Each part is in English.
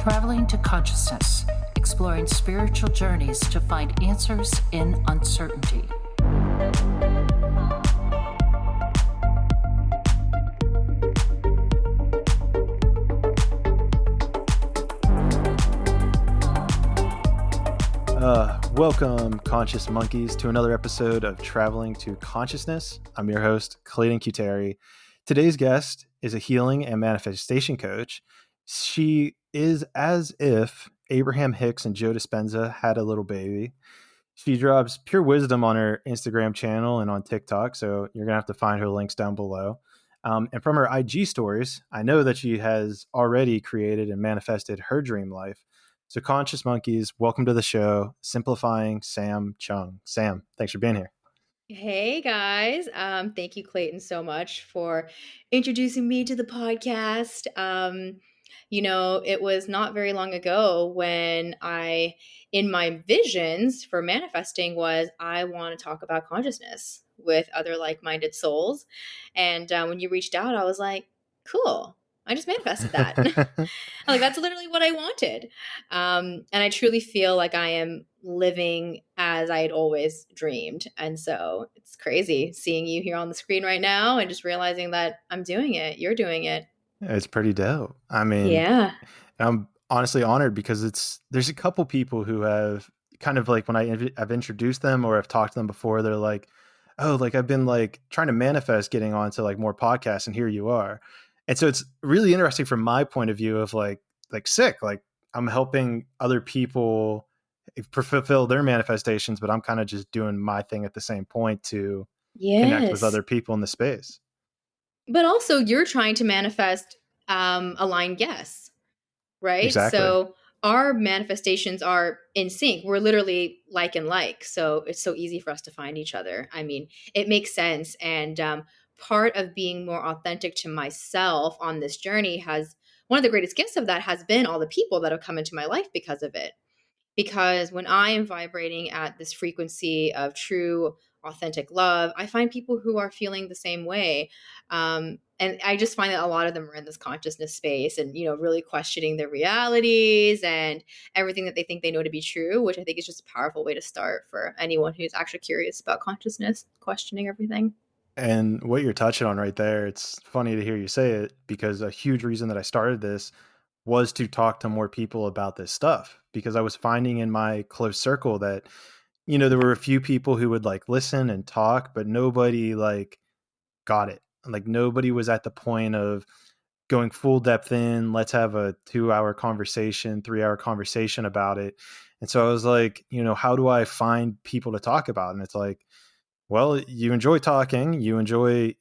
Traveling to Consciousness, exploring spiritual journeys to find answers in uncertainty. Welcome, conscious monkeys, to another episode of Traveling to Consciousness. I'm your host, Clayton Cuteri. Today's guest is a healing and manifestation coach. She is as if Abraham Hicks and Joe Dispenza had a little baby. She drops pure wisdom on her Instagram channel and on TikTok, so you're going to have to find her links down below. And from her IG stories, I know that she has already created and manifested her dream life. So conscious monkeys, welcome to the show, Simplifying Sam Chung. Sam, thanks for being here. Hey guys. Thank you, Clayton, so much for introducing me to the podcast. It was not very long ago when in my visions for manifesting was I want to talk about consciousness with other like-minded souls. And when you reached out, I was like, cool. I just manifested that. Like, that's literally what I wanted. And I truly feel like I am living as I had always dreamed. And so it's crazy seeing you here on the screen right now and just realizing that I'm doing it. You're doing it. It's pretty dope. I mean, yeah. I'm honestly honored because there's a couple people who have kind of like when I've introduced them or I've talked to them before, they're like, oh, like I've been like trying to manifest getting onto like more podcasts and here you are. And so it's really interesting from my point of view of like sick, like I'm helping other people fulfill their manifestations, but I'm kind of just doing my thing at the same point to connect with other people in the space. But also you're trying to manifest aligned guests, right? Exactly. So our manifestations are in sync. We're literally like and like. So it's so easy for us to find each other. I mean, it makes sense. And part of being more authentic to myself on this journey has one of the greatest gifts of that has been all the people that have come into my life because of it. Because when I am vibrating at this frequency of true, authentic love, I find people who are feeling the same way. And I just find that a lot of them are in this consciousness space and, really questioning their realities and everything that they think they know to be true, which I think is just a powerful way to start for anyone who's actually curious about consciousness, questioning everything. And what you're touching on right there, it's funny to hear you say it because a huge reason that I started this was to talk to more people about this stuff because I was finding in my close circle that, there were a few people who would like listen and talk, but nobody like got it. Like nobody was at the point of going full depth in, let's have a 2-hour conversation, 3-hour conversation about it. And so I was like, how do I find people to talk about? And it's like, well, you enjoy talking, you enjoy,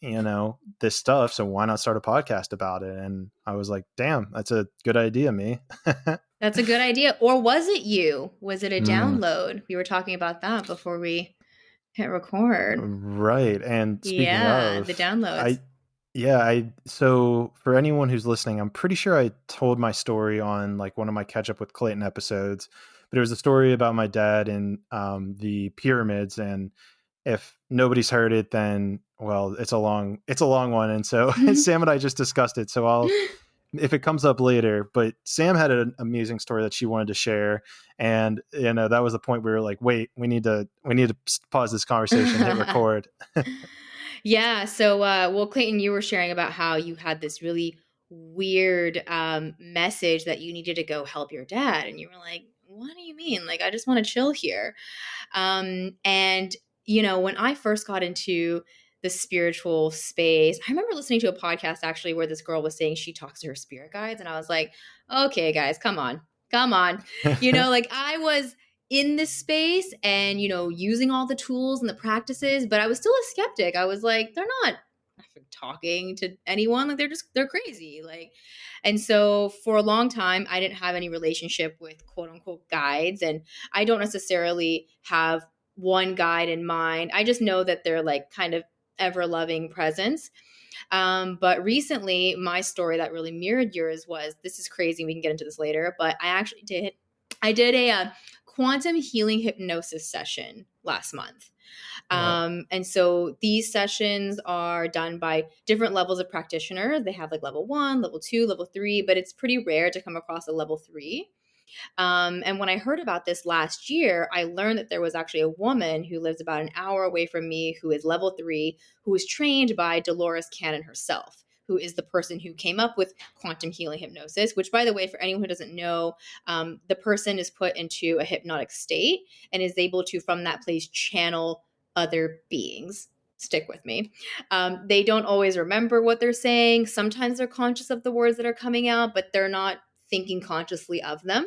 this stuff. So why not start a podcast about it? And I was like, damn, that's a good idea, me. That's a good idea. Or was it you? Was it a download? We were talking about that before we hit record. Right. And speaking of the downloads. So for anyone who's listening, I'm pretty sure I told my story on like one of my catch up with Clayton episodes, but it was a story about my dad and the pyramids. And if nobody's heard it, then well, it's a long one. And so Sam and I just discussed it. So if it comes up later, but Sam had an amazing story that she wanted to share. And, that was the point where we were like, wait, we need to pause this conversation, hit record. Yeah. So, Clayton, you were sharing about how you had this really weird message that you needed to go help your dad. And you were like, what do you mean? Like, I just want to chill here. And when I first got into the spiritual space, I remember listening to a podcast actually where this girl was saying she talks to her spirit guides. And I was like, okay, guys, come on. Like I was in this space and, using all the tools and the practices, but I was still a skeptic. I was like, they're not talking to anyone. Like they're crazy. Like, and so for a long time, I didn't have any relationship with quote unquote guides. And I don't necessarily have one guide in mind. I just know that they're like kind of ever loving presence. But recently my story that really mirrored yours was, this is crazy. We can get into this later, but I did a quantum healing hypnosis session last month. Wow. And so these sessions are done by different levels of practitioners. They have like level 1, level 2, level 3, but it's pretty rare to come across a level 3. And when I heard about this last year, I learned that there was actually a woman who lives about an hour away from me who is level 3, who was trained by Dolores Cannon herself, who is the person who came up with quantum healing hypnosis, which, by the way, for anyone who doesn't know, the person is put into a hypnotic state and is able to, from that place, channel other beings. Stick with me. They don't always remember what they're saying. Sometimes they're conscious of the words that are coming out, but they're not thinking consciously of them.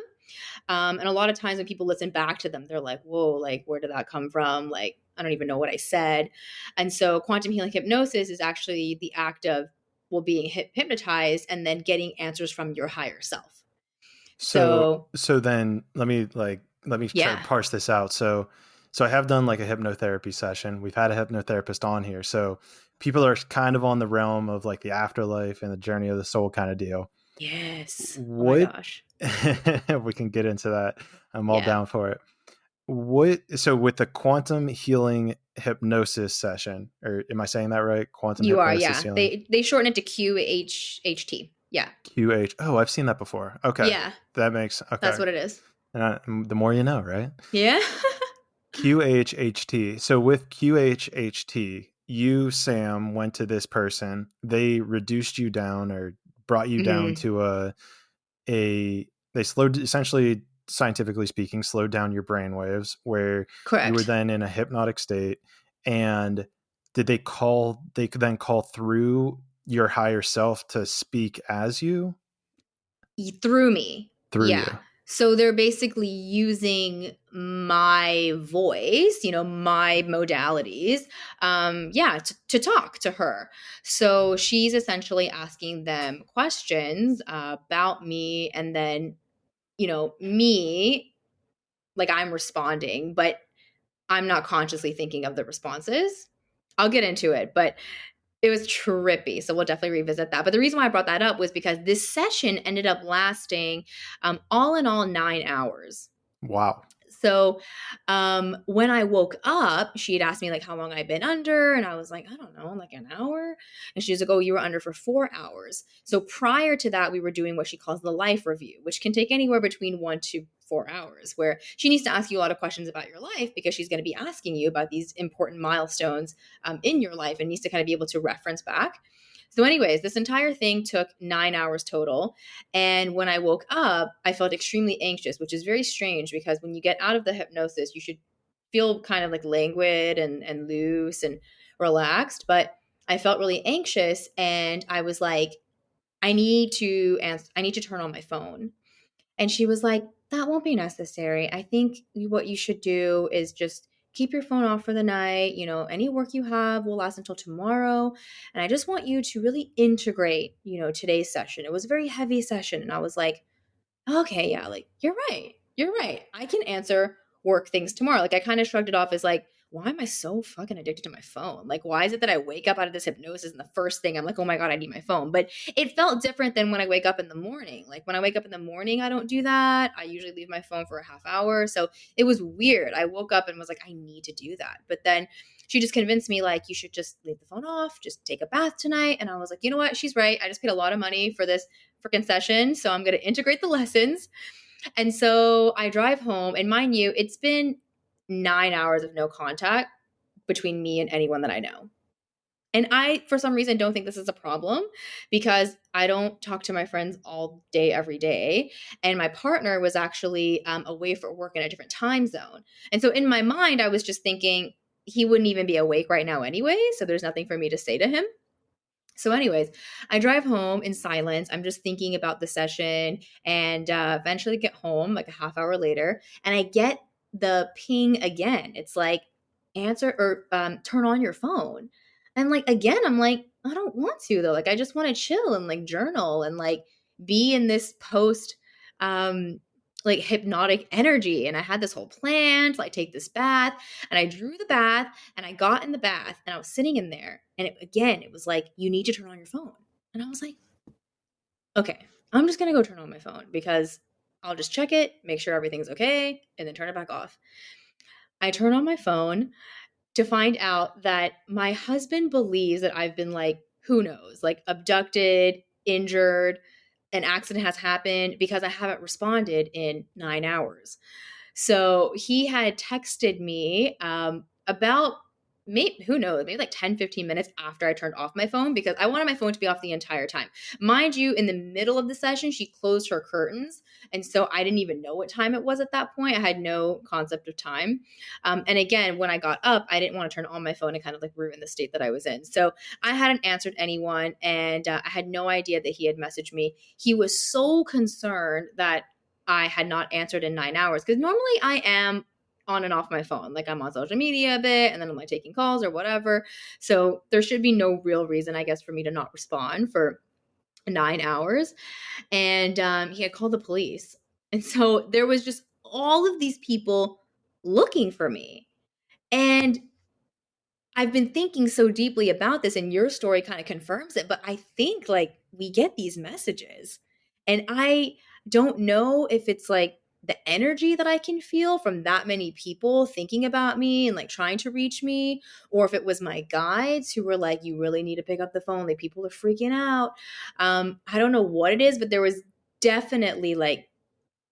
And a lot of times when people listen back to them, they're like, whoa, like, where did that come from? Like, I don't even know what I said. And so quantum healing hypnosis is actually the act of, well, being hypnotized and then getting answers from your higher self. So So then let me try to yeah. parse this out. So I have done like a hypnotherapy session. We've had a hypnotherapist on here. So people are kind of on the realm of like the afterlife and the journey of the soul kind of deal. Yes. Oh my What gosh. we can get into that. I'm all Yeah. down for it. So with the quantum healing hypnosis session, or am I saying that right? Quantum You are, hypnosis yeah. healing. They shorten it to QHHT. Yeah. QH. Oh, I've seen that before. Okay. Yeah. That makes That's okay. what it is. The more you know, right? Yeah. QHHT. So with QHHT, you, Sam, went to this person. They reduced you down or brought you down Mhm. to they slowed, essentially, scientifically speaking, slowed down your brain waves where you were Correct. then in a hypnotic state. And they could then call through your higher self to speak as you Through me. through Yeah. you. So they're basically using my voice, my modalities, to talk to her. So she's essentially asking them questions about me, and then, me, like, I'm responding, but I'm not consciously thinking of the responses. I'll get into it, but it was trippy, so we'll definitely revisit that. But the reason why I brought that up was because this session ended up lasting, all in all, 9 hours. Wow. So, when I woke up, she had asked me, like, how long I'd been under, and I was like, "I don't know, like an hour?" And she was like, "Oh, you were under for 4 hours." So prior to that, we were doing what she calls the life review, which can take anywhere between 1 to 4 hours, where she needs to ask you a lot of questions about your life because she's gonna be asking you about these important milestones, in your life, and needs to kind of be able to reference back. So anyways, this entire thing took 9 hours total, and when I woke up, I felt extremely anxious, which is very strange because when you get out of the hypnosis, you should feel kind of like languid and loose and relaxed. But I felt really anxious, and I was like, I need to turn on my phone. And she was like, that won't be necessary. I think what you should do is just keep your phone off for the night. Any work you have will last until tomorrow. And I just want you to really integrate, today's session. It was a very heavy session. And I was like, okay, yeah, like, you're right. You're right. I can answer work things tomorrow. Like, I kind of shrugged it off as like, why am I so fucking addicted to my phone? Like, why is it that I wake up out of this hypnosis and the first thing I'm like, oh my God, I need my phone? But it felt different than when I wake up in the morning. Like, when I wake up in the morning, I don't do that. I usually leave my phone for a half hour. So it was weird. I woke up and was like, I need to do that. But then she just convinced me, like, you should just leave the phone off, just take a bath tonight. And I was like, you know what? She's right. I just paid a lot of money for this freaking session. So I'm going to integrate the lessons. And so I drive home, and mind you, it's been 9 hours of no contact between me and anyone that I know. And I, for some reason, don't think this is a problem because I don't talk to my friends all day, every day. And my partner was actually away for work in a different time zone. And so in my mind, I was just thinking he wouldn't even be awake right now anyway. So there's nothing for me to say to him. So, anyways, I drive home in silence. I'm just thinking about the session, and eventually get home like a half hour later, and I get the ping again. It's like, answer or turn on your phone. And like, again, I'm like, I don't want to though. Like, I just want to chill and like journal and like be in this post um, like hypnotic energy. And I had this whole plan to like take this bath, and I drew the bath, and I got in the bath, and I was sitting in there. And it was like, you need to turn on your phone. And I was like, okay, I'm just going to go turn on my phone because I'll just check it, make sure everything's okay, and then turn it back off. I turn on my phone to find out that my husband believes that I've been like, who knows, like abducted, injured, an accident has happened because I haven't responded in 9 hours. So he had texted me about maybe, who knows, maybe like 10, 15 minutes after I turned off my phone because I wanted my phone to be off the entire time. Mind you, in the middle of the session, she closed her curtains. And so I didn't even know what time it was at that point. I had no concept of time. And again, when I got up, I didn't want to turn on my phone and kind of like ruin the state that I was in. So I hadn't answered anyone and I had no idea that he had messaged me. He was so concerned that I had not answered in 9 hours because normally I am on and off my phone. Like I'm on social media a bit and then I'm like taking calls or whatever. So there should be no real reason, I guess, for me to not respond for 9 hours. And he had called the police. And so there was just all of these people looking for me. And I've been thinking so deeply about this, and your story kind of confirms it. But I think like we get these messages, and I don't know if it's like the energy that I can feel from that many people thinking about me and like trying to reach me, or if it was my guides who were like, you really need to pick up the phone. Like people are freaking out. I don't know what it is, but there was definitely like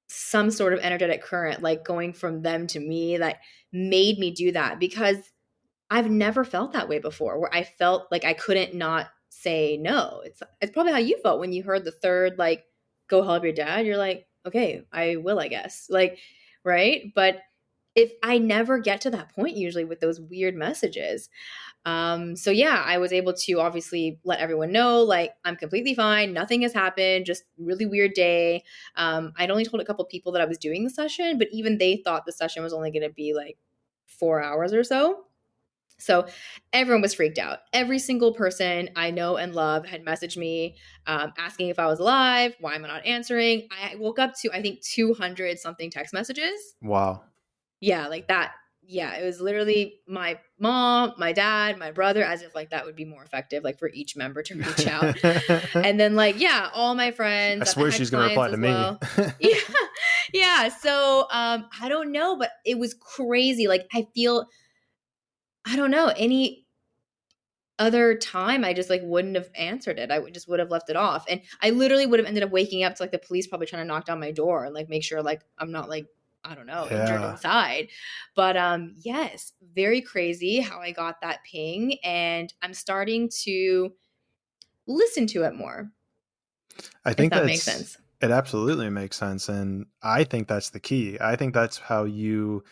some sort of energetic current, like going from them to me that made me do that because I've never felt that way before where I felt like I couldn't not say no. It's probably how you felt when you heard the third like go help your dad. You're like, "Okay, I will, I guess." Like, right? But if I never get to that point usually with those weird messages. So yeah, I was able to obviously let everyone know like I'm completely fine, nothing has happened, just really weird day. I'd only told a couple people that I was doing the session, but even they thought the session was only going to be like 4 hours or so. So everyone was freaked out. Every single person I know and love had messaged me asking if I was alive. Why am I not answering? I woke up to, I think, 200 something text messages. Wow. Yeah, like that. Yeah, it was literally my mom, my dad, my brother, as if like that would be more effective, like for each member to reach out. And then like, yeah, all my friends. I swear I had she's going to reply clients to as me. well. Yeah. Yeah. So I don't know, but it was crazy. Like I feel, I don't know, any other time I just like wouldn't have answered it. Just would have left it off. And I literally would have ended up waking up to like the police probably trying to knock down my door and like make sure like I'm not like, I don't know, injured Yeah. inside. But yes, very crazy how I got that ping and I'm starting to listen to it more, I if think that makes that's sense. it absolutely makes sense. And I think that's the key. I think that's how you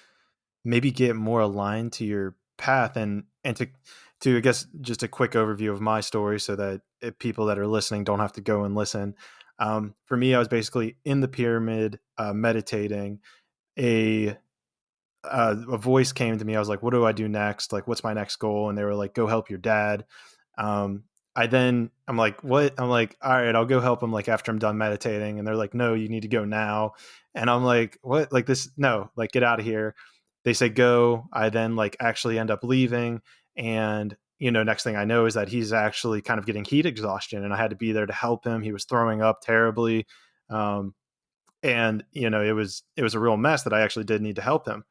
maybe get more aligned to your path and to I guess just a quick overview of my story so that people that are listening don't have to go and listen. For me, I was basically in the pyramid meditating. A a voice came to me. I was like, what do I do next? Like, what's my next goal? And they were like, go help your dad. Um, I'm like, what? I'm like, all right, I'll go help him like after I'm done meditating. And they're like, no, you need to go now. And I'm like, what? Like this? No, like get out of here. They say go. I then like actually end up leaving. And, next thing I know is that he's actually kind of getting heat exhaustion and I had to be there to help him. He was throwing up terribly. Um, and it was a real mess that I actually did need to help him.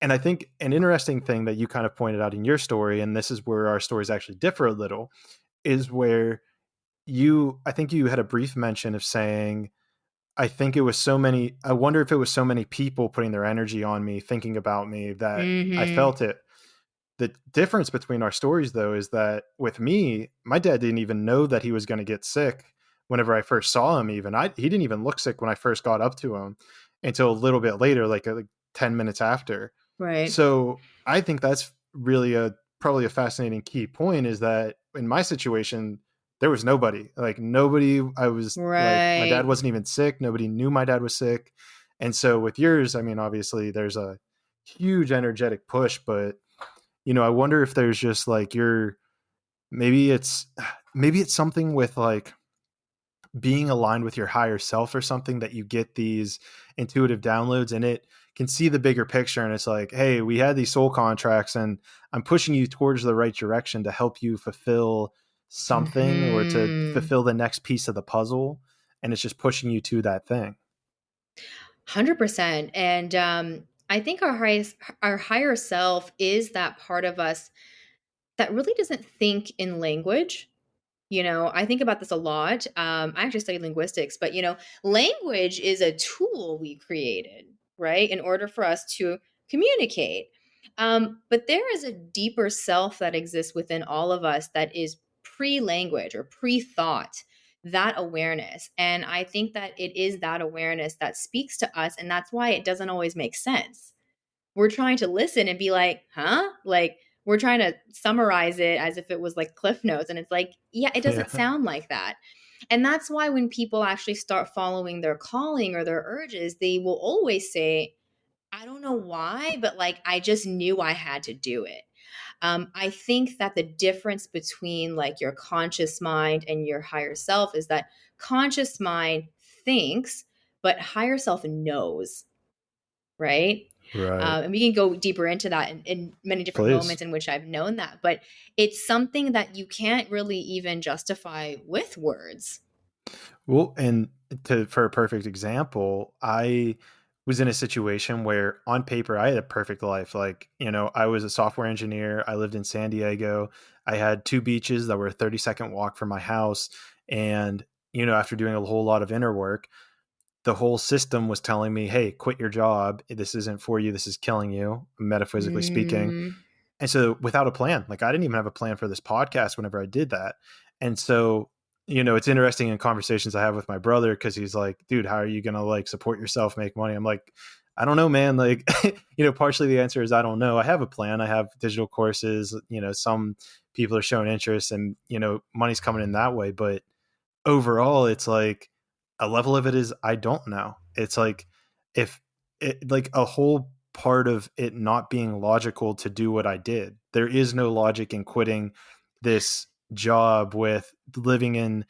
And I think an interesting thing that you kind of pointed out in your story, and this is where our stories actually differ a little, is where I think you had a brief mention of saying, I wonder if it was so many people putting their energy on me, thinking about me that I Mm-hmm. felt it. The difference between our stories, though, is that with me, my dad didn't even know that he was going to get sick whenever I first saw him. He didn't even look sick when I first got up to him until a little bit later, like 10 minutes after. Right. So I think that's really probably a fascinating key point is that in my situation, there was nobody. Like nobody, I was like, my dad Right. wasn't even sick. Nobody knew my dad was sick. And so with yours, I mean, obviously there's a huge energetic push, but I wonder if there's just like maybe it's maybe it's something with like being aligned with your higher self or something that you get these intuitive downloads and it can see the bigger picture and it's like, hey, we had these soul contracts and I'm pushing you towards the right direction to help you fulfill something or to Mm-hmm. fulfill the next piece of the puzzle, and it's just pushing you to that thing. 100%. And I think our higher self is that part of us that really doesn't think in language. I think about this a lot. I actually studied linguistics, but language is a tool we created, right, in order for us to communicate. But there is a deeper self that exists within all of us that is pre-language or pre-thought, that awareness. And I think that it is that awareness that speaks to us, and that's why it doesn't always make sense. We're trying to listen and be like, huh? Like, we're trying to summarize it as if it was like cliff notes. And it's like, yeah, it doesn't Yeah. sound like that. And that's why when people actually start following their calling or their urges, they will always say, I don't know why, but like, I just knew I had to do it. I think that the difference between like your conscious mind and your higher self is that conscious mind thinks, but higher self knows, right? Right. And we can go deeper into that in many different Please. moments in which I've known that. But it's something that you can't really even justify with words. Well, and for a perfect example, I was in a situation where on paper I had a perfect life. Like, I was a software engineer. I lived in San Diego. I had two beaches that were a 30-second walk from my house. And, after doing a whole lot of inner work, the whole system was telling me, hey, quit your job. This isn't for you. This is killing you, metaphysically speaking. Mm, And so without a plan, like I didn't even have a plan for this podcast whenever I did that. And so, it's interesting in conversations I have with my brother because he's like, dude, how are you going to like support yourself, make money? I'm like, I don't know, man. Like, partially the answer is I don't know. I have a plan. I have digital courses, some people are showing interest and, money's coming in that way. But overall, it's like a level of it is I don't know. It's like if it like a whole part of it not being logical to do what I did. There is no logic in quitting this job with living in,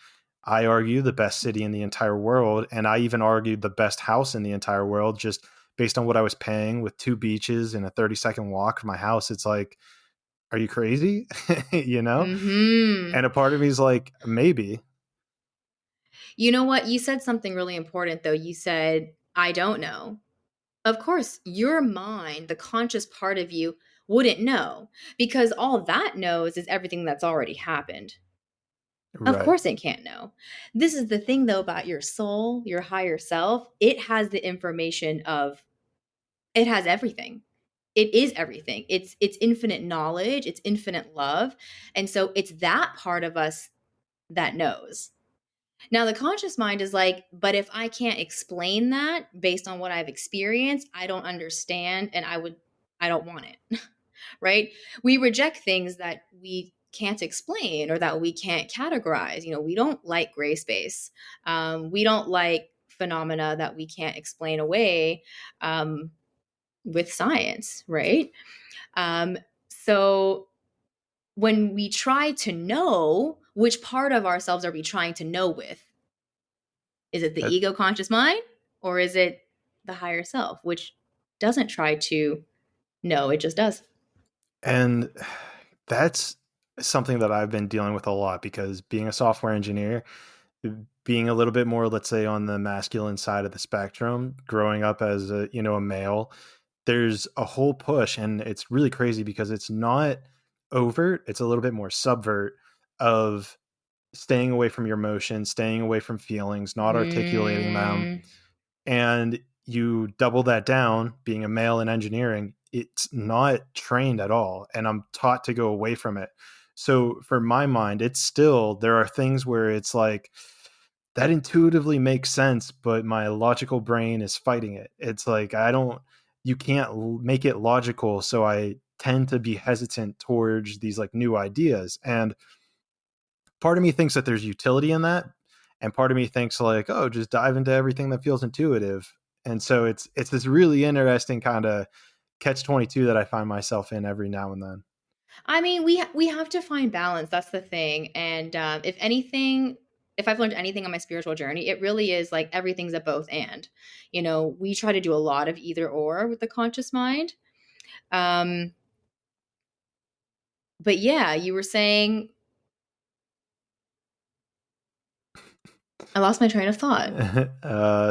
I argue, the best city in the entire world. And I even argued the best house in the entire world just based on what I was paying with two beaches and a 30-second walk from my house. It's like, are you crazy? hmm And a part of me is like, maybe. You know what? You said something really important, though. You said, I don't know. Of course, your mind, the conscious part of you, wouldn't know because all that knows is everything that's already happened. Of Right. course, it can't know. This is the thing, though, about your soul, your higher self. It has the information of, it has everything. It is everything. It's infinite knowledge, it's infinite love. And so it's that part of us that knows. Now, the conscious mind is like, but if I can't explain that based on what I've experienced, I don't understand and I don't want it. Right? We reject things that we can't explain or that we can't categorize. We don't like gray space. We don't like phenomena that we can't explain away with science, right? So when we try to know, which part of ourselves are we trying to know with? Is it the That, ego conscious mind or is it the higher self, which doesn't try to know, it just does? and that's something that I've been dealing with a lot because being a software engineer, being a little bit more, let's say, on the masculine side of the spectrum, growing up as a male, there's a whole push, and it's really crazy because it's not overt; it's a little bit more subvert of staying away from your emotions, staying away from feelings, not articulating them, Mm, and you double that down being a male in engineering, it's not trained at all, and I'm taught to go away from it. So for my mind, it's still, there are things where it's like that intuitively makes sense, but my logical brain is fighting it. It's like I don't, you can't make it logical, so I tend to be hesitant towards these like new ideas. And part of me thinks that there's utility in that, and part of me thinks like, oh, just dive into everything that feels intuitive. And so it's this really interesting kind of catch 22 that I find myself in every now and then. I mean, we have to find balance. That's the thing. And if anything, if I've learned anything on my spiritual journey, it really is like everything's a both and. We try to do a lot of either or with the conscious mind. Um, but yeah, you were saying I lost my train of thought.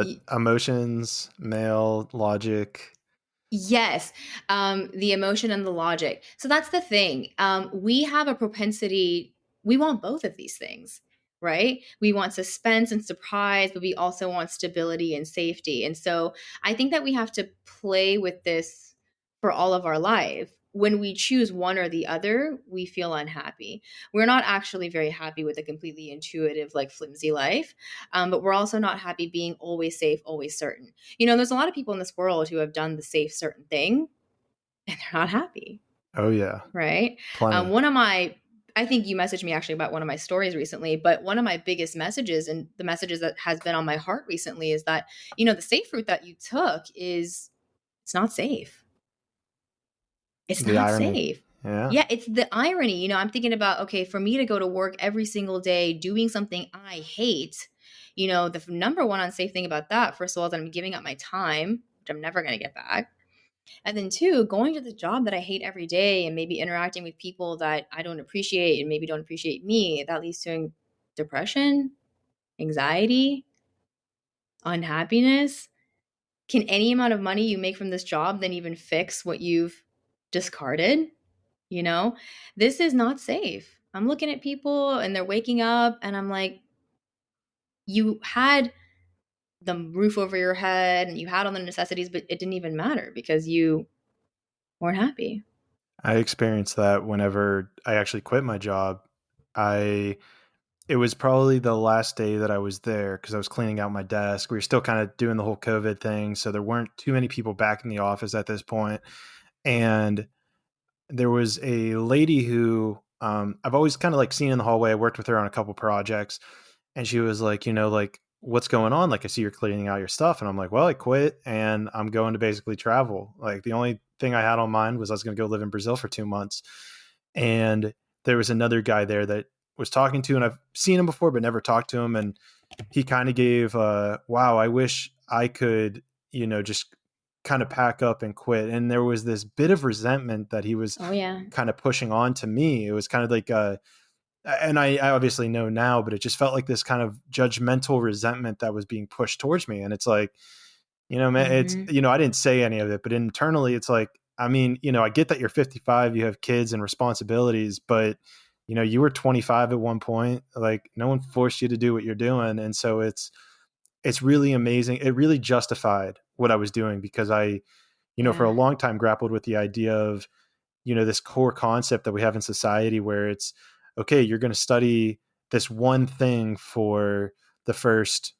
Y- Emotions, male, logic. Yes, the emotion and the logic. So that's the thing. We have a propensity, we want both of these things, right? We want suspense and surprise, but we also want stability and safety. And so I think that we have to play with this for all of our life. When we choose one or the other, we feel unhappy. We're not actually very happy with a completely intuitive, like flimsy life, but we're also not happy being always safe, always certain. There's a lot of people in this world who have done the safe, certain thing and they're not happy, Oh yeah, right? plenty. One of my, I think you messaged me actually about one of my stories recently, but one of my biggest messages and the messages that has been on my heart recently is that, the safe route that you took it's not safe. It's The not irony. safe. Yeah. Yeah, it's the irony. I'm thinking about, okay, for me to go to work every single day doing something I hate, the number one unsafe thing about that, first of all, is that I'm giving up my time, which I'm never going to get back. And then two, going to the job that I hate every day and maybe interacting with people that I don't appreciate and maybe don't appreciate me, that leads to depression, anxiety, unhappiness. Can any amount of money you make from this job then even fix what you've discarded? You know, this is not safe. I'm looking at people and they're waking up and I'm like, you had the roof over your head and you had all the necessities, but it didn't even matter because you weren't happy. I experienced that whenever I actually quit my job. I It was probably the last day that I was there because I was cleaning out my desk. We were still kind of doing the whole COVID thing, so there weren't too many people back in the office at this point. And there was a lady who I've always kind of like seen in the hallway. I worked with her on a couple projects, and she was like, like, what's going on? Like, I see you're cleaning out your stuff. And I'm like, well, I quit and I'm going to basically travel. Like, the only thing I had on mind was I was going to go live in Brazil for 2 months. And there was another guy there that was talking to, and I've seen him before, but never talked to him. And he kind of gave, wow, I wish I could, just kind of pack up and quit. And there was this bit of resentment that he was Oh, yeah. kind of pushing on to me. It was kind of like, and I obviously know now, but it just felt like this kind of judgmental resentment that was being pushed towards me. And it's like, man, it's, Hmm. I didn't say any of it, but internally it's like, I mean, I get that you're 55, you have kids and responsibilities, but you were 25 at one point. Like, no one forced you to do what you're doing. And so it's really amazing. It really justified what I was doing because I, for a Yeah. long time grappled with the idea of, this core concept that we have in society where it's okay, you're going to study this one thing for the first,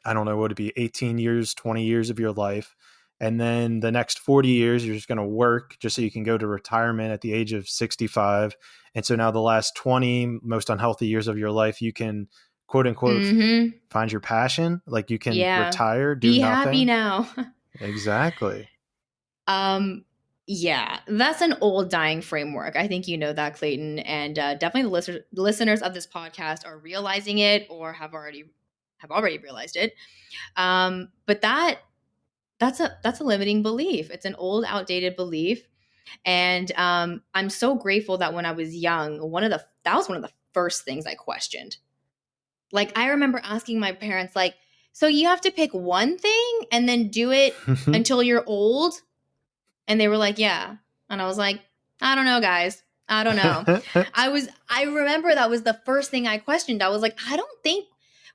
I don't know, what it'd be 18 years, 20 years of your life. And then the next 40 years, you're just going to work just so you can go to retirement at the age of 65. And so now the last 20 most unhealthy years of your life, you can quote unquote Hmm. find your passion. Like, you can Yeah. retire, do Be happy nothing. now. Exactly. Um, yeah, that's an old dying framework. I think you know that, Clayton, and definitely the listeners of this podcast are realizing it or have already realized it. But that's a limiting belief. It's an old, outdated belief, and I'm so grateful that when I was young, that was one of the first things I questioned. Like I remember asking my parents, like, "So you have to pick one thing and then do it until you're old?" And they were like, "Yeah." And I was like, "I don't know, guys. I don't know." I remember that was the first thing I questioned. I was like, "I don't think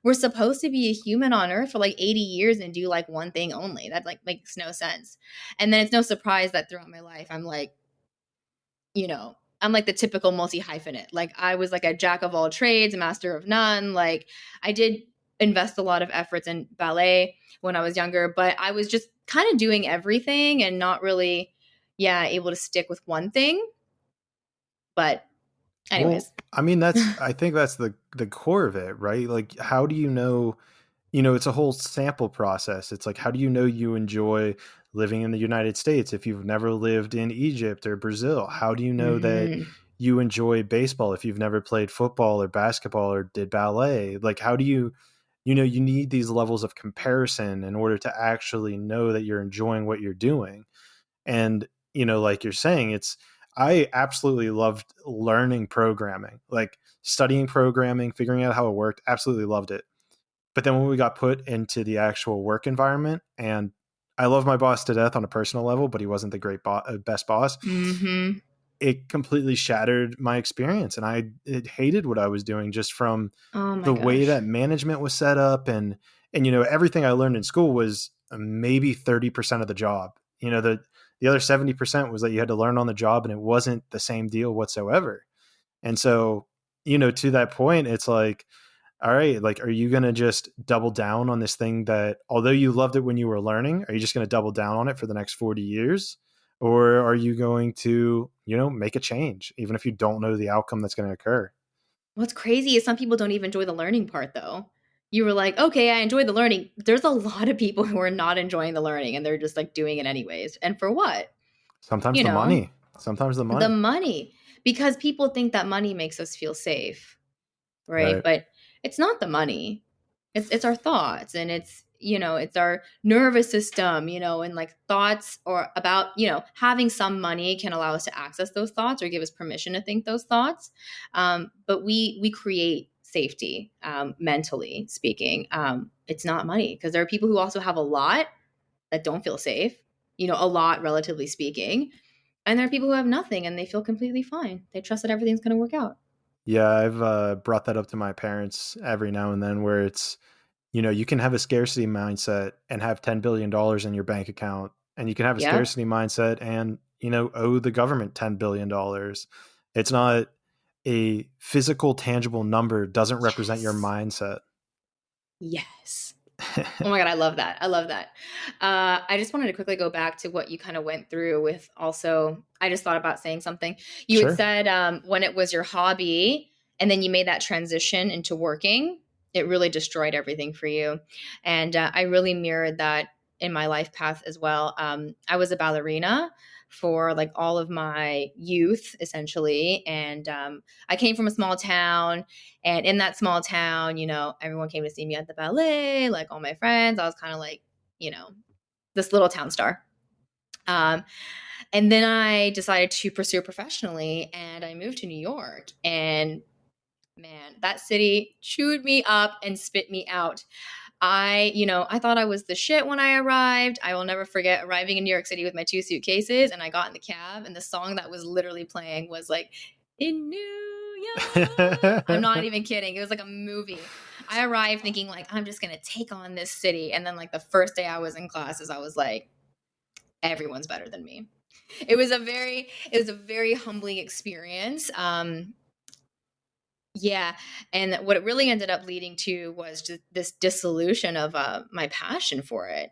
we're supposed to be a human on earth for like 80 years and do like one thing only. That like makes no sense." And then it's no surprise that throughout my life I'm like the typical multi hyphenate. Like I was like a jack of all trades, a master of none. Like I did invest a lot of efforts in ballet when I was younger, but I was just kind of doing everything and not really, yeah, able to stick with one thing. But Well, anyways. I mean, I think that's the core of it, right? Like, how do you know, it's a whole sample process. It's like, how do you know you enjoy living in the United States if you've never lived in Egypt or Brazil? How do you know that Hmm. you enjoy baseball if you've never played football or basketball or did ballet? Like, how do you, you need these levels of comparison in order to actually know that you're enjoying what you're doing. And, like you're saying, I absolutely loved learning programming, like studying programming, figuring out how it worked, absolutely loved it. But then when we got put into the actual work environment and I love my boss to death on a personal level, but he wasn't the best boss. Mm-hmm. It completely shattered my experience, and it hated what I was doing just from Oh my the way gosh. that management was set up, and everything I learned in school was maybe 30% of the job. The other 70% was that you had to learn on the job, and it wasn't the same deal whatsoever. And so, to that point, it's like, all right, like, are you going to just double down on this thing that, although you loved it when you were learning, are you just going to double down on it for the next 40 years? Or are you going to, make a change, even if you don't know the outcome that's going to occur? What's crazy is some people don't even enjoy the learning part though. You were like, okay, I enjoy the learning. There's a lot of people who are not enjoying the learning and they're just like doing it anyways. And for what? Sometimes You the know, money, sometimes the the money. money. Because people think that money makes us feel safe. Right? Right. But it's not the money. It's our thoughts and it's our nervous system, and like thoughts or about, having some money can allow us to access those thoughts or give us permission to think those thoughts. But we create safety, mentally speaking. It's not money because there are people who also have a lot that don't feel safe, a lot relatively speaking. And there are people who have nothing and they feel completely fine. They trust that everything's going to work out. Yeah, I've brought that up to my parents every now and then, where it's, you can have a scarcity mindset and have $10 billion in your bank account, and you can have a Yep. scarcity mindset and, owe the government $10 billion. It's not a physical, tangible number, doesn't represent your Yes. mindset. Yes. Oh my God, I love that. I love that. I just wanted to quickly go back to what you kind of went through with also, I just thought about saying something. You had Sure. said when it was your hobby and then you made that transition into working, it really destroyed everything for you. And I really mirrored that in my life path as well. I was a ballerina for like all of my youth, essentially. And I came from a small town, and in that small town, everyone came to see me at the ballet, like all my friends. I was kind of like, you know, this little town star. Um, and then I decided to pursue professionally and I moved to New York. And man, that city chewed me up and spit me out. I thought I was the shit when I arrived. I will never forget arriving in New York City with my 2 suitcases and I got in the cab and the song that was literally playing was like, in New York. I'm not even kidding. It was like a movie. I arrived thinking like, I'm just going to take on this city. And then like the first day I was in classes, I was like, everyone's better than me. It was a very humbling experience. Yeah, and what it really ended up leading to was just this dissolution of my passion for it.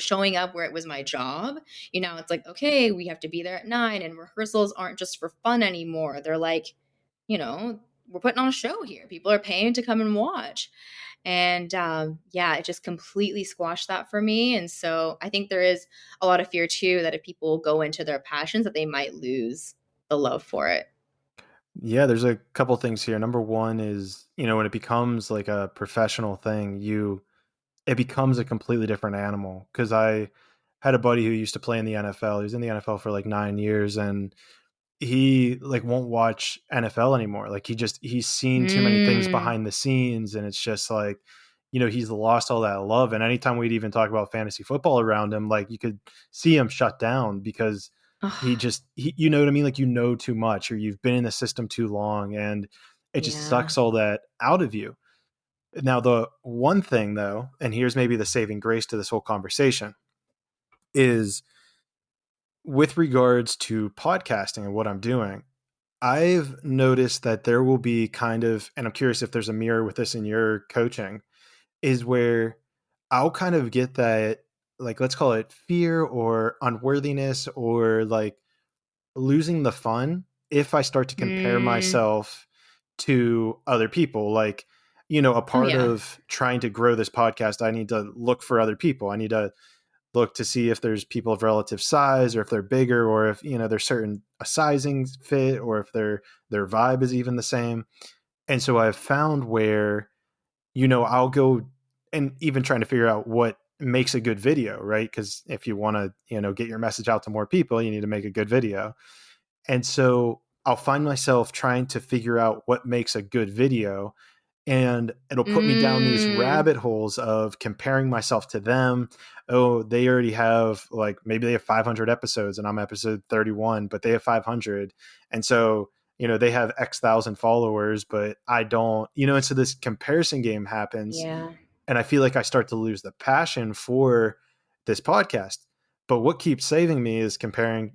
Showing up where it was my job. It's like, okay, we have to be there at 9, and rehearsals aren't just for fun anymore. They're like, we're putting on a show here. People are paying to come and watch. And yeah, it just completely squashed that for me. And so I think there is a lot of fear too that if people go into their passions, that they might lose the love for it. Yeah, there's a couple things here. Number one is, when it becomes like a professional thing, it becomes a completely different animal. Because I had a buddy who used to play in the NFL. He was in the NFL for like 9 years, and he like won't watch NFL anymore. Like he's seen too many things Mm. behind the scenes, and it's just like, he's lost all that love. And anytime we'd even talk about fantasy football around him, like you could see him shut down because Ugh, you know what I mean? Like, too much, or you've been in the system too long, and it just yeah. sucks all that out of you. Now, the one thing though, and here's maybe the saving grace to this whole conversation, is with regards to podcasting and what I'm doing. I've noticed that there will be kind of, and I'm curious if there's a mirror with this in your coaching, is where I'll kind of get that, like, let's call it fear or unworthiness or like losing the fun if I start to compare Mm. myself to other people. Like, a Oh, part yeah. of trying to grow this podcast, I need to look for other people. I need to look to see if there's people of relative size, or if they're bigger, or if there's certain a sizing fit, or if their vibe is even the same. And so I've found where I'll go and even trying to figure out what makes a good video, right? Because if you want to get your message out to more people, you need to make a good video. And so I'll find myself trying to figure out what makes a good video, and it'll put me down these Mm, rabbit holes of comparing myself to them. Oh, they already have, like, maybe they have 500 episodes and I'm episode 31, but they have 500. And so, they have X thousand followers, but I don't, and so this comparison game happens. yeah. And I feel like I start to lose the passion for this podcast. But what keeps saving me is comparing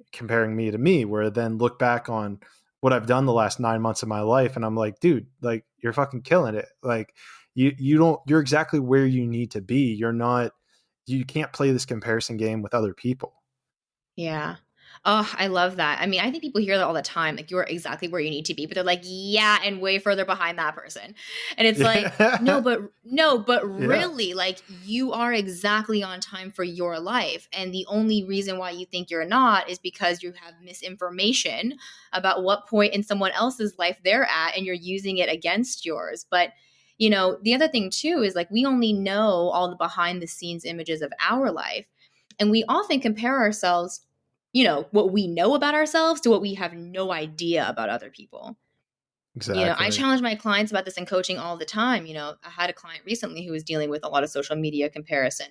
me to me, where I then look back on what I've done the last 9 months of my life, and I'm like, dude, like, you're fucking killing it. Like, you're exactly where you need to be. You can't play this comparison game with other people. Yeah. Oh, I love that. I mean, I think people hear that all the time. Like, you're exactly where you need to be, but they're like, yeah, and way further behind that person. And it's like, no, but Yeah, really, like, you are exactly on time for your life. And the only reason why you think you're not is because you have misinformation about what point in someone else's life they're at, and you're using it against yours. But the other thing too is, like, we only know all the behind the scenes images of our life. And we often compare ourselves, what we know about ourselves to what we have no idea about other people. I exactly. challenge my clients about this in coaching all the time. I had a client recently who was dealing with a lot of social media comparison.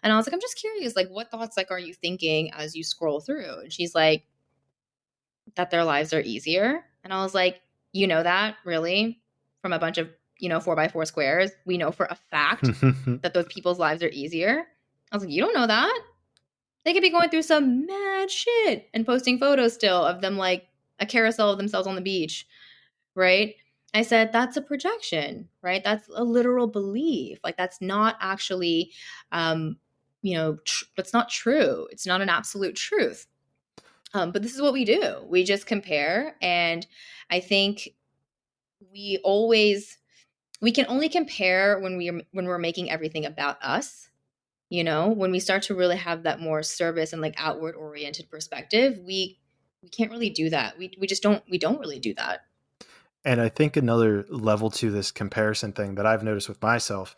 And I was like, I'm just curious, like, what thoughts, like, are you thinking as you scroll through? And she's like, that their lives are easier. And I was like, that really, from a bunch of, 4x4 squares, we know for a fact that those people's lives are easier. I was like, you don't know that. They could be going through some mad shit and posting photos still of them, like a carousel of themselves on the beach, right? I said, that's a projection, right? That's a literal belief. Like, that's not actually, that's not true. It's not an absolute truth. But this is what we do. We just compare. And I think we always, we can only compare when we're making everything about us. When we start to really have that more service and, like, outward oriented perspective, we can't really do that. We don't really do that. And I think another level to this comparison thing that I've noticed with myself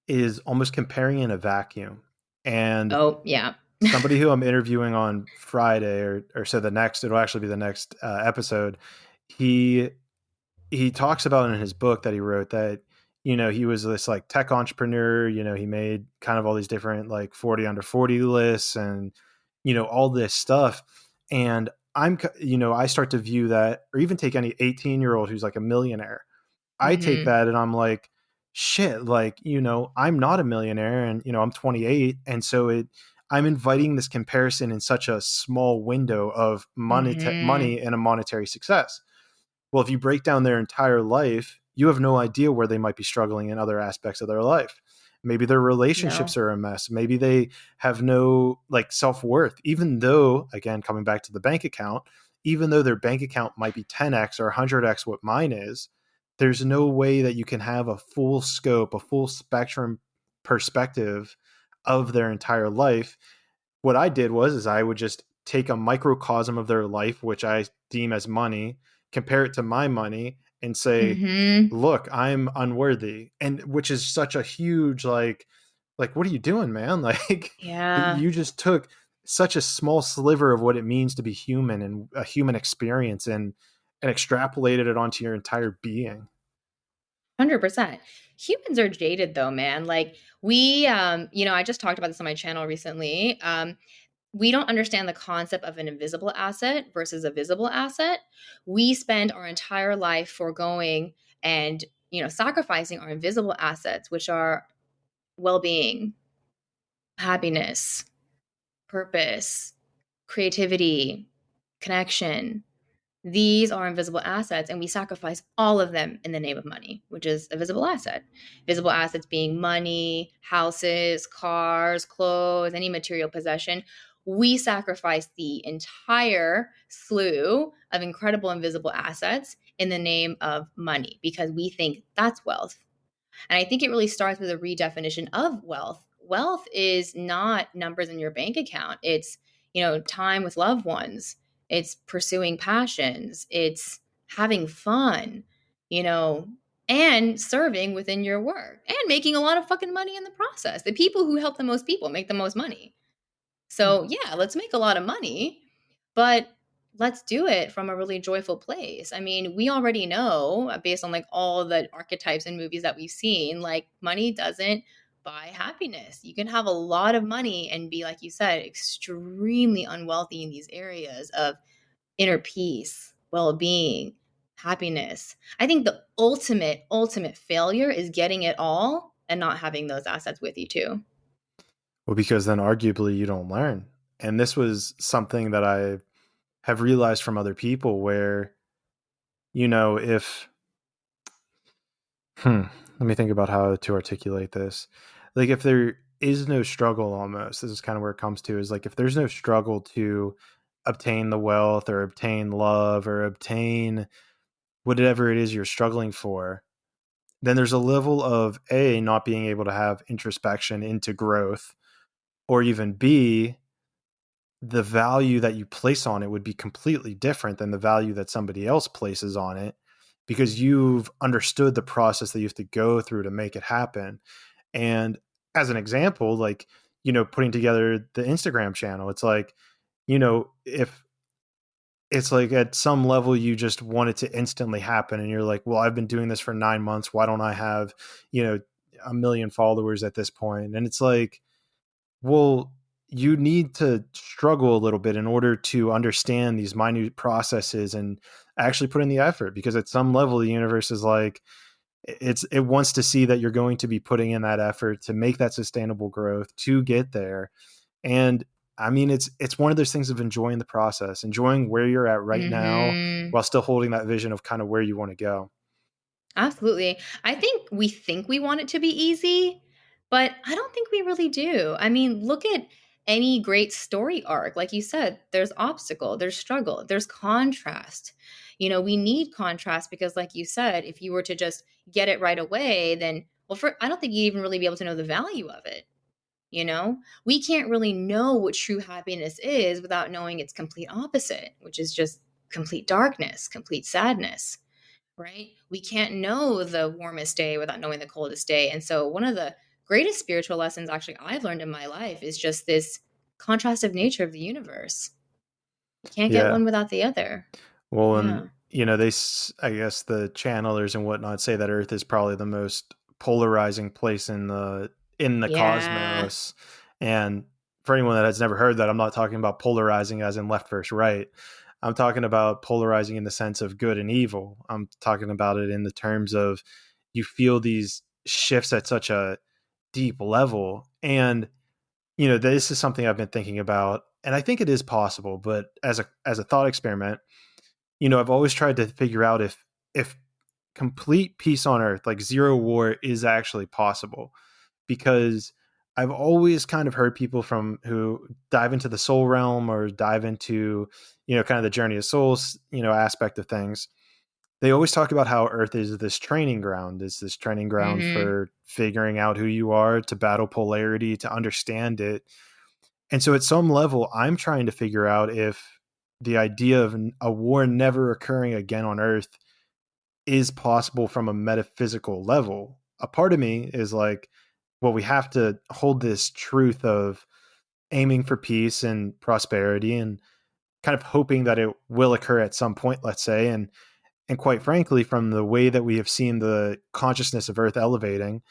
is almost comparing in a vacuum. And Oh, yeah. somebody who I'm interviewing on Friday, or so it'll actually be the next episode. He he talks about in his book that he wrote that, he was this, like, tech entrepreneur. He made kind of all these different, like, 40 under 40 lists, and all this stuff. And I start to view that, or even take any 18-year-old who's like a millionaire. I take Mhm. that and I'm like, shit, like, I'm not a millionaire, and, I'm 28. And so I'm inviting this comparison in such a small window of Mhm. money and a monetary success. Well, if you break down their entire life, you have no idea where they might be struggling in other aspects of their life. Maybe their No. relationships are a mess. Maybe they have no, like, self-worth, even though, again, coming back to the bank account, even though their bank account might be 10x or 100x what mine is, there's no way that you can have a full scope, a full spectrum perspective of their entire life. What I did is I would just take a microcosm of their life, which I deem as money, compare it to my money, and say, Mhm. look, I'm unworthy. And which is such a huge, like, what are you doing, man? Like, Yeah. you just took such a small sliver of what it means to be human and a human experience, and extrapolated it onto your entire being. 100%. Humans are jaded though, man. Like, I just talked about this on my channel recently. We don't understand the concept of an invisible asset versus a visible asset. We spend our entire life foregoing and, sacrificing our invisible assets, which are well-being, happiness, purpose, creativity, connection. These are invisible assets, and we sacrifice all of them in the name of money, which is a visible asset. Visible assets being money, houses, cars, clothes, any material possession. We sacrifice the entire slew of incredible invisible assets in the name of money because we think that's wealth. And I think it really starts with a redefinition of wealth. Wealth is not numbers in your bank account. It's, time with loved ones. It's pursuing passions. It's having fun, you know, and serving within your work and making a lot of fucking money in the process. The people who help the most people make the most money. So, yeah, let's make a lot of money, but let's do it from a really joyful place. I mean, we already know, based on like all the archetypes and movies that we've seen, like money doesn't buy happiness. You can have a lot of money and be, like you said, extremely unwealthy in these areas of inner peace, well-being, happiness. I think the ultimate failure is getting it all and not having those assets with you too. Well, because then arguably you don't learn. And this was something that I have realized from other people where, if let me think about how to articulate this. Like if there is no struggle, almost, this is kind of where it comes to, is like if there's no struggle to obtain the wealth or obtain love or obtain whatever it is you're struggling for, then there's a level of A, not being able to have introspection into growth, or even B, the value that you place on it would be completely different than the value that somebody else places on it, because you've understood the process that you have to go through to make it happen. And as an example, like, putting together the Instagram channel, it's like, if it's like at some level you just want it to instantly happen and you're like, well, I've been doing this for 9 months. Why don't I have, you know, a million followers at this point? And it's like, well, you need to struggle a little bit in order to understand these minute processes and actually put in the effort, because at some level the universe is like, it wants to see that you're going to be putting in that effort to make that sustainable growth to get there. And I mean, it's one of those things of enjoying the process, enjoying where you're at right now Mhm. while still holding that vision of kind of where you want to go. Absolutely. I think we want it to be easy, but I don't think we really do. I mean, look at any great story arc. Like you said, there's obstacle, there's struggle, there's contrast. We need contrast because, like you said, if you were to just get it right away, then, well, I don't think you'd even really be able to know the value of it. We can't really know what true happiness is without knowing its complete opposite, which is just complete darkness, complete sadness, right? We can't know the warmest day without knowing the coldest day. And so, one of the greatest spiritual lessons actually I've learned in my life is just this contrastive nature of the universe. You can't get Yeah. one without the other. Well, and Yeah. I guess the channelers and whatnot say that Earth is probably the most polarizing place in the Yeah. cosmos. And for anyone that has never heard that, I'm not talking about polarizing as in left versus right. I'm talking about polarizing in the sense of good and evil. I'm talking about it in the terms of you feel these shifts at such a deep level. And this is something I've been thinking about, and I think it is possible, but as a thought experiment, I've always tried to figure out if complete peace on earth, like zero war, is actually possible. Because I've always kind of heard people from who dive into the soul realm or dive into, kind of the journey of souls, aspect of things. They always talk about how earth is this training ground, Mhm. for figuring out who you are, to battle polarity, to understand it. And so at some level, I'm trying to figure out if the idea of a war never occurring again on Earth is possible from a metaphysical level. A part of me is like, well, we have to hold this truth of aiming for peace and prosperity and kind of hoping that it will occur at some point, let's say. And quite frankly, from the way that we have seen the consciousness of Earth elevating,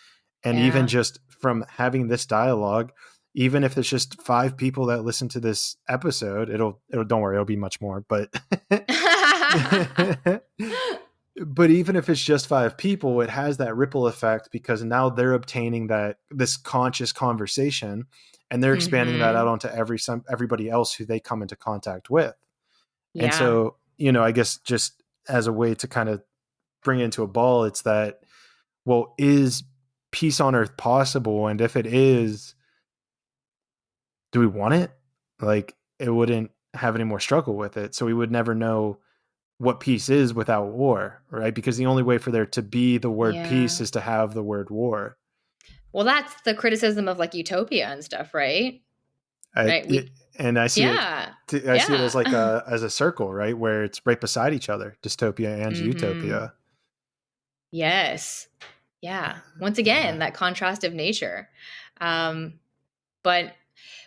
and even Yeah. just from having this dialogue, even if it's just 5 people that listen to this episode, it'll don't worry, it'll be much more, but but even if it's just 5 people, it has that ripple effect, because now they're obtaining this conscious conversation, and they're expanding that out Mhm. onto everybody else who they come into contact with. And Yeah. so, I guess just as a way to kind of bring it into a ball, it's that, well, is peace on earth possible? And if it is, do we want it? Like, it wouldn't have any more struggle with it. So we would never know what peace is without war, right? Because the only way for there to be the word peace Yeah. is to have the word war. Well, that's the criticism of like utopia and stuff, right? I, Right? it, and Yeah. I see it as like Yeah. a circle, right? Where it's right beside each other, dystopia and Mhm. utopia. Yes. Yeah. Once again, that contrast of nature. Um, but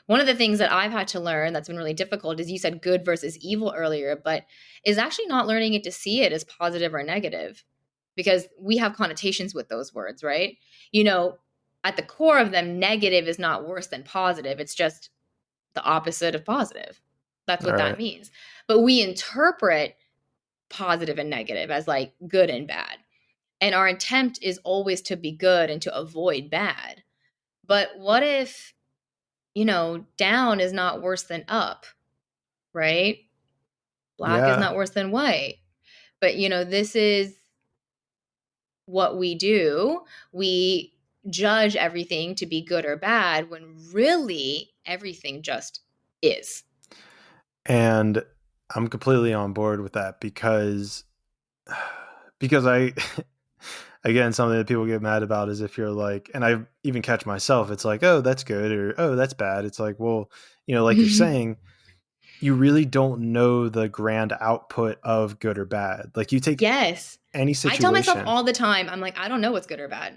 One of the things that I've had to learn that's been really difficult is you said good versus evil earlier, but is actually not learning it to see it as positive or negative, because we have connotations with those words, right? You know, at the core of them, negative is not worse than positive. It's just the opposite of positive. That's All what that right. means. But we interpret positive and negative as like good and bad. And our intent is always to be good and to avoid bad. But what if, down is not worse than up, right? Black is Yeah. not worse than white. But, this is what we do. We judge everything to be good or bad when really everything just is. And I'm completely on board with that because I again, something that people get mad about is if you're like, and I even catch myself, it's like, oh, that's good, or oh, that's bad. It's like, well, like you're saying, you really don't know the grand output of good or bad. Like you take Yes. any I tell myself situation, all the time, I'm like, I don't know what's good or bad.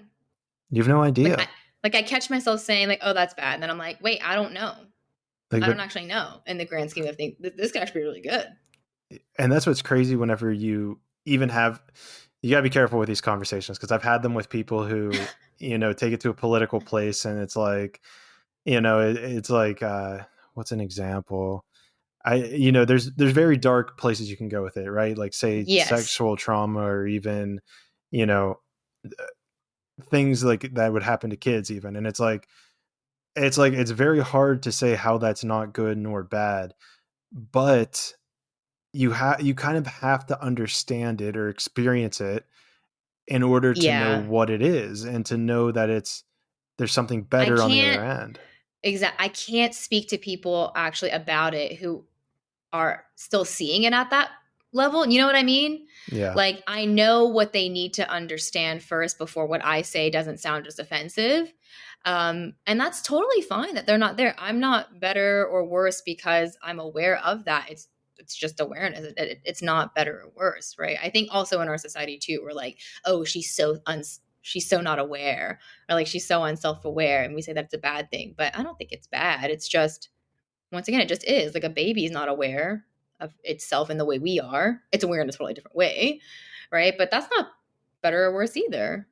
you have no Like idea. I catch myself saying like, oh, that's bad. And then I'm like, wait, I don't know. Like, I don't but actually know in the grand scheme of things. This could actually be really good. and that's what's crazy whenever you even have, you got to be careful with these conversations because I've had them with people who, take it to a political place and it's like, it's like, what's an example? There's very dark places you can go with it, right? Like say Yes. sexual trauma or even, you know, things like that would happen to kids even. And it's very hard to say how that's not good nor bad, but you kind of have to understand it or experience it in order to know Yeah. what it is and to know that there's something I better on the other can't end. I can't speak to people actually about it who are still seeing it at that level. You know what I mean? Yeah. Like I know what they need to understand first before what I say doesn't sound just offensive. And that's totally fine that they're not there. I'm not better or worse because I'm aware of that. It's just awareness. It's not better or worse, right? I think also in our society too, we're like, oh, she's so not aware, or like she's so unself-aware, and we say that's a bad thing. But I don't think it's bad. It's just, once again, it just is. Like a baby is not aware of itself in the way we are. It's aware in a totally different way, right? But that's not better or worse either.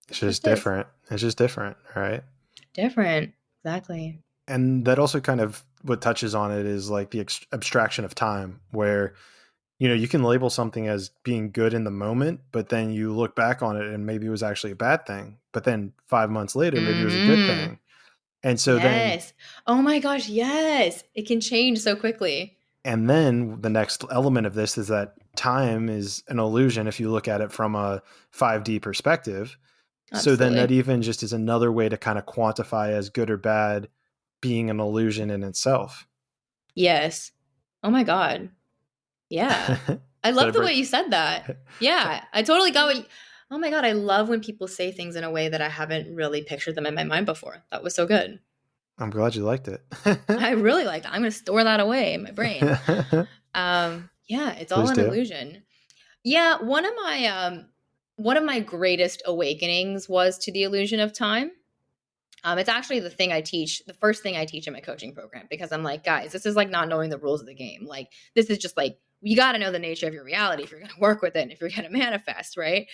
It's It just just is different. It's just different, right? different. Exactly. And that also kind of what touches on it is like the abstraction of time where you can label something as being good in the moment, but then you look back on it and maybe it was actually a bad thing, but then 5 months later maybe it was a good Hmm. thing. And so then Yes. Oh my gosh. Yes. It can change so quickly. the next element of this is that time is an illusion if you look at it from a 5D perspective. So then that Absolutely. even just is another way to kind of quantify as good or bad being an illusion in itself. Yes. Oh my God. Yeah. I Did I love the break? way you said that. Yeah. I totally got what you, oh my God. I love when people say things in a way that I haven't really pictured them in my mind before. That was so good. I'm glad you liked it. I really like that. I'm going to store that away in my brain. Yeah, it's all Please an do. illusion. Yeah, one of my greatest awakenings was to the illusion of time. It's actually the first thing I teach in my coaching program, because I'm like, guys, this is like not knowing the rules of the game. Like, this is just like, you got to know the nature of your reality if you're going to work with it and if you're going to manifest, right?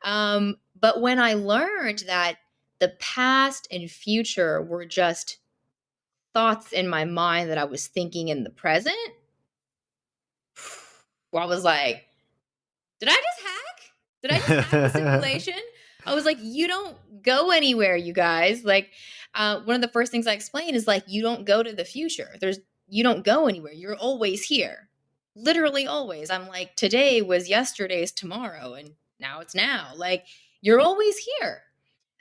But when I learned that the past and future were just thoughts in my mind that I was thinking in the present, where I was like, did I just hack? Did I just hack the simulation? I was like, you don't go anywhere, you guys. Like, one of the first things I explain is like, you don't go to the future. You don't go anywhere. You're always here. Literally always. I'm like, today was yesterday's tomorrow, and now it's now. Like, you're always here.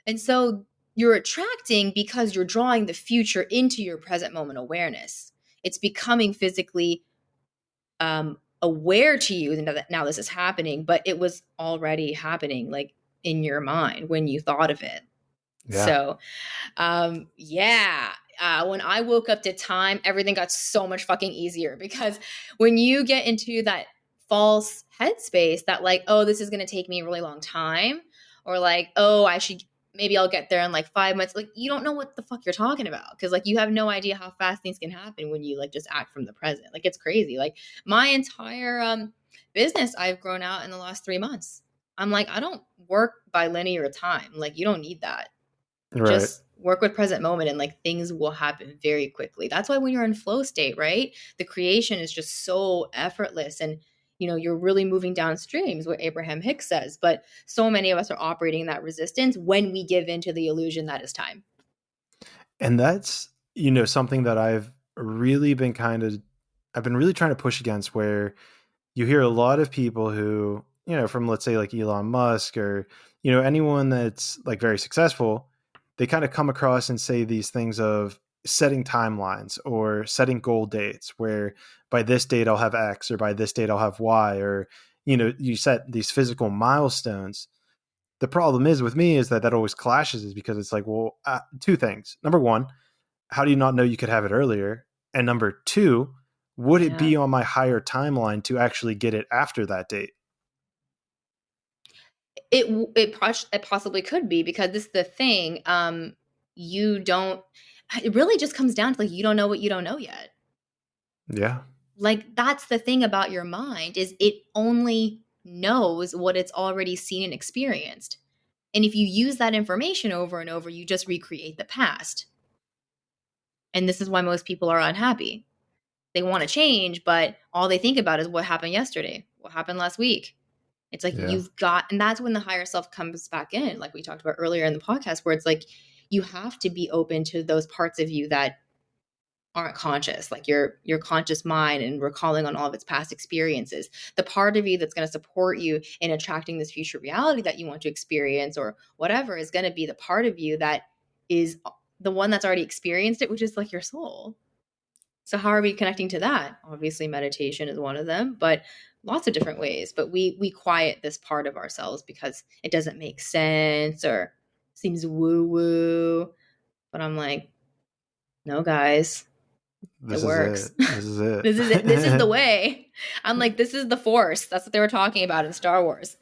And so you're attracting because you're drawing the future into your present moment awareness. It's becoming physically aware to you that now this is happening, but it was already happening, like in your mind when you thought of it. Yeah. So, yeah. When I woke up to time, everything got so much fucking easier, because when you get into that false headspace that like, oh, this is going to take me a really long time, or like, oh, I should maybe I'll get there in like 5 months. Like, you don't know what the fuck you're talking about, because like you have no idea how fast things can happen when you like just act from the present. Like, it's crazy. Like, my entire business I've grown out in the last 3 months. I'm like, I don't work by linear time. Like, you don't need that. Right. Just work with present moment, and like things will happen very quickly. That's why when you're in flow state, right, the creation is just so effortless, and you're really moving downstream is what Abraham Hicks says. But so many of us are operating in that resistance when we give into the illusion that is time. And that's, something that I've really been I've been really trying to push against, where you hear a lot of people who, from, let's say, like Elon Musk, or, anyone that's like very successful, they kind of come across and say these things of setting timelines or setting goal dates, where by this date I'll have X, or by this date I'll have Y, or, you set these physical milestones. The problem is with me is that always clashes, is because it's like, well, two things. Number one, how do you not know you could have it earlier? And number two, would it be on my higher timeline to actually get it after that date? It possibly could be, because this is the thing. It really just comes down to like, you don't know what you don't know yet. Yeah. Like, that's the thing about your mind, is it only knows what it's already seen and experienced. And if you use that information over and over, you just recreate the past. And this is why most people are unhappy. They want to change, but all they think about is what happened yesterday, what happened last week. It's like, and that's when the higher self comes back in, like we talked about earlier in the podcast, where it's like, you have to be open to those parts of you that aren't conscious, like your conscious mind, and recalling on all of its past experiences. The part of you that's going to support you in attracting this future reality that you want to experience or whatever is going to be the part of you that is the one that's already experienced it, which is like your soul. So how are we connecting to that? Obviously meditation is one of them, but lots of different ways. But we quiet this part of ourselves because it doesn't make sense or seems woo-woo. But I'm like, no, guys, it works. This is it. This is it. This is the way. I'm like, this is the force. That's what they were talking about in Star Wars.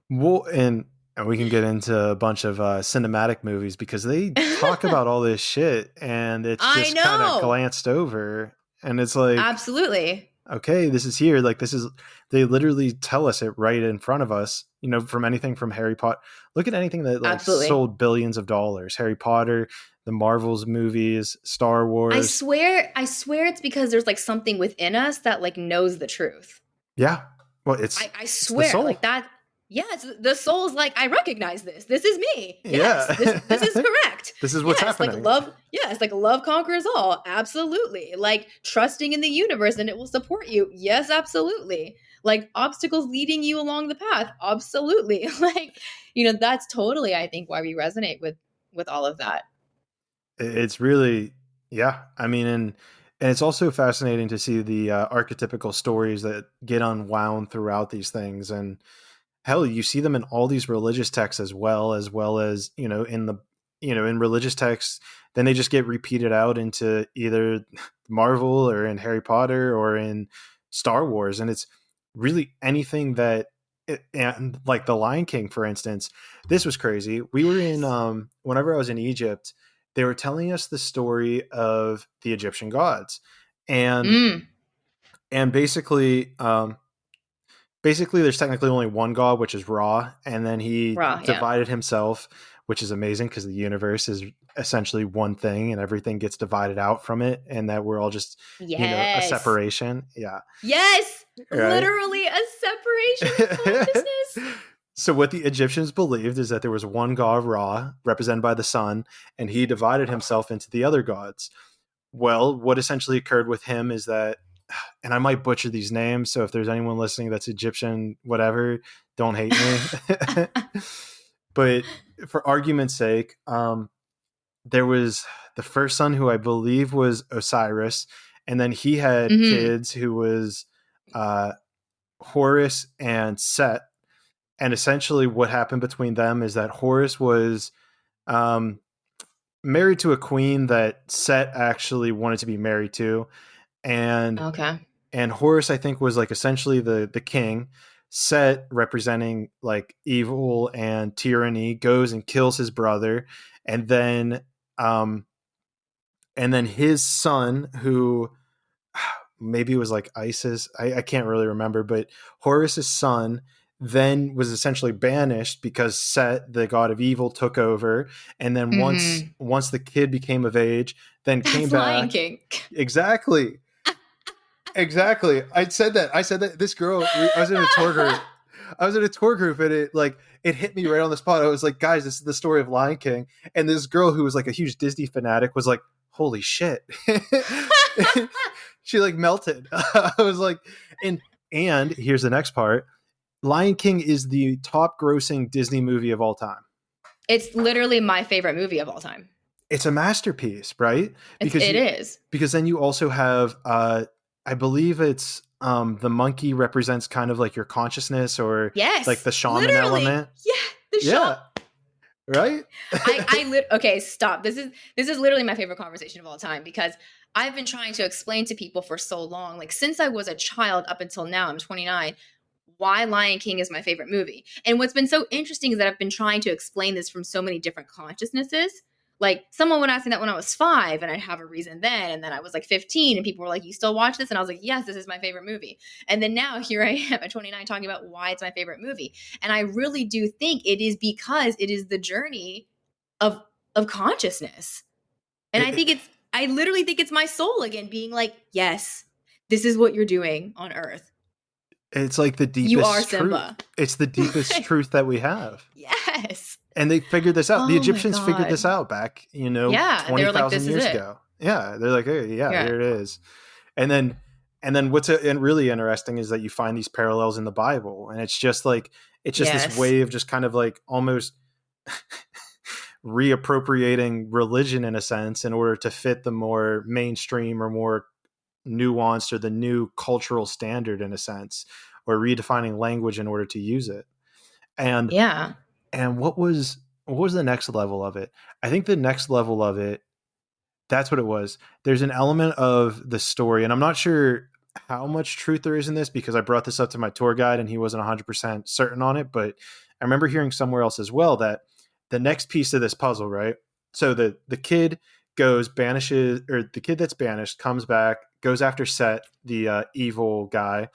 Well, and we can get into a bunch of cinematic movies, because they talk about all this shit, and it's just kind of glanced over, and it's like, absolutely, okay, this is here. Like, they literally tell us it right in front of us, from anything from Harry Potter. Look at anything that like sold billions of dollars. Harry Potter, the Marvels movies, Star Wars. I swear it's because there's like something within us that like knows the truth. Yeah. Well, I swear, like that. Yes, the soul's like, I recognize this. This is me. Yes, yeah. this is correct. This is what's happening. Like love. Yes, like love conquers all. Absolutely. Like trusting in the universe and it will support you. Yes, absolutely. Like obstacles leading you along the path. Absolutely. Like, that's totally, I think, why we resonate with all of that. It's really, yeah. I mean, and it's also fascinating to see the archetypical stories that get unwound throughout these things. And hell, you see them in all these religious texts as well as in the, in religious texts. Then they just get repeated out into either Marvel or in Harry Potter or in Star Wars. And it's really anything that, and like the Lion King, for instance, this was crazy. We were in, whenever I was in Egypt, they were telling us the story of the Egyptian gods, and basically there's technically only one god, which is Ra, and then he divided himself, which is amazing because the universe is essentially one thing and everything gets divided out from it, and that we're all just a separation. Yes, right? Literally a separation of consciousness. So what the Egyptians believed is that there was one god, Ra, represented by the sun, and he divided himself into the other gods. Well, what essentially occurred with him is that, and I might butcher these names, so if there's anyone listening that's Egyptian, whatever, don't hate me. But for argument's sake, there was the first son, who I believe was Osiris, and then he had kids who was Horus and Set. And essentially what happened between them is that Horus was married to a queen that Set actually wanted to be married to. And Horus, I think, was like essentially the king. Set, representing like evil and tyranny, goes and kills his brother, and then um his son, who maybe it was like Isis, I can't really remember, but Horus's son then was essentially banished because Set, the god of evil, took over. And then Mm-hmm. once the kid became of age, then came That's Lion back. King. Exactly. Exactly. I said that this girl, I was in a tour group. I was in a tour group, and it hit me right on the spot. I was like, guys, this is the story of Lion King. And this girl who was like a huge Disney fanatic was like, holy shit. She like melted. I was like, and here's the next part. Lion King is the top grossing Disney movie of all time. It's literally my favorite movie of all time. It's a masterpiece, right? It is. Because then you also have I believe it's the monkey represents kind of like your consciousness, or Yes, like the shaman literally. element. Yeah, the shaman. Right? Okay, stop. This is literally my favorite conversation of all time, because I've been trying to explain to people for so long, like since I was a child up until now, I'm 29, why Lion King is my favorite movie. And what's been so interesting is that I've been trying to explain this from so many different consciousnesses. Like someone would ask me that when I was 5 and I'd have a reason then. And then I was like 15 and people were like, you still watch this? And I was like, yes, this is my favorite movie. And then now here I am at 29 talking about why it's my favorite movie. And I really do think it is because it is the journey of consciousness. And I literally think it's my soul again being like, yes, this is what you're doing on Earth. It's like the deepest You are truth. Simba. It's the deepest truth that we have. Yes. And they figured this out. The Oh Egyptians my figured God. this out back, Yeah, they were like, 20,000 this is years it. ago. Yeah, they're like, hey, Yeah. here it is. And then what's really interesting is that you find these parallels in the Bible, and it's just this Yes. way of just kind of like almost reappropriating religion in a sense in order to fit the more mainstream or more nuanced or the new cultural standard in a sense, or redefining language in order to use it. And Yeah. and what was the next level of it? I think the next level of it, that's what it was. There's an element of the story, and I'm not sure how much truth there is in this because I brought this up to my tour guide and he wasn't 100% certain on it, but I remember hearing somewhere else as well that the next piece of this puzzle, right? So the kid banishes, or the kid that's banished comes back, goes after Set, the evil guy,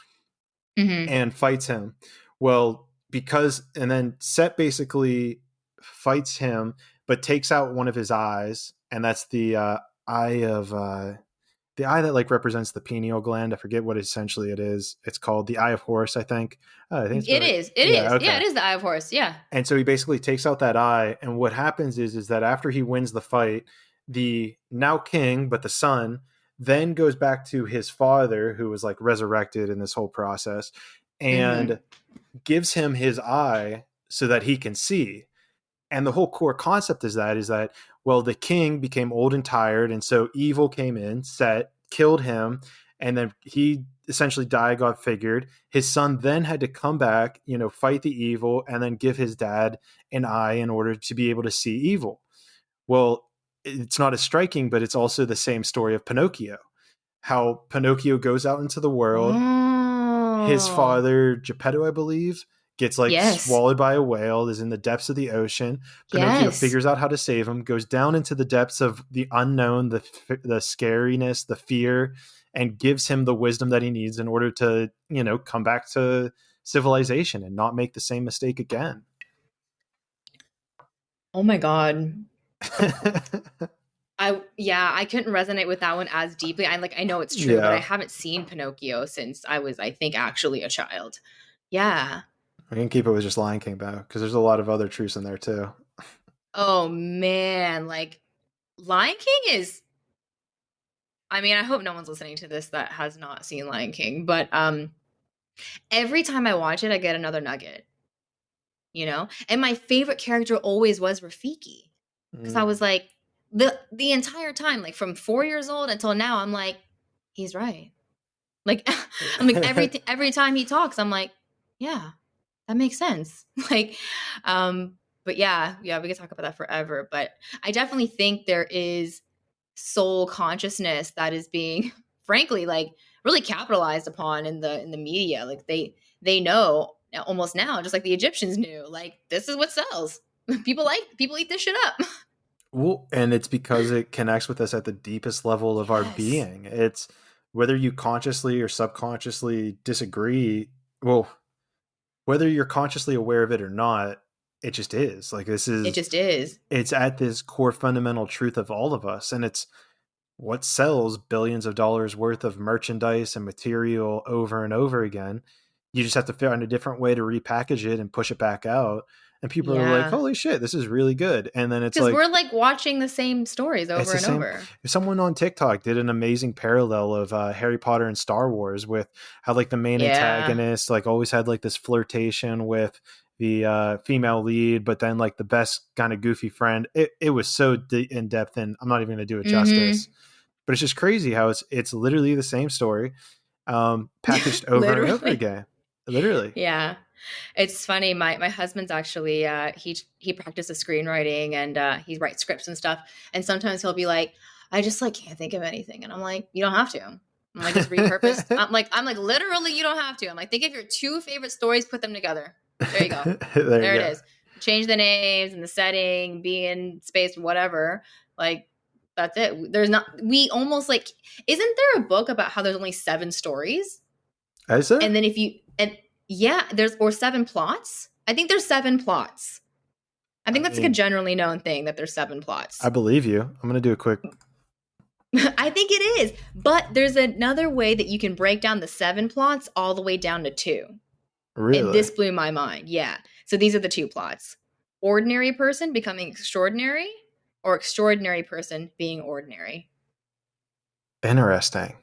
Mm-hmm. and fights him. Well, and then Set basically fights him, but takes out one of his eyes, and that's the eye of the eye that like represents the pineal gland. I forget what essentially it is. It's called the Eye of Horus, I think. I think It is. Okay. Yeah, it is the Eye of Horus. Yeah. And so he basically takes out that eye, and what happens is that after he wins the fight, the now king, but the son, then goes back to his father, who was like resurrected in this whole process, and gives him his eye so that he can see. And the whole core concept is that, well, the king became old and tired, and so evil came in, Set, killed him, and then he essentially died, got figured. His son then had to come back, fight the evil, and then give his dad an eye in order to be able to see evil. Well, it's not as striking, but it's also the same story of Pinocchio. How Pinocchio goes out into the world. Oh. His father, Geppetto, I believe, gets swallowed by a whale, is in the depths of the ocean. Pinocchio figures out how to save him, goes down into the depths of the unknown, the scariness, the fear, and gives him the wisdom that he needs in order to, come back to civilization and not make the same mistake again. Oh my God. I couldn't resonate with that one as deeply. I know it's true, but I haven't seen Pinocchio since I was, I think, actually a child. Yeah. I can keep it with just Lion King though, because there's a lot of other truths in there too. Oh man, like Lion King is, I mean, I hope no one's listening to this that has not seen Lion King, but every time I watch it, I get another nugget. And my favorite character always was Rafiki, because I was like, the entire time, like from 4 years old until now, I'm like, he's right. Like I'm like every time he talks, I'm like, yeah, that makes sense. Like, but yeah, we could talk about that forever. But I definitely think there is soul consciousness that is being, frankly, like really capitalized upon in the media. Like they know, almost now, just like the Egyptians knew, like, this is what sells. People eat this shit up. Well, and it's because it connects with us at the deepest level of our Yes. being. It's whether you consciously or subconsciously disagree. Well, whether you're consciously aware of it or not, it just is. Like this It is just is. it's at this core fundamental truth of all of us, and it's what sells billions of dollars worth of merchandise and material over and over again. You just have to find a different way to repackage it and push it back out. And people are like, Yeah. holy shit, this is really good. And then it's Because like, we're like watching the same stories it's over the and same. over. Someone on TikTok did an amazing parallel of Harry Potter and Star Wars with how like the main Yeah. antagonist like always had like this flirtation with the female lead, but then like the best kind of goofy friend. It was so in depth, and I'm not even going to do it justice. But it's just crazy how it's literally the same story, packaged over and over Literally. again. Literally. Yeah. It's funny. My husband's actually he practices screenwriting, and he writes scripts and stuff. And sometimes he'll be like, I just like can't think of anything. And I'm like, you don't have to. I'm like, just repurpose. I'm like, literally, you don't have to. I'm like, think of your two favorite stories, put them together. There you go. There There you it go. is. Change the names and the setting, be in space, whatever. Like, that's it. There's not, we almost like, isn't there a book about how there's only 7 stories? Is there? And then yeah, or 7 plots. I think there's 7 plots. I think that's like a generally known thing that there's 7 plots. I believe you. I'm going to do a quick. I think it is. But there's another way that you can break down the 7 plots all the way down to 2. Really? And this blew my mind. Yeah. So these are the 2 plots. Ordinary person becoming extraordinary, or extraordinary person being ordinary. Interesting.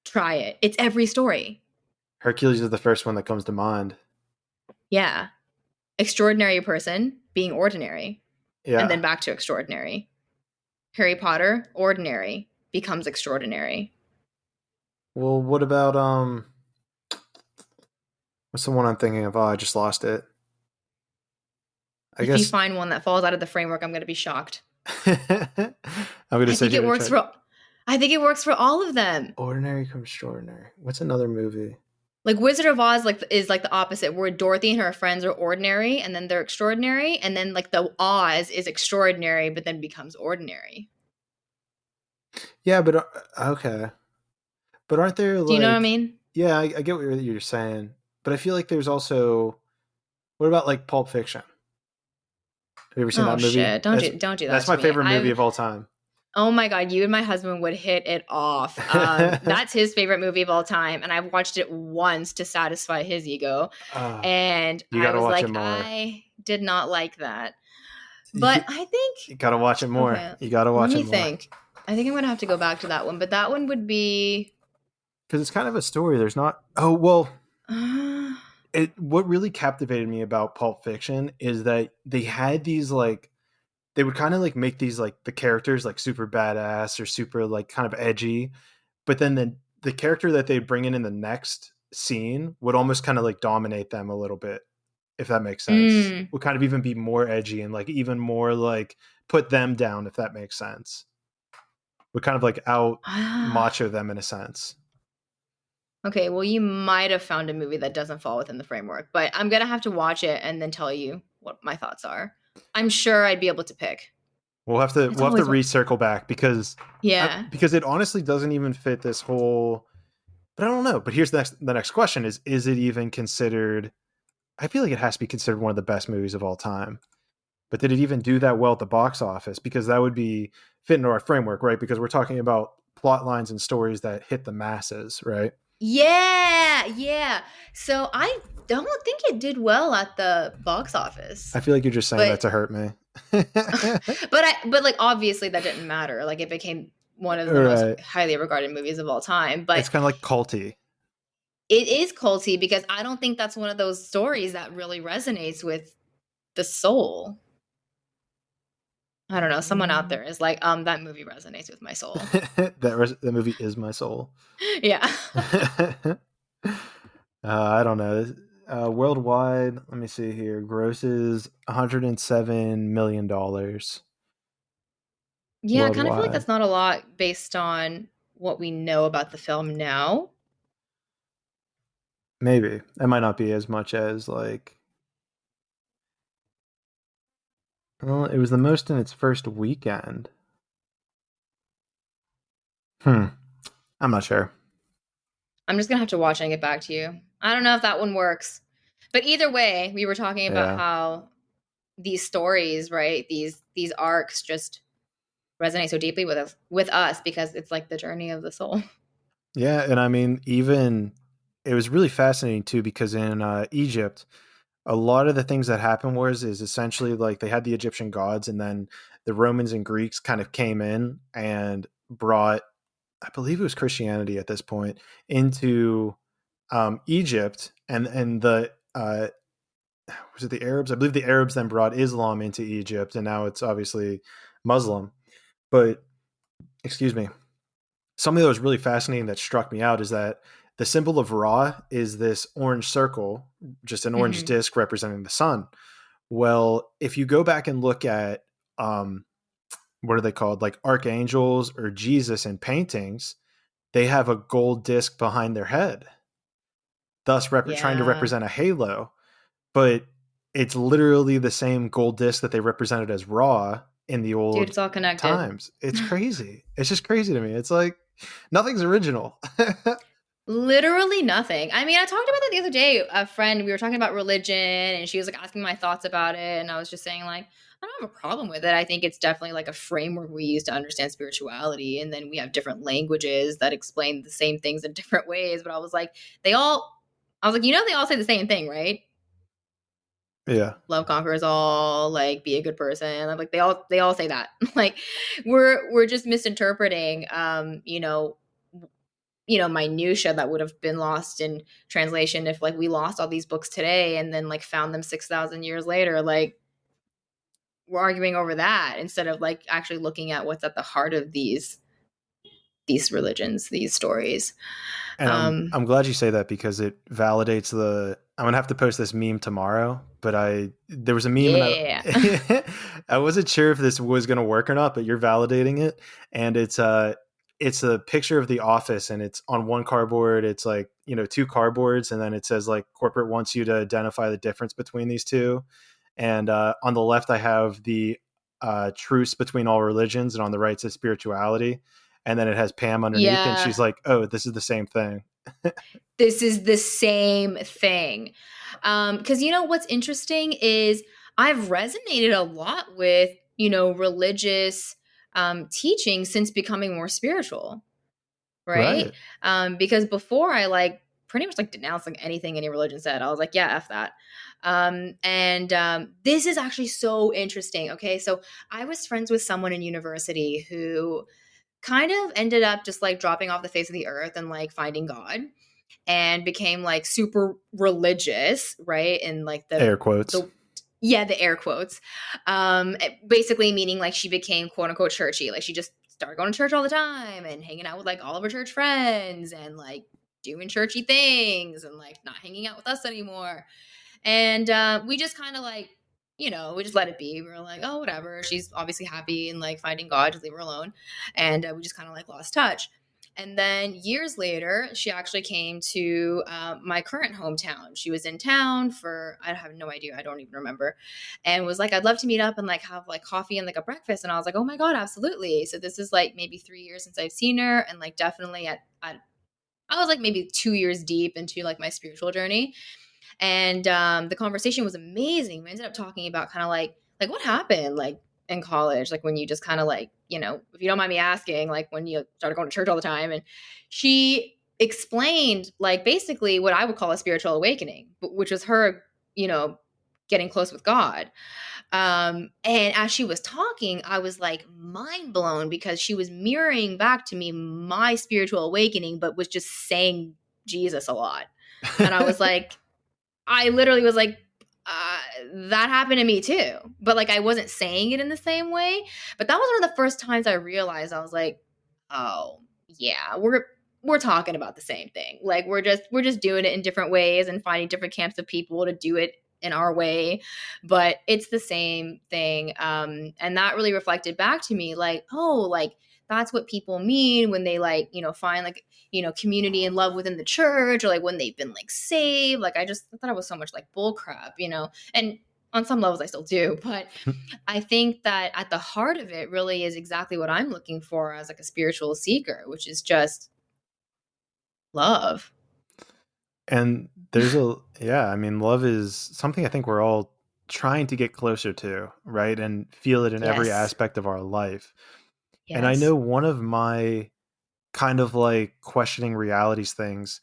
Try it. It's every story. Hercules is the first one that comes to mind. Yeah. Extraordinary person being ordinary. Yeah. And then back to extraordinary. Harry Potter, ordinary, becomes extraordinary. Well, what about what's the one I'm thinking of? Oh, I just lost it. If you find one that falls out of the framework, I'm going to be shocked. I'm going to say I think it works for all of them. Ordinary comes extraordinary. What's another movie? Like Wizard of Oz is like the opposite, where Dorothy and her friends are ordinary and then they're extraordinary, and then like the Oz is extraordinary but then becomes ordinary. Yeah, but okay. But aren't there like, do you know what I mean? Yeah, I get what you're saying, but I feel like there's also, what about like Pulp Fiction? Have you ever seen that movie? Shit. Don't do that. That's my favorite movie of all time. Oh my God, you and my husband would hit it off. That's his favorite movie of all time. And I've watched it once to satisfy his ego. And I was like, I did not like that. But I think you gotta watch it more. Okay. You gotta watch it more. Let me think. I think I'm gonna have to go back to that one. But that one would be, because it's kind of a story. There's not. Oh well. What really captivated me about Pulp Fiction is that they had these like, they would kind of like make these like the characters like super badass or super like kind of edgy, but then the character that they'd bring in the next scene would almost kind of like dominate them a little bit, if that makes sense. Would kind of even be more edgy and like even more like put them down, if that makes sense. Would kind of like out macho them in a sense. Okay, well, you might have found a movie that doesn't fall within the framework, but I'm gonna have to watch it and then tell you what my thoughts are. I'm sure I'd be able to pick. We'll have to recircle back because because it honestly doesn't even fit this whole. But I don't know. But here's the next question: is it even considered? I feel like it has to be considered one of the best movies of all time. But did it even do that well at the box office? Because that would be fit into our framework, right? Because we're talking about plot lines and stories that hit the masses, right? Yeah. So I don't think it did well at the box office. I feel like you're just saying that to hurt me. but like obviously that didn't matter. Like it became one of the most highly regarded movies of all time. But it's kind of like culty. It is culty because I don't think that's one of those stories that really resonates with the soul. I don't know. Someone out there is like, that movie resonates with my soul. The movie is my soul. Yeah. I don't know. Worldwide, let me see here. Grosses $107 million. Yeah, I kind of feel like that's not a lot based on what we know about the film now. Maybe it might not be as much as like. Well, it was the most in its first weekend. Hmm. I'm not sure. I'm just gonna have to watch and get back to you. I don't know if that one works. But either way, we were talking about Yeah. how these stories, right? These arcs just resonate so deeply with us because it's like the journey of the soul. Yeah, and I mean, even it was really fascinating too because in Egypt, a lot of the things that happened was is essentially like they had the Egyptian gods, and then the Romans and Greeks kind of came in and brought, I believe it was Christianity at this point, into Egypt, and the was it the Arabs? I believe the Arabs then brought Islam into Egypt, and now it's obviously Muslim. But excuse me, something that was really fascinating that struck me out is that the symbol of Ra is this orange circle, just an orange Hmm. disc representing the sun. Well, if you go back and look at um, what are they called, like archangels or Jesus in paintings, they have a gold disc behind their head, thus trying to Yeah. represent a halo. But it's literally the same gold disc that they represented as Ra in the Dude, old it's all connected. times. It's crazy. It's just crazy to me. It's like nothing's original. Literally nothing. I mean, I talked about that the other day. A friend, we were talking about religion, and she was like asking my thoughts about it. And I was just saying, like, I don't have a problem with it. I think it's definitely like a framework we use to understand spirituality. And then we have different languages that explain the same things in different ways. But I was like, I was like, they all say the same thing, right? Yeah. Love conquers all, like be a good person. I'm like they all say that. Like we're just misinterpreting minutia that would have been lost in translation if like we lost all these books today and then like found them 6,000 years later. Like we're arguing over that instead of like actually looking at what's at the heart of these religions, these stories. And um I'm glad you say that because it validates the. I'm gonna have to post this meme tomorrow, but there was a meme and yeah. I wasn't sure if this was gonna work or not, but you're validating it, and it's a picture of the office, and it's on one cardboard. It's like two cardboards, and then it says like corporate wants you to identify the difference between these two, and on the left I have the truce between all religions, and on the right says spirituality, and then it has Pam underneath, and Yeah, she's like, "Oh, this is the same thing." this is the same thing. Because what's interesting is I've resonated a lot with religious teaching since becoming more spiritual, right? Right. Because before I like pretty much like denounced like anything any religion said. I was like, yeah, f that. And this is actually so interesting. Okay, so I was friends with someone in university who kind of ended up just like dropping off the face of the earth and like finding God and became like super religious, right? And like Air quotes. the yeah, the air quotes. Basically meaning like she became quote unquote churchy. Like she just started going to church all the time and hanging out with like all of her church friends and like doing churchy things and like not hanging out with us anymore. And we just kind of like, we just let it be. We were like, oh, whatever. She's obviously happy and like finding God, just leave her alone. And we just kind of like lost touch. And then years later, she actually came to my current hometown. She was in town for, I have no idea, I don't even remember, and was like, I'd love to meet up and like have like coffee and like a breakfast. And I was like, oh my God, absolutely. So this is like maybe 3 years since I've seen her. And like definitely I was like maybe 2 years deep into like my spiritual journey. And the conversation was amazing. We ended up talking about kind of like what happened like in college, like when you just kind of like, if you don't mind me asking, like when you started going to church all the time. And she explained like basically what I would call a spiritual awakening, which was her, you know, getting close with God. And as she was talking, I was like mind blown because she was mirroring back to me my spiritual awakening, but was just saying Jesus a lot. And I was like, I literally was like, uh, that happened to me too. But like I wasn't saying it in the same way. But that was one of the first times I realized I was like, oh yeah, we're talking about the same thing. Like we're just doing it in different ways and finding different camps of people to do it in our way, but it's the same thing. And that really reflected back to me like, oh, like that's what people mean when they like, find like, community and love within the church, or like when they've been like saved. Like I just thought it was so much like bull crap, and on some levels I still do, but I think that at the heart of it really is exactly what I'm looking for as like a spiritual seeker, which is just love. And I mean, love is something I think we're all trying to get closer to, right? And feel it in every Yes. aspect of our life. And I Yes. know one of my kind of like questioning realities things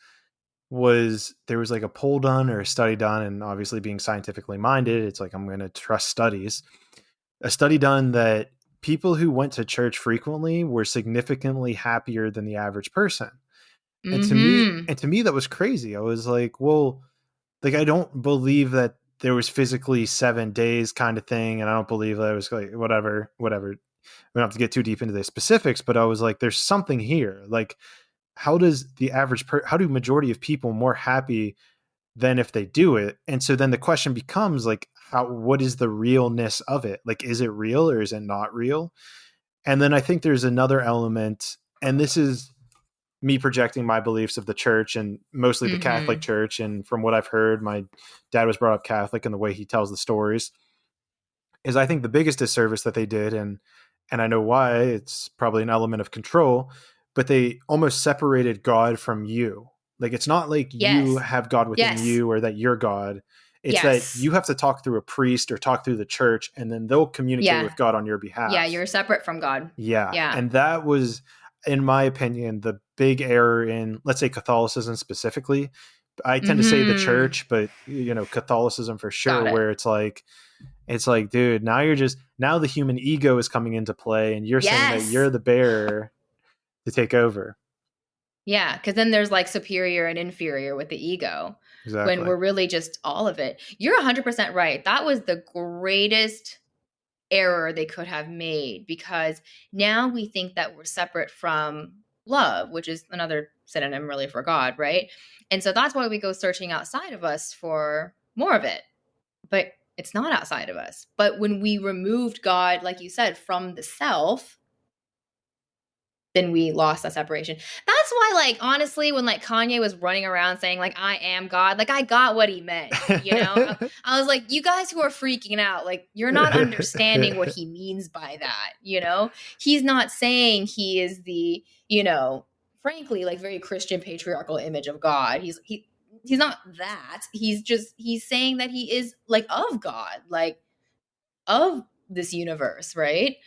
was there was like a poll done or a study done, and obviously being scientifically minded, it's like I'm going to trust studies. A study done that people who went to church frequently were significantly happier than the average person. Mm-hmm. And to me that was crazy. I was like, well, like I don't believe that there was physically 7 days kind of thing, and I don't believe that it was like whatever. We don't have to get too deep into the specifics, but I was like, there's something here. Like, how does how do majority of people more happy than if they do it? And so then the question becomes like, what is the realness of it? Like, is it real or is it not real? And then I think there's another element, and this is me projecting my beliefs of the church and mostly the Catholic Mm-hmm. Church. And from what I've heard, my dad was brought up Catholic, and the way he tells the stories is I think the biggest disservice that they did, and I know why, it's probably an element of control, but they almost separated God from you. Like it's not like you Yes. have God within Yes. you or that you're God. It's that Yes. you have to talk through a priest or talk through the church, and then they'll communicate Yeah. with God on your Yeah. behalf. You're separate from God. Yeah. Yeah. And that was, in my opinion, the big error in, let's say, Catholicism specifically. I tend to say the Mm-hmm. church, but Catholicism for sure, Got it. where it's like, dude, now the human ego is coming into play, and you're saying that Yes. you're the bearer to take over. Yeah. Because then there's like superior and inferior with the ego when Exactly. we're really just all of it. You're 100% right. That was the greatest error they could have made, because now we think that we're separate from love, which is another synonym really for God, right? And so that's why we go searching outside of us for more of it. But it's not outside of us. But when we removed God, like you said, from the self, then we lost that separation. That's why, like, honestly, when like Kanye was running around saying like I am God, like I got what he meant. I was like, you guys who are freaking out, like you're not understanding what he means by that. He's not saying he is the, frankly, like very Christian patriarchal image of God. He's not that. He's saying that he is like of God, like of this universe, right?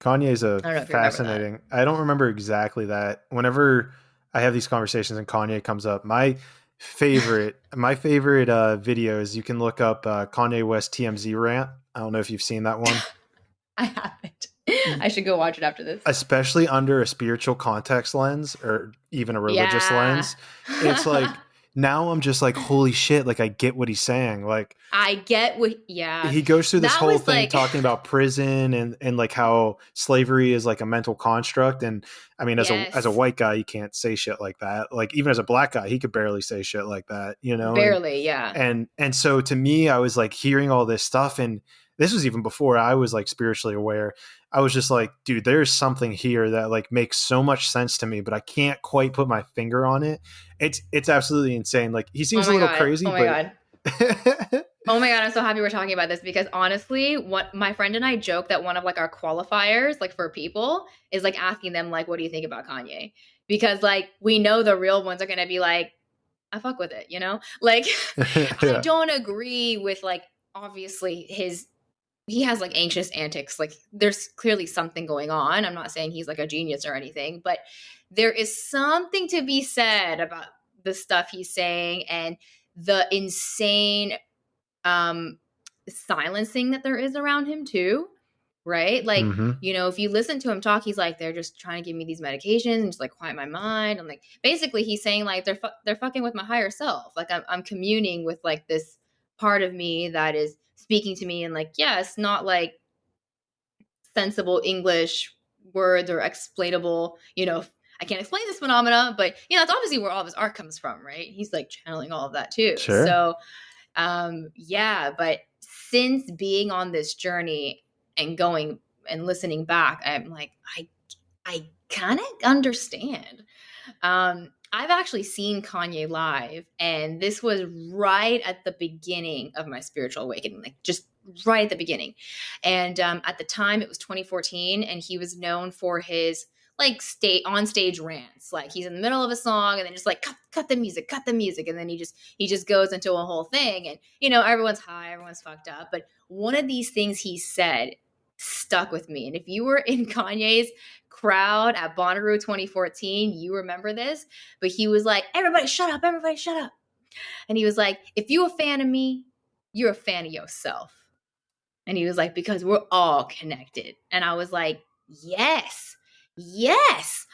Kanye's a I don't know if you remember that. fascinating. I don't remember exactly that. Whenever I have these conversations and Kanye comes up, my favorite videos, you can look up Kanye West TMZ rant. I don't know if you've seen that one. I haven't. I should go watch it after this. Especially under a spiritual context lens or even a religious Yeah. lens. It's like now I'm just like, holy shit, like I get what he's saying. Like I get what, yeah. he goes through this That whole was thing like, talking about prison and like how slavery is like a mental construct. And I mean, as a yes, white guy, you can't say shit like that. Like even as a black guy, he could barely say shit like that, barely, yeah. and so to me, I was like hearing all this stuff, and this was even before I was like spiritually aware. I was just like, dude, there's something here that like makes so much sense to me, but I can't quite put my finger on it. It's absolutely insane. Like he Oh seems a my little God. crazy, Oh my but God. Oh my God, I'm so happy we're talking about this, because honestly, what my friend and I joke that one of like our qualifiers, like for people, is like asking them like, what do you think about Kanye? Because like we know the real ones are gonna be like, I fuck with it, Like I yeah, don't agree with like obviously he has like anxious antics. Like there's clearly something going on. I'm not saying he's like a genius or anything, but there is something to be said about the stuff he's saying and the insane um silencing that there is around him too, right? Like, hmm if you listen to him talk, he's like, they're just trying to give me these medications and just like quiet my mind. I'm like, basically he's saying like they're fucking with my higher self. Like I'm communing with like this part of me that is speaking to me, and like, yes, not like sensible English words or explainable, I can't explain this phenomena, but it's obviously where all of his art comes from, right? He's like channeling all of that too. sure. So Yeah, but since being on this journey and going and listening back, I'm like, I kind of understand. I've actually seen Kanye live, and this was right at the beginning of my spiritual awakening, like just right at the beginning. And at the time, it was 2014, and he was known for his like on stage rants. Like he's in the middle of a song, and then just like cut the music, and then he just goes into a whole thing, and everyone's high, everyone's fucked up. But one of these things he said stuck with me, and if you were in Kanye's crowd at Bonnaroo 2014, you remember this, but he was like, everybody shut up, everybody shut up. And he was like, if you a fan of me, you're a fan of yourself. And he was like, because we're all connected. And I was like, yes.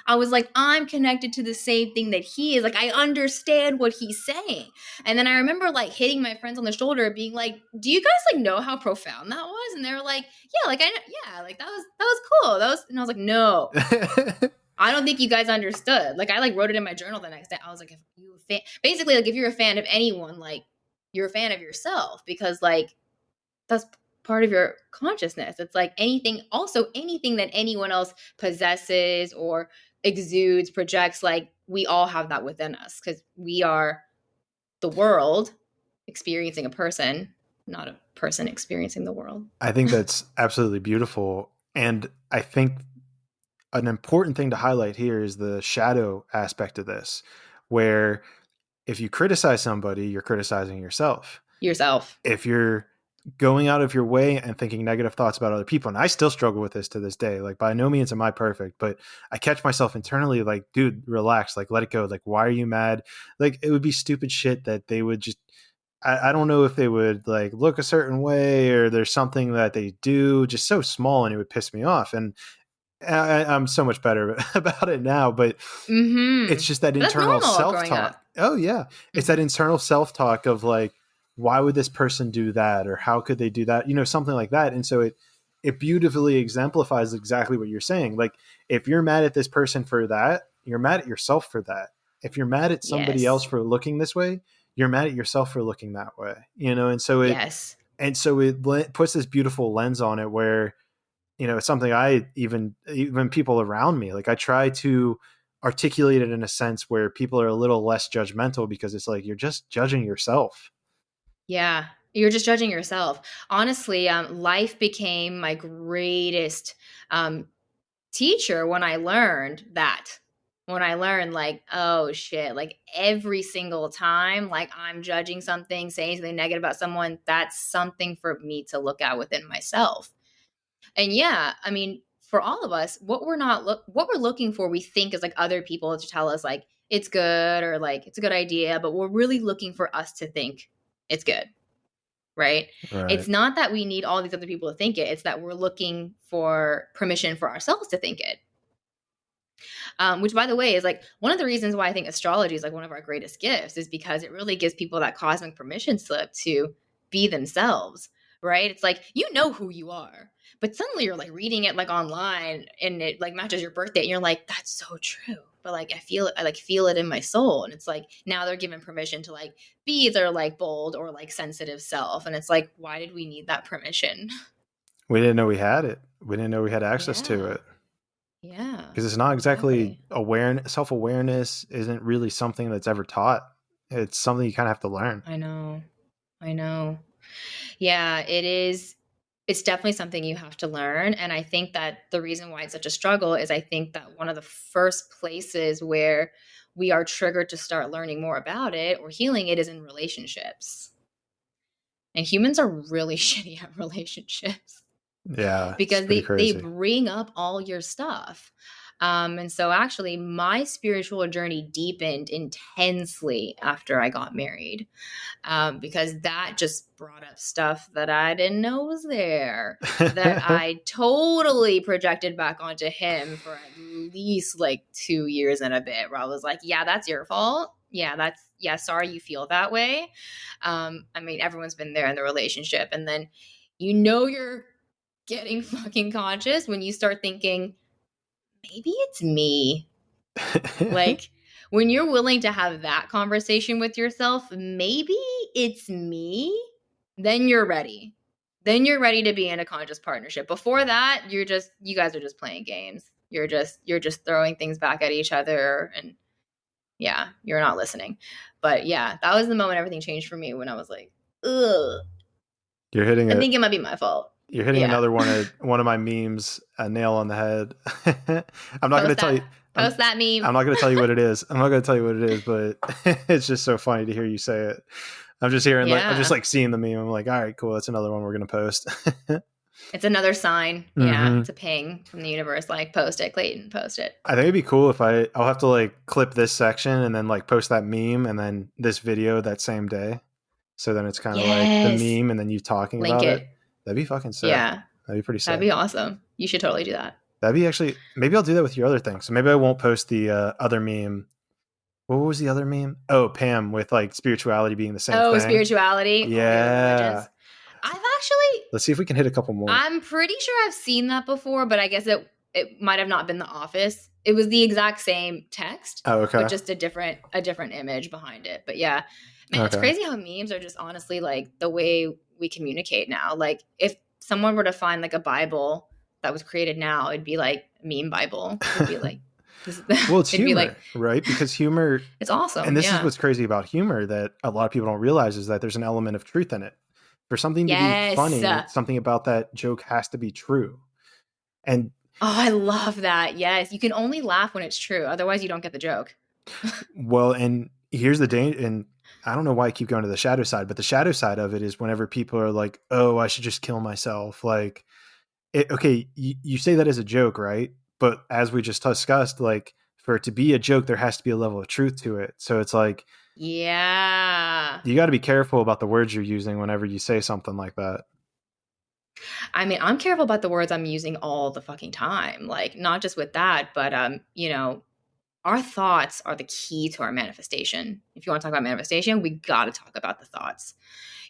I was like, I'm connected to the same thing that he is. Like, I understand what he's saying. And then I remember like hitting my friends on the shoulder, being like, do you guys like know how profound that was? And they were like, yeah, like I know, yeah, like that was cool. And I was like, no, I don't think you guys understood. Like I like wrote it in my journal the next day. I was like, if you a fan, basically like if you're a fan of anyone, like you're a fan of yourself, because like that's part of your consciousness. It's like anything that anyone else possesses or exudes, projects, like we all have that within us, because we are the world experiencing a person, not a person experiencing the world. I think that's absolutely beautiful. And I think an important thing to highlight here is the shadow aspect of this, where if you criticize somebody, you're criticizing yourself. If you're going out of your way and thinking negative thoughts about other people, and I still struggle with this to this day, like by no means am I perfect, but I catch myself internally like, dude, relax, like let it go. Like, why are you mad? Like it would be stupid shit that they would just, I don't know if they would like look a certain way, or there's something that they do just so small and it would piss me off. And I'm so much better about it now, but it's just that internal self-talk. Oh yeah. It's that internal self-talk of like, why would this person do that? Or how could they do that? Something like that. And so it beautifully exemplifies exactly what you're saying. Like if you're mad at this person for that, you're mad at yourself for that. If you're mad at somebody else for looking this way, you're mad at yourself for looking that way, and so it puts this beautiful lens on it where, it's something I even people around me, like I try to articulate it in a sense where people are a little less judgmental, because it's like, you're just judging yourself. Yeah. You're just judging yourself. Honestly, life became my greatest teacher when I learned that. When I learned like, oh shit, like every single time, like I'm judging something, saying something negative about someone, that's something for me to look at within myself. And yeah, I mean, for all of us, what we're looking for, we think is like other people to tell us like it's good or like it's a good idea, but we're really looking for us to think it's good. Right? It's not that we need all these other people to think it. It's that we're looking for permission for ourselves to think it. Which, by the way, is like one of the reasons why I think astrology is like one of our greatest gifts, is because it really gives people that cosmic permission slip to be themselves, right? It's like, you know who you are, but suddenly you're like reading it like online and it like matches your birthday and you're like, that's so true. But like, I feel it in my soul. And it's like, now they're given permission to like be their like bold or like sensitive self. And it's like, why did we need that permission? We didn't know we had it. We didn't know we had access to it. Yeah. Because it's not exactly self-awareness isn't really something that's ever taught. It's something you kind of have to learn. I know. Yeah, it is. It's definitely something you have to learn. And I think that the reason why it's such a struggle is I think that one of the first places where we are triggered to start learning more about it or healing it is in relationships. And humans are really shitty at relationships. Yeah. Because they bring up all your stuff. And so actually my spiritual journey deepened intensely after I got married, because that just brought up stuff that I didn't know was there, that I totally projected back onto him for at least like 2 years and a bit, where I was like, yeah, that's your fault. Yeah, sorry you feel that way. I mean, everyone's been there in the relationship. And then, you're getting fucking conscious when you start thinking, maybe it's me. Like when you're willing to have that conversation with yourself, maybe it's me, then you're ready. Then you're ready to be in a conscious partnership. Before that, you guys are just playing games. You're just throwing things back at each other, and yeah, you're not listening. But yeah, that was the moment everything changed for me, when I was like, ugh. You're hitting I think it might be my fault. You're hitting Yeah. another one of my memes, a nail on the head. I'm not going to tell you. Post that meme. I'm not going to tell you what it is. But it's just so funny to hear you say it. I'm just hearing I'm just like seeing the meme. I'm like, all right, cool. That's another one we're going to post. It's another sign. Mm-hmm. Yeah. It's a ping from the universe. Like, post it, Clayton, post it. I think it'd be cool if I'll have to like clip this section and then like post that meme and then this video that same day. So then it's kind of like the meme and then you talking Link about it. That'd be fucking sick. Yeah. That'd be pretty sick. That'd be awesome. You should totally do that. That'd be actually, maybe I'll do that with your other thing. So maybe I won't post the other meme. What was the other meme? Oh, Pam with like spirituality being the same thing. Oh, spirituality. Yeah. I've actually. Let's see if we can hit a couple more. I'm pretty sure I've seen that before, but I guess it might have not been The Office. It was the exact same text. Oh, okay. But just a different image behind it. But yeah. Man, It's crazy how memes are just honestly like the way we communicate now. Like, if someone were to find like a Bible that was created now, it'd be like a meme Bible. It'd be like, well, it's humor, right? Because humor, it's awesome. And this is what's crazy about humor that a lot of people don't realize, is that there's an element of truth in it. For something to be funny, something about that joke has to be true. And I love that. Yes, you can only laugh when it's true. Otherwise, you don't get the joke. Well, and here's the danger. And I don't know why I keep going to the shadow side, but the shadow side of it is whenever people are like, "Oh, I should just kill myself." Like, okay, you say that as a joke, right? But as we just discussed, like, for it to be a joke, there has to be a level of truth to it. So it's like, yeah, you got to be careful about the words you're using whenever you say something like that. I mean, I'm careful about the words I'm using all the fucking time. Like, not just with that, but our thoughts are the key to our manifestation. If you want to talk about manifestation, we got to talk about the thoughts.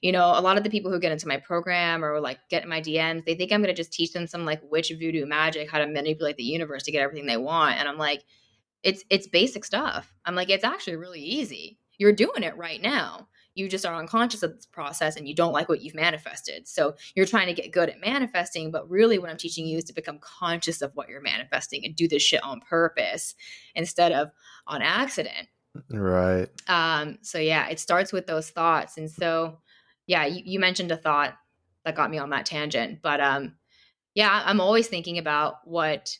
A lot of the people who get into my program or like get in my DMs, they think I'm going to just teach them some like witch voodoo magic, how to manipulate the universe to get everything they want. And I'm like, it's basic stuff. I'm like, it's actually really easy. You're doing it right now. You just are unconscious of this process and you don't like what you've manifested. So you're trying to get good at manifesting, but really what I'm teaching you is to become conscious of what you're manifesting and do this shit on purpose instead of on accident. Right. So yeah, it starts with those thoughts. And so, yeah, you mentioned a thought that got me on that tangent, but yeah, I'm always thinking about what.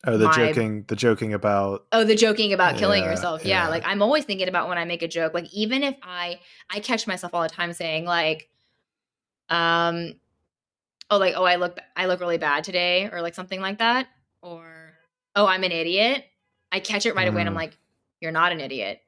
Oh, the joking about. Oh, the joking about killing yourself. Yeah. Like, I'm always thinking about when I make a joke, like, even if I catch myself all the time saying like, I look really bad today, or like something like that. Or, oh, I'm an idiot. I catch it right away and I'm like, you're not an idiot.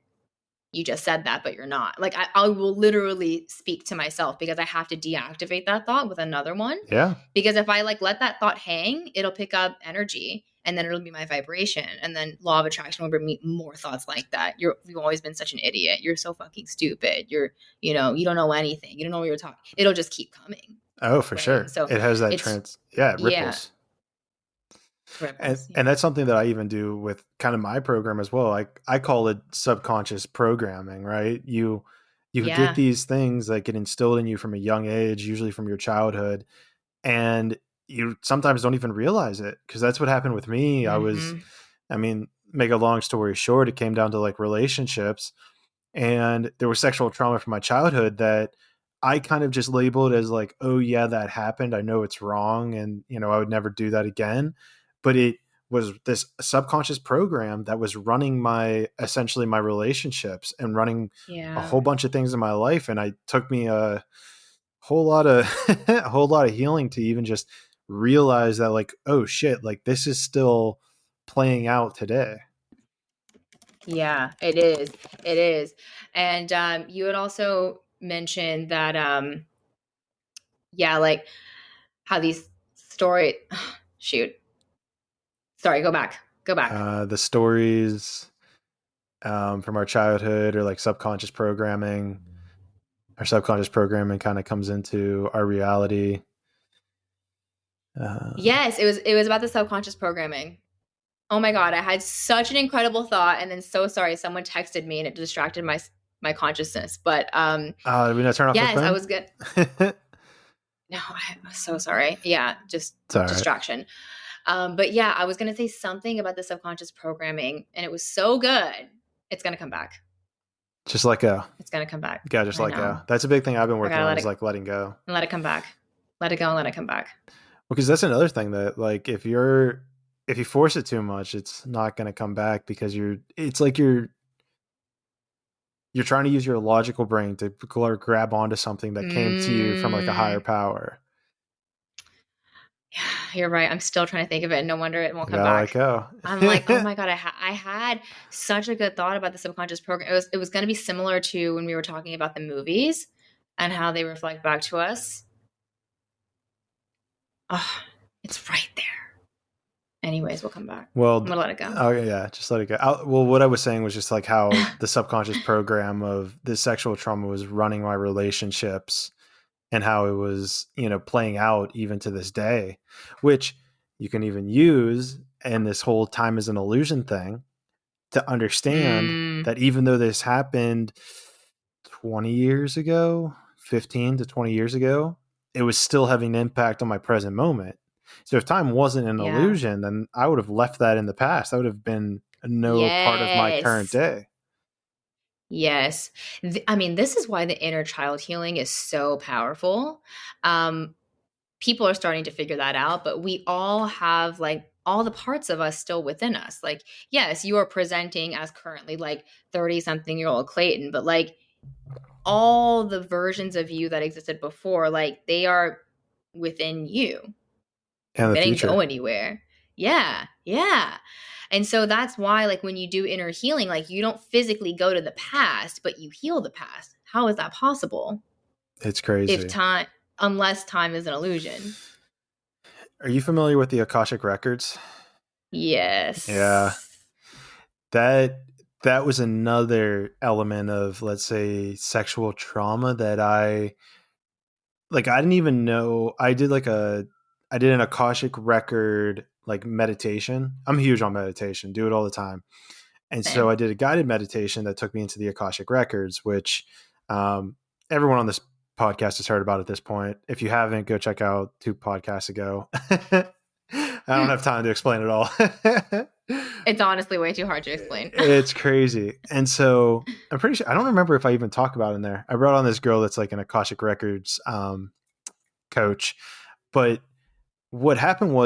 You just said that, but you're not. Like, I will literally speak to myself because I have to deactivate that thought with another one. Yeah. Because if I like let that thought hang, it'll pick up energy. And then it'll be my vibration. And then law of attraction will bring me more thoughts like that. You've always been such an idiot. You're so fucking stupid. You don't know anything. You don't know what you're talking. It'll just keep coming. Oh, for sure. So it has that it ripples. Yeah. And that's something that I even do with kind of my program as well. Like, I call it subconscious programming, right? You get these things that get instilled in you from a young age, usually from your childhood. And you sometimes don't even realize it, because that's what happened with me. Make a long story short, it came down to like relationships, and there was sexual trauma from my childhood that I kind of just labeled as like, oh yeah, that happened. I know it's wrong. And, I would never do that again. But it was this subconscious program that was running essentially my relationships and running a whole bunch of things in my life. And it took me a whole lot of healing to even just realize that, like, oh shit, like this is still playing out today. Yeah, it is. And you had also mentioned that like how these story go back the stories from our childhood, or like subconscious programming. Our subconscious programming kind of comes into our reality. Yes, it was about the subconscious programming. Oh my God, I had such an incredible thought, and then so sorry, someone texted me and it distracted my consciousness. But Did we not turn off the yes, I phone? was good. No, I'm so sorry. Yeah, just It's all right. distraction. But yeah, I was gonna say something about the subconscious programming, and it was so good. It's gonna come back. Just let go. It's gonna come back. You gotta just I let go. know. That's a big thing I've been I working gotta on let is it like letting go. and let it come back. Let it go and let it come back. Because that's another thing that like if you force it too much, it's not going to come back because it's like you're trying to use your logical brain to grab onto something that came to you from like a higher power. Yeah, you're right. I'm still trying to think of it. No wonder it won't You come gotta back. let go. I'm like, oh my God, I had such a good thought about the subconscious program. It was going to be similar to when we were talking about the movies and how they reflect back to us. Oh, it's right there. Anyways, we'll come back. Well, I'm gonna let it go. Oh yeah, just let it go. Well, what I was saying was just like how the subconscious program of this sexual trauma was running my relationships and how it was, playing out even to this day, which you can even use in this whole time as an illusion thing to understand that even though this happened 20 years ago, 15 to 20 years ago, it was still having an impact on my present moment. So if time wasn't an illusion, then I would have left that in the past. That would have been no part of my current day. Yes. I mean, this is why the inner child healing is so powerful. People are starting to figure that out, but we all have like all the parts of us still within us. Like, yes, you are presenting as currently like 30-something-year-old Clayton, but like all the versions of you that existed before, like they are within you. And the They didn't future. go anywhere. Yeah. Yeah. And so that's why, like, when you do inner healing, like, you don't physically go to the past, but you heal the past. How is that possible? It's crazy. Unless time is an illusion. Are you familiar with the Akashic Records? Yes. Yeah. That was another element of, let's say, sexual trauma that I didn't even know. I did an Akashic record like meditation. I'm huge on meditation, do it all the time. And Same. so I did a guided meditation that took me into the Akashic Records, which everyone on this podcast has heard about at this point. If you haven't, go check out 2 podcasts ago. I don't have time to explain it all. It's honestly way too hard to explain. It's crazy. And so I'm pretty sure, I don't remember if I even talk about it in there. I brought on this girl that's like an Akashic Records coach. But what happened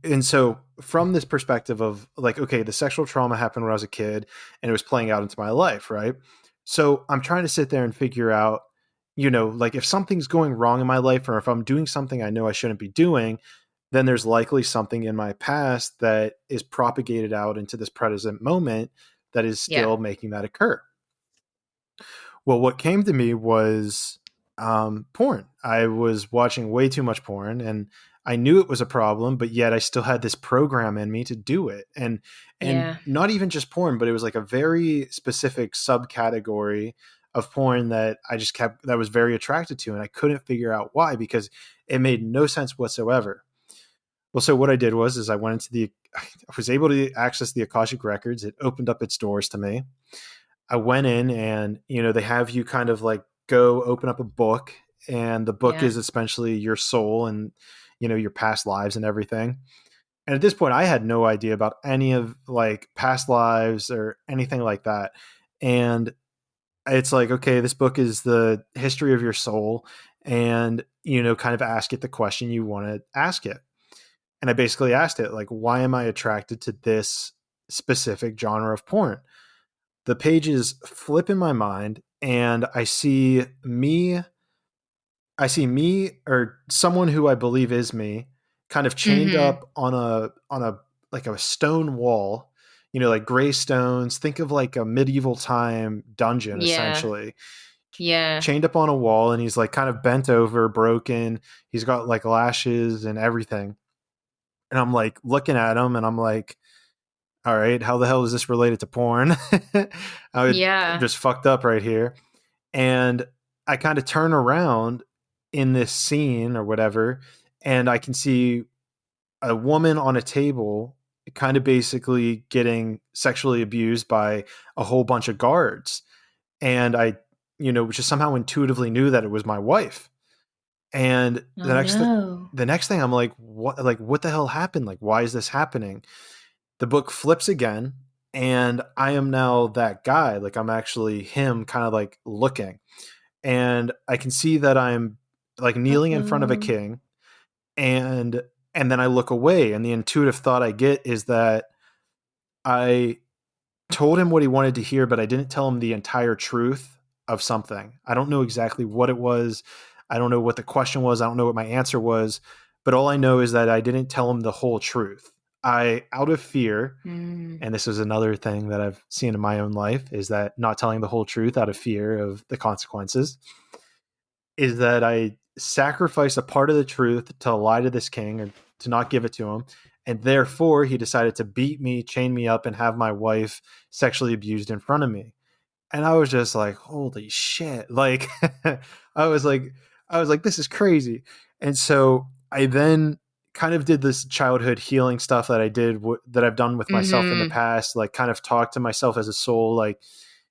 and so from this perspective of like, okay, the sexual trauma happened when I was a kid and it was playing out into my life, right? So I'm trying to sit there and figure out, like if something's going wrong in my life or if I'm doing something I know I shouldn't be doing, then there's likely something in my past that is propagated out into this present moment that is still making that occur. Well, what came to me was porn. I was watching way too much porn and I knew it was a problem, but yet I still had this program in me to do it. And not even just porn, but it was like a very specific subcategory of porn that that was very attracted to. And I couldn't figure out why, because it made no sense whatsoever. Well, so what I did was I was able to access the Akashic Records. It opened up its doors to me. I went in and, they have you kind of like go open up a book, and the book is essentially your soul and, your past lives and everything. And at this point I had no idea about any of like past lives or anything like that. And it's like, okay, this book is the history of your soul, and, kind of ask it the question you want to ask it. And I basically asked it, like, why am I attracted to this specific genre of porn? The pages flip in my mind and I see me or someone who I believe is me kind of chained up on a like a stone wall, like gray stones. Think of like a medieval time dungeon, essentially. Yeah. Chained up on a wall, and he's like kind of bent over, broken. He's got like lashes and everything. And I'm like looking at him and I'm like, all right, how the hell is this related to porn? I'm just fucked up right here. And I kind of turn around in this scene or whatever, and I can see a woman on a table kind of basically getting sexually abused by a whole bunch of guards. And I, just somehow intuitively knew that it was my wife. And Oh no. the next thing I'm what the hell happened? Like, why is this happening? The book flips again, and I am now that guy. Like, I'm actually him, kind of like looking, and I can see that I'm like kneeling in front of a Uh-oh. king, and then I look away, and the intuitive thought I get is that I told him what he wanted to hear, but I didn't tell him the entire truth of something. I don't know exactly what it was. I don't know what the question was. I don't know what my answer was. But all I know is that I didn't tell him the whole truth. I, out of fear, Mm. and this is another thing that I've seen in my own life, is that not telling the whole truth out of fear of the consequences, is that I sacrificed a part of the truth to lie to this king or to not give it to him. And therefore, he decided to beat me, chain me up, and have my wife sexually abused in front of me. And I was just like, holy shit. Like, I was like, this is crazy. And so I then kind of did this childhood healing stuff that I did, that I've done with myself in the Mm-hmm. past, like kind of talk to myself as a soul, like,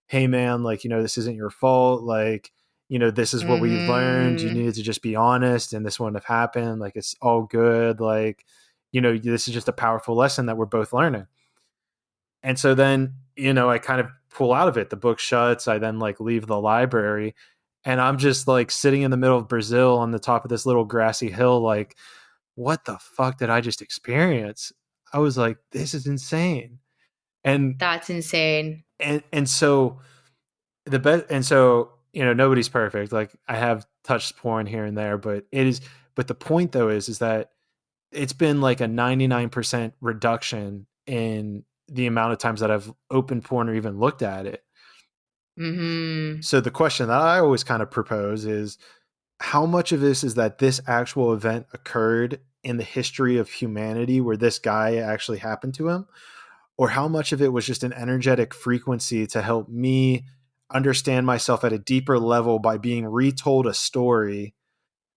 hey man, like, this isn't your fault. Like, this is what we learned. You Mm-hmm. needed to just be honest, and this wouldn't have happened. Like, it's all good. Like, this is just a powerful lesson that we're both learning. And so then, I kind of pull out of it. The book shuts. I then like leave the library, and I'm just like sitting in the middle of Brazil on the top of this little grassy hill, like, what the fuck did I just experience? I was like, this is insane. And That's insane. so the best, and so, nobody's perfect. Like, I have touched porn here and there, but the point though is that it's been like a 99% reduction in the amount of times that I've opened porn or even looked at it. Mm-hmm. So the question that I always kind of propose is, how much of this is that this actual event occurred in the history of humanity where this guy actually happened to him? Or how much of it was just an energetic frequency to help me understand myself at a deeper level by being retold a story?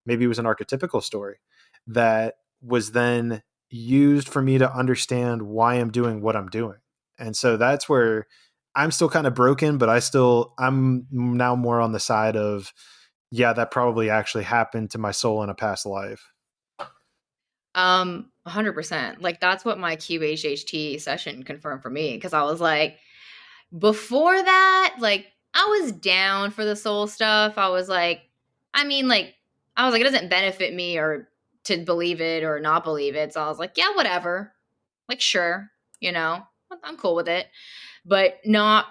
Maybe it was an archetypical story that was then used for me to understand why I'm doing what I'm doing. And so that's where I'm still kind of broken, but I'm now more on the side of, yeah, that probably actually happened to my soul in a past life. 100%. Like that's what my QHHT session confirmed for me. Cause I was like, before that, like I was down for the soul stuff. I was like, it doesn't benefit me or to believe it or not believe it. So I was like, yeah, whatever. Like, sure, I'm cool with it, but not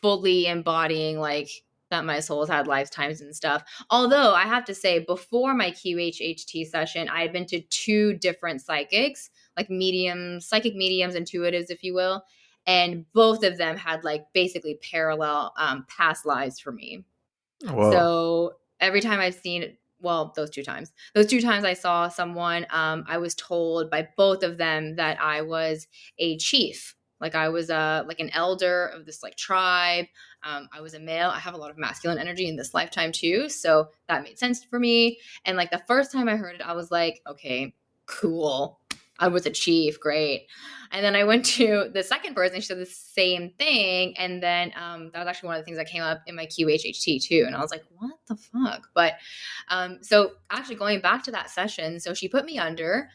fully embodying like that my soul's had lifetimes and stuff. Although I have to say, before my QHHT session, I had been to two different psychics, like mediums, psychic mediums, intuitives, if you will. And both of them had like basically parallel past lives for me. Whoa. So every time I've seen, well, those two times I saw someone, I was told by both of them that I was a chief. Like I was like an elder of this like tribe. I was a male. I have a lot of masculine energy in this lifetime too. So that made sense for me. And like the first time I heard it, I was like, okay, cool. I was a chief. Great. And then I went to the second person. She said the same thing. And then that was actually one of the things that came up in my QHHT too. And I was like, what the fuck? But so actually going back to that session, so she put me under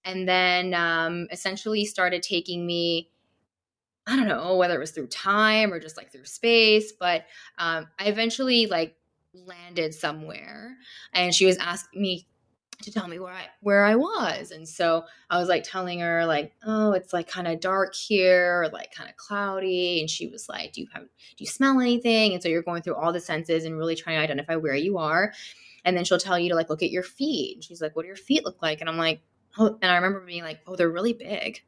and then essentially started taking me, I don't know whether it was through time or just like through space, but I eventually like landed somewhere and she was asking me to tell me where I was. And so I was like telling her like, oh, it's like kind of dark here, or like kind of cloudy. And she was like, do you smell anything? And so you're going through all the senses and really trying to identify where you are. And then she'll tell you to like look at your feet. And she's like, what do your feet look like? And I'm like, oh, and I remember being like, oh, they're really big.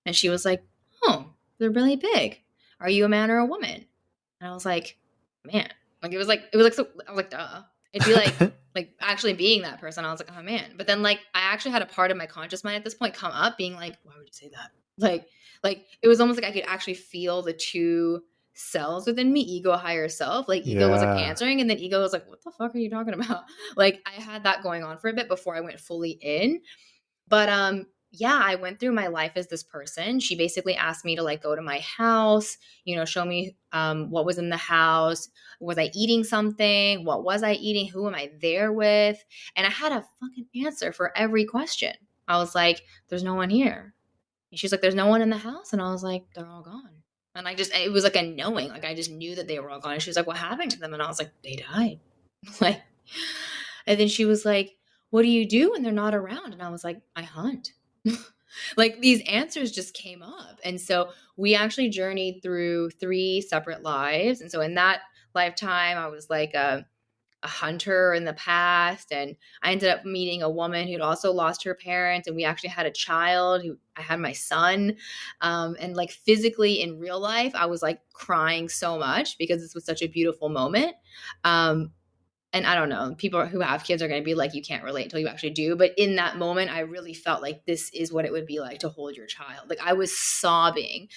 And she was like, oh, they're really big. Are you a man or a woman? And I was like, man. Like so I was like, duh. It'd be like actually being that person. I was like, oh man. But then like I actually had a part of my conscious mind at this point come up being like, why would you say that? Like it was almost like I could actually feel the two cells within me, ego, higher self. Like ego was like Yeah. answering, and then ego was like, what the fuck are you talking about? Like I had that going on for a bit before I went fully in. But yeah, I went through my life as this person. She basically asked me to like go to my house, show me what was in the house. Was I eating something? What was I eating? Who am I there with? And I had a fucking answer for every question. I was like, there's no one here. And she's like, there's no one in the house. And I was like, they're all gone. And it was like a knowing, like I just knew that they were all gone. And she was like, what happened to them? And I was like, they died. Like, and then she was like, what do you do when they're not around? And I was like, I hunt. Like these answers just came up. And so we actually journeyed through 3 separate lives. And so in that lifetime, I was like a hunter in the past, and I ended up meeting a woman who'd also lost her parents, and we actually had a child. I had my son, and like physically in real life, I was like crying so much because this was such a beautiful moment. And I don't know, people who have kids are going to be like, you can't relate until you actually do. But in that moment, I really felt like this is what it would be like to hold your child. Like I was sobbing.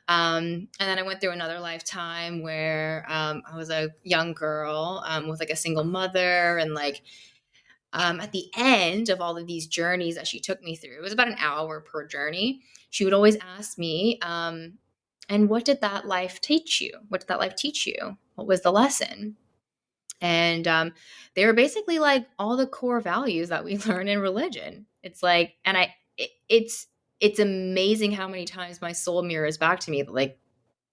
And then I went through another lifetime where I was a young girl with like a single mother. And like at the end of all of these journeys that she took me through, it was about an hour per journey. She would always ask me, and what did that life teach you? What did that life teach you? What was the lesson? And they were basically like all the core values that we learn in religion. It's like, and it's amazing how many times my soul mirrors back to me that like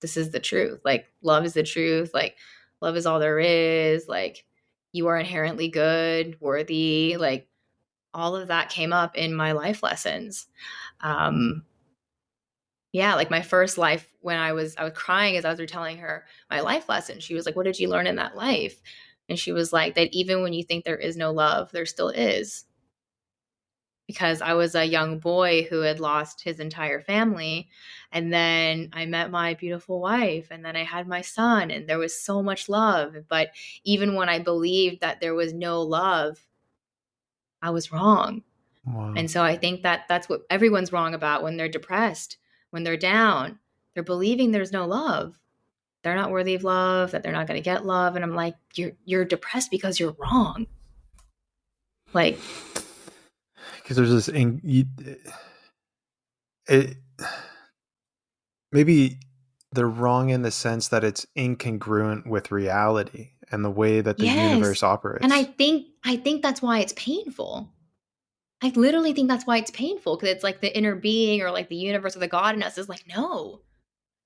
this is the truth. Like love is the truth. Like love is all there is. Like you are inherently good, worthy. Like all of that came up in my life lessons. Um, yeah, like my first life when I was crying as I was retelling her my life lesson. She was like, "What did you learn in that life?" And she was like, "That even when you think there is no love, there still is." Because I was a young boy who had lost his entire family, and then I met my beautiful wife, and then I had my son, and there was so much love. But even when I believed that there was no love, I was wrong. Wow. And so I think that that's what everyone's wrong about when they're depressed, when they're down. They're believing there's no love. They're not worthy of love, that they're not going to get love. And I'm like, you're depressed because you're wrong. Like, Because there's this it, maybe they're wrong in the sense that it's incongruent with reality and the way that the yes. universe And operates. I think that's why it's painful. I literally think that's why it's painful, because it's like the inner being or like the universe or the God in us is like, no,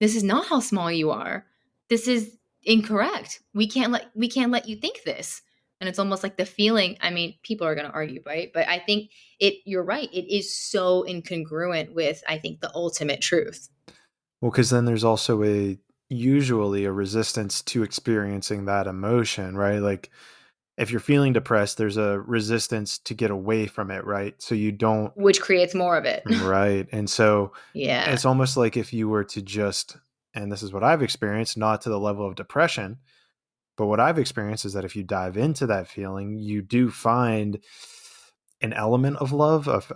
this is not how small you are. This is incorrect. We can't let you think this. And it's almost like the feeling, I mean, people are going to argue, right? But I think you're right. It is so incongruent with, I think, the ultimate truth. Well, because then there's also usually a resistance to experiencing that emotion, right? Like if you're feeling depressed, there's a resistance to get away from it, right? So you don't, Which creates more of it. right? And so Yeah. it's almost like if you were to just, and this is what I've experienced, not to the level of depression, but what I've experienced is that if you dive into that feeling, you do find an element of love, of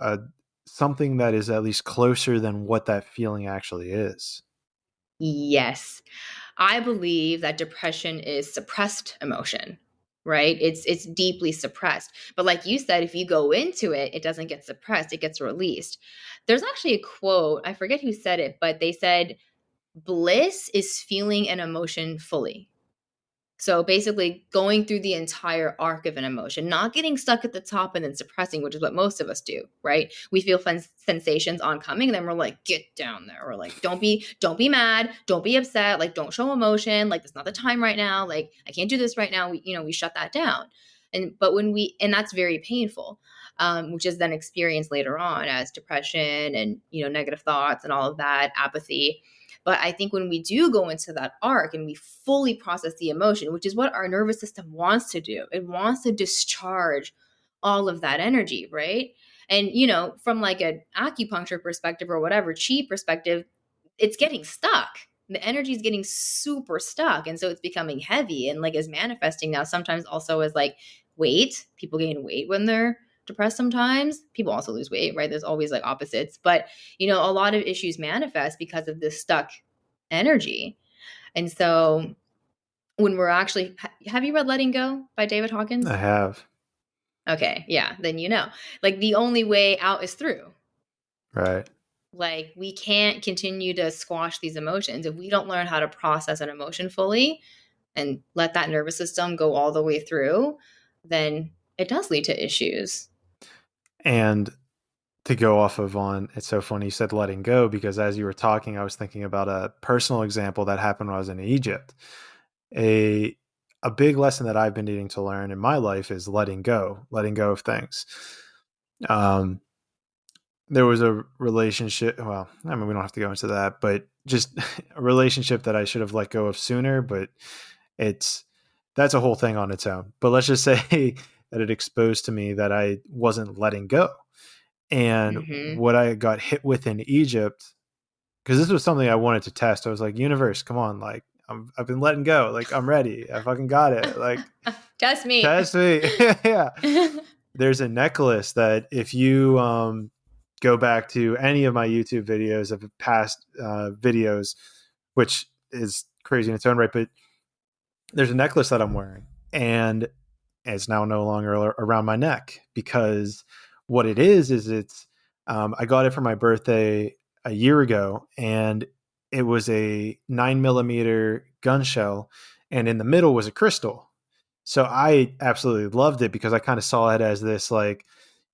something that is at least closer than what that feeling actually is. Yes. I believe that depression is suppressed emotion, right? It's deeply suppressed. But like you said, if you go into it, it doesn't get suppressed, it gets released. There's actually a quote, I forget who said it, but they said bliss is feeling an emotion fully. So basically going through the entire arc of an emotion, not getting stuck at the top and then suppressing, which is what most of us do, right? We feel sensations oncoming and then we're like, get down there. Or like, don't be mad, don't be upset, like don't show emotion, like it's not the time right now, like I can't do this right now. We shut that down. And that's very painful. Which is then experienced later on as depression and negative thoughts and all of that, apathy. But I think when we do go into that arc and we fully process the emotion, which is what our nervous system wants to do, it wants to discharge all of that energy, right? And, from like an acupuncture perspective or whatever, chi perspective, it's getting stuck. The energy is getting super stuck. And so it's becoming heavy and like is manifesting now sometimes also as like weight. People gain weight when they're depressed sometimes. People also lose weight, right? There's always like opposites. But, a lot of issues manifest because of this stuck energy. And so when we're actually, have you read Letting Go by David I Hawkins? have. Okay. Yeah. Then like the only way out is through. Right. Like, we can't continue to squash these emotions. If we don't learn how to process an emotion fully and let that nervous system go all the way through, then it does lead to issues. And to go off of on, it's so funny you said letting go, because as you were talking, I was thinking about a personal example that happened when I was in Egypt. A a big lesson that I've been needing to learn in my life is letting go of things. Um, there was a relationship. Well, I mean, we don't have to go into that, but just a relationship that I should have let go of sooner. But it's that's a whole thing on its own. But let's just say that it exposed to me that I wasn't letting go. And Mm-hmm. what I got hit with in Egypt, because this was something I wanted to test. I was like, universe, come on, like I've been letting go, like I'm ready, I fucking got it, like Test me. test me. Yeah. There's a necklace that if you go back to any of my YouTube videos of past videos, which is crazy in its own right, but there's a necklace that I'm wearing, and it's now no longer around my neck, because what it is it's I got it for my birthday a year ago, and it was a 9mm gun shell, and in the middle was a crystal. So I absolutely loved it because I kind of saw it as this, like,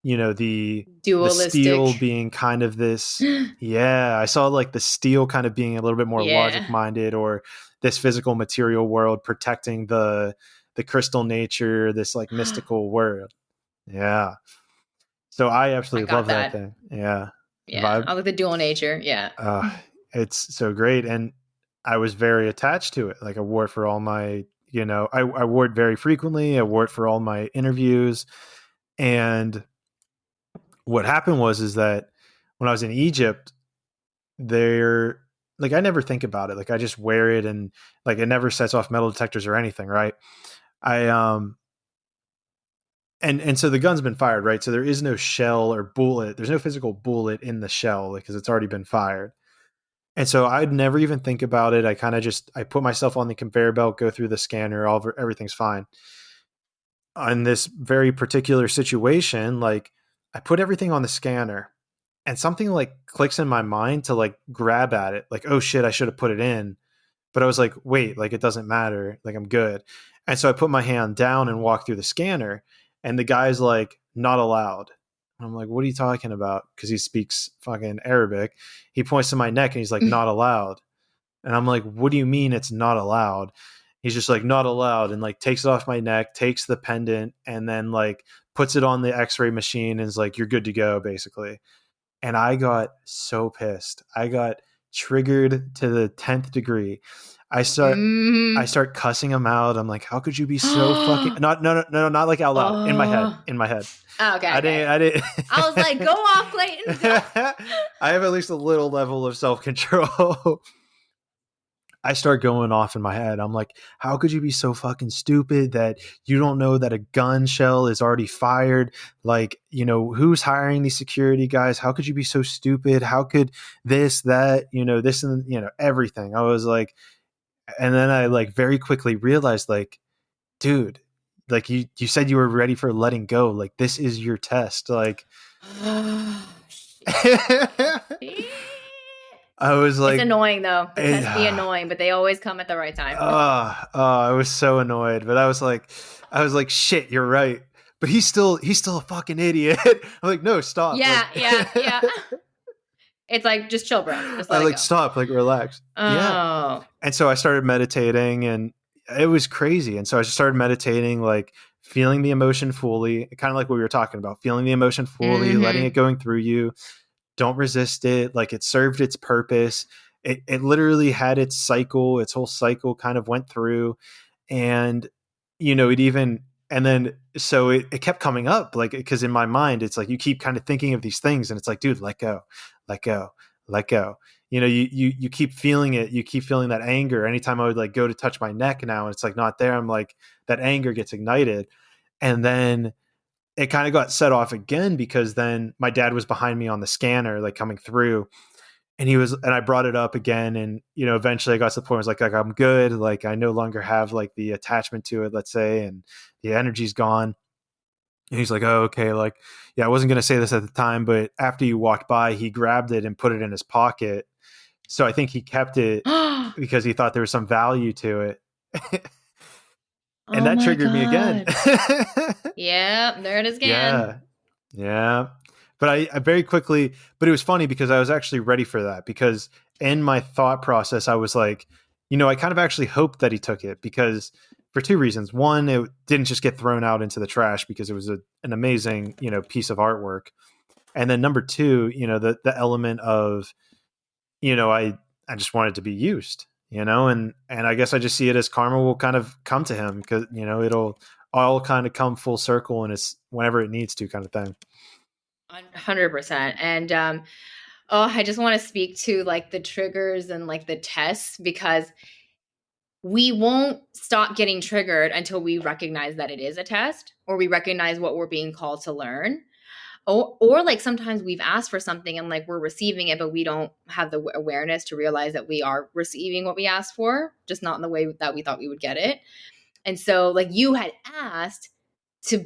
the steel Dualistic. being kind of this. Yeah, I saw like the steel kind of being a little bit more logic Yeah. minded, or this physical material world protecting the crystal nature, this like mystical world. Yeah. So I I absolutely got love that that. thing. Yeah. Yeah. Vibe. I like the dual nature. Yeah. Uh, it's so great. And I was very attached to it. Like I wore it for all my, I wore it very frequently. I wore it for all my interviews. And what happened is that when I was in Egypt, there, like, I never think about it. Like I just wear it, and like it never sets off metal detectors or anything. Right. I, and so the gun's been fired, right? So there is no shell or bullet. There's no physical bullet in the shell because it's already been fired. And so I'd never even think about it. I kind of just I put myself on the conveyor belt, go through the scanner, everything's fine. On this very particular situation, like I put everything on the scanner, and something like clicks in my mind to like grab at it, like, oh shit, I should have put it in. But I was like, wait, like it doesn't matter, like I'm good. And so I put my hand down and walk through the scanner, and the guy's like, not allowed. And I'm like, what are you talking about? Because he speaks fucking Arabic. He points to my neck and he's like, not allowed. And I'm like, what do you mean it's not allowed? He's just like, not allowed, and like takes it off my neck, takes the pendant, and then like puts it on the x-ray machine and is like, you're good to go, basically. And I got so pissed. I got triggered to the 10th degree. I start I Mm. start cussing him out. I'm like, how could you be so fucking not no no no not like out loud. In my head. Oh. In my head. Okay. I didn't I didn't I was like, go off, Clayton. Go. I have at least a little level of self-control. I start going off in my head. I'm like, how could you be so fucking stupid that you don't know that a gun shell is already fired? Like, who's hiring these security guys? How could you be so stupid? How could this, that, this and, everything? I was like, and then I like very quickly realized, like, dude, like you said you were ready for letting go. Like, this is your test. Like, Shit. I was It's like, annoying though. The tests be annoying, but they always come at the right time. I was so annoyed, but I was like, shit, you're right. But he's still a fucking idiot. I'm like, no, stop. Yeah, Like, yeah. It's like, just chill, bro. Just I let it like, go. stop, like, relax. Yeah. Oh. And so I started meditating, and it was crazy. And so I just started meditating, like feeling the emotion fully, kind of like what we were talking about, feeling the emotion fully, letting it Mm-hmm. going through you. Don't resist it. Like, it served its purpose. It literally had its whole cycle kind of went through. And, it even, and then, so it kept coming up, like, because in my mind, it's like, you keep kind of thinking of these things, and it's like, dude, let go, let go, let go. You keep feeling it. You keep feeling that anger. Anytime I would like go to touch my neck now, and it's like not there, I'm like, that anger gets ignited. And then it kind of got set off again, because then my dad was behind me on the scanner, like coming through, and I brought it up again. And, eventually I got to the point where I was like, I'm good. Like, I no longer have like the attachment to it, let's say, and the energy's gone. And he's like, oh, okay. Like, yeah, I wasn't going to say this at the time, but after you walked by, he grabbed it and put it in his pocket. So I think he kept it Oh because he thought there was some value to it. And that my triggered me again. God. Yeah, there it is again. Yeah. Yeah. But I very quickly, but it was funny because I was actually ready for that, because in my thought process, I was like, I kind of actually hoped that he took it, because for two reasons. One, it didn't just get thrown out into the trash because it was an amazing, piece of artwork. And then number two, the element of, I just want it to be used, and I guess I just see it as karma will kind of come to him, because, it'll all kind of come full circle, and it's whenever it needs to, kind of thing. 100%. And I just want to speak to like the triggers and like the tests, because we won't stop getting triggered until we recognize that it is a test, or we recognize what we're being called to learn. Or like sometimes we've asked for something and like we're receiving it, but we don't have the awareness to realize that we are receiving what we asked for, just not in the way that we thought we would get it. And so like you had asked to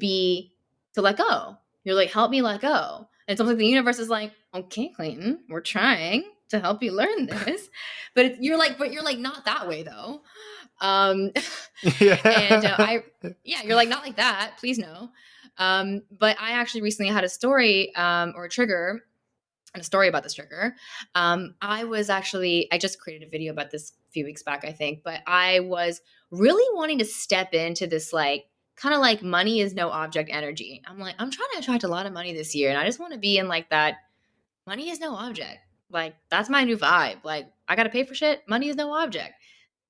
let go. You're like, help me let go. And something the universe is like, okay, Clayton, we're trying to help you learn this. But you're like, not that way though. Yeah. You're like, not like that, please no. But I actually recently had a story, or a trigger, and a story about this trigger. I just created a video about this a few weeks back, I think, but I was really wanting to step into this like kind of like money is no object energy. I'm like, I'm trying to attract a lot of money this year, and I just want to be in like that money is no object. Like that's my new vibe. Like I got to pay for shit. Money is no object.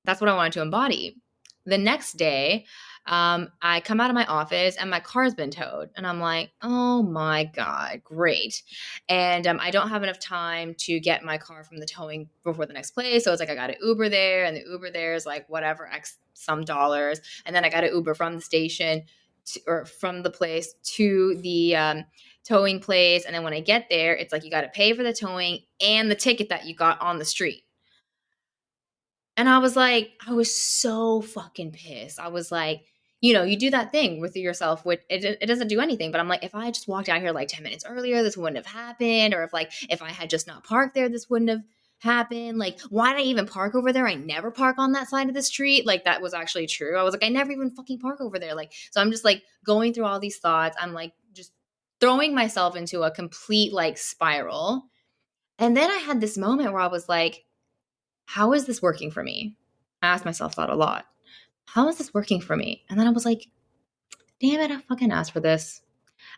That's what I wanted to embody. The next day, I come out of my office and my car's been towed. And I'm like, oh my God, great. And I don't have enough time to get my car from the towing before the next place. So it's like I got to Uber there, and the Uber there is like whatever, X some dollars. And then I got to Uber from the station or from the place to the towing place. And then when I get there, it's like you got to pay for the towing and the ticket that you got on the street. And I was like, I was so fucking pissed. I was like, you do that thing with yourself, which it doesn't do anything. But I'm like, if I had just walked out here like 10 minutes earlier, this wouldn't have happened. Or if I had just not parked there, this wouldn't have happened. Like, why did I even park over there? I never park on that side of the street. Like, that was actually true. I was like, I never even fucking park over there. Like, so I'm just like going through all these thoughts. I'm like just throwing myself into a complete like spiral. And then I had this moment where I was like, how is this working for me? I asked myself that a lot. How is this working for me? And then I was like, damn it, I fucking asked for this.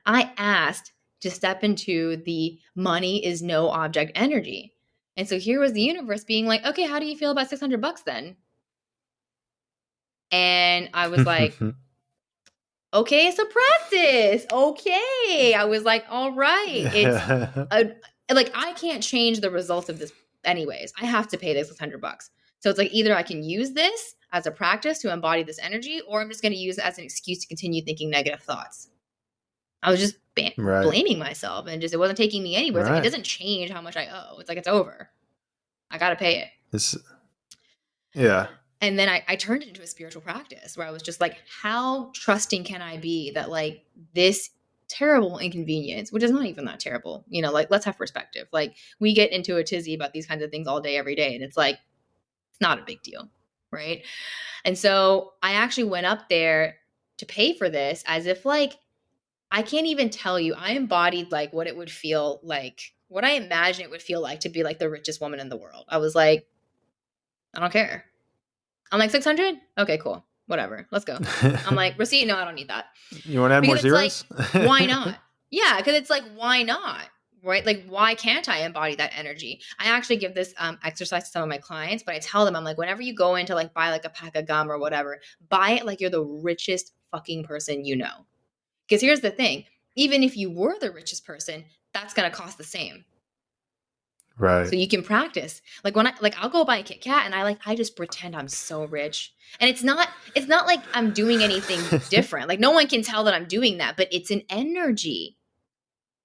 I asked to step into the money is no object energy. And so here was the universe being like, okay, how do you feel about $600 then? And I was like, okay, it's a practice. Okay. I was like, all right. Like I can't change the result of this anyways. I have to pay this $600. So it's like either I can use this as a practice to embody this energy, or I'm just going to use it as an excuse to continue thinking negative thoughts. I was just blaming myself, and it wasn't taking me anywhere. It's like, it doesn't change how much I owe. It's like, it's over. I got to pay it. Yeah. And then I turned it into a spiritual practice where I was just like, how trusting can I be that like this terrible inconvenience, which is not even that terrible, like let's have perspective. Like we get into a tizzy about these kinds of things all day, every day. And it's like, it's not a big deal. Right. And so I actually went up there to pay for this as if like, I can't even tell you, I embodied like what it would feel like, what I imagine it would feel like to be like the richest woman in the world. I was like, I don't care. I'm like, 600? Okay, cool. Whatever. Let's go. I'm like, receipt? No, I don't need that. You want to add more zeros? Like, why not? Yeah, because it's like, why not? Right? Like, why can't I embody that energy? I actually give this exercise to some of my clients, but I tell them, I'm like, whenever you go in to like buy like a pack of gum or whatever, buy it like you're the richest fucking person you know. Because here's the thing. Even if you were the richest person, that's going to cost the same. Right. So you can practice. Like when I'll go buy a Kit Kat and I just pretend I'm so rich. And it's not like I'm doing anything different. Like no one can tell that I'm doing that, but it's an energy.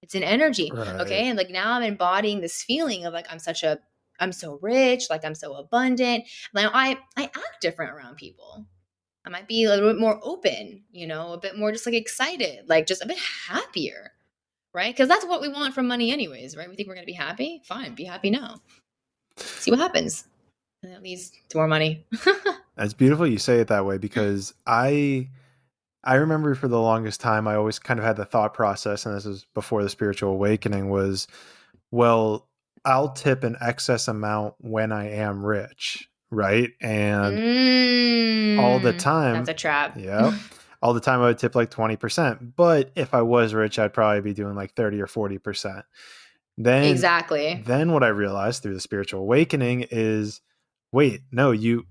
It's an energy. Right. Okay. And like now I'm embodying this feeling of like, I'm so rich, like I'm so abundant. Now I act different around people. I might be a little bit more open, a bit more just like excited, like just a bit happier, right? Because that's what we want from money, anyways, right? We think we're going to be happy. Fine, be happy now. See what happens. And that leads to more money. It's beautiful you say it that way, because I remember for the longest time I always kind of had the thought process, and this is before the spiritual awakening, was, well, I'll tip an excess amount when I am rich, right? And all the That's time, a trap. yeah, all the time I would tip like 20%. But if I was rich, I'd probably be doing like 30 or 40%. Then Exactly. then what I realized through the spiritual awakening is, wait, no, you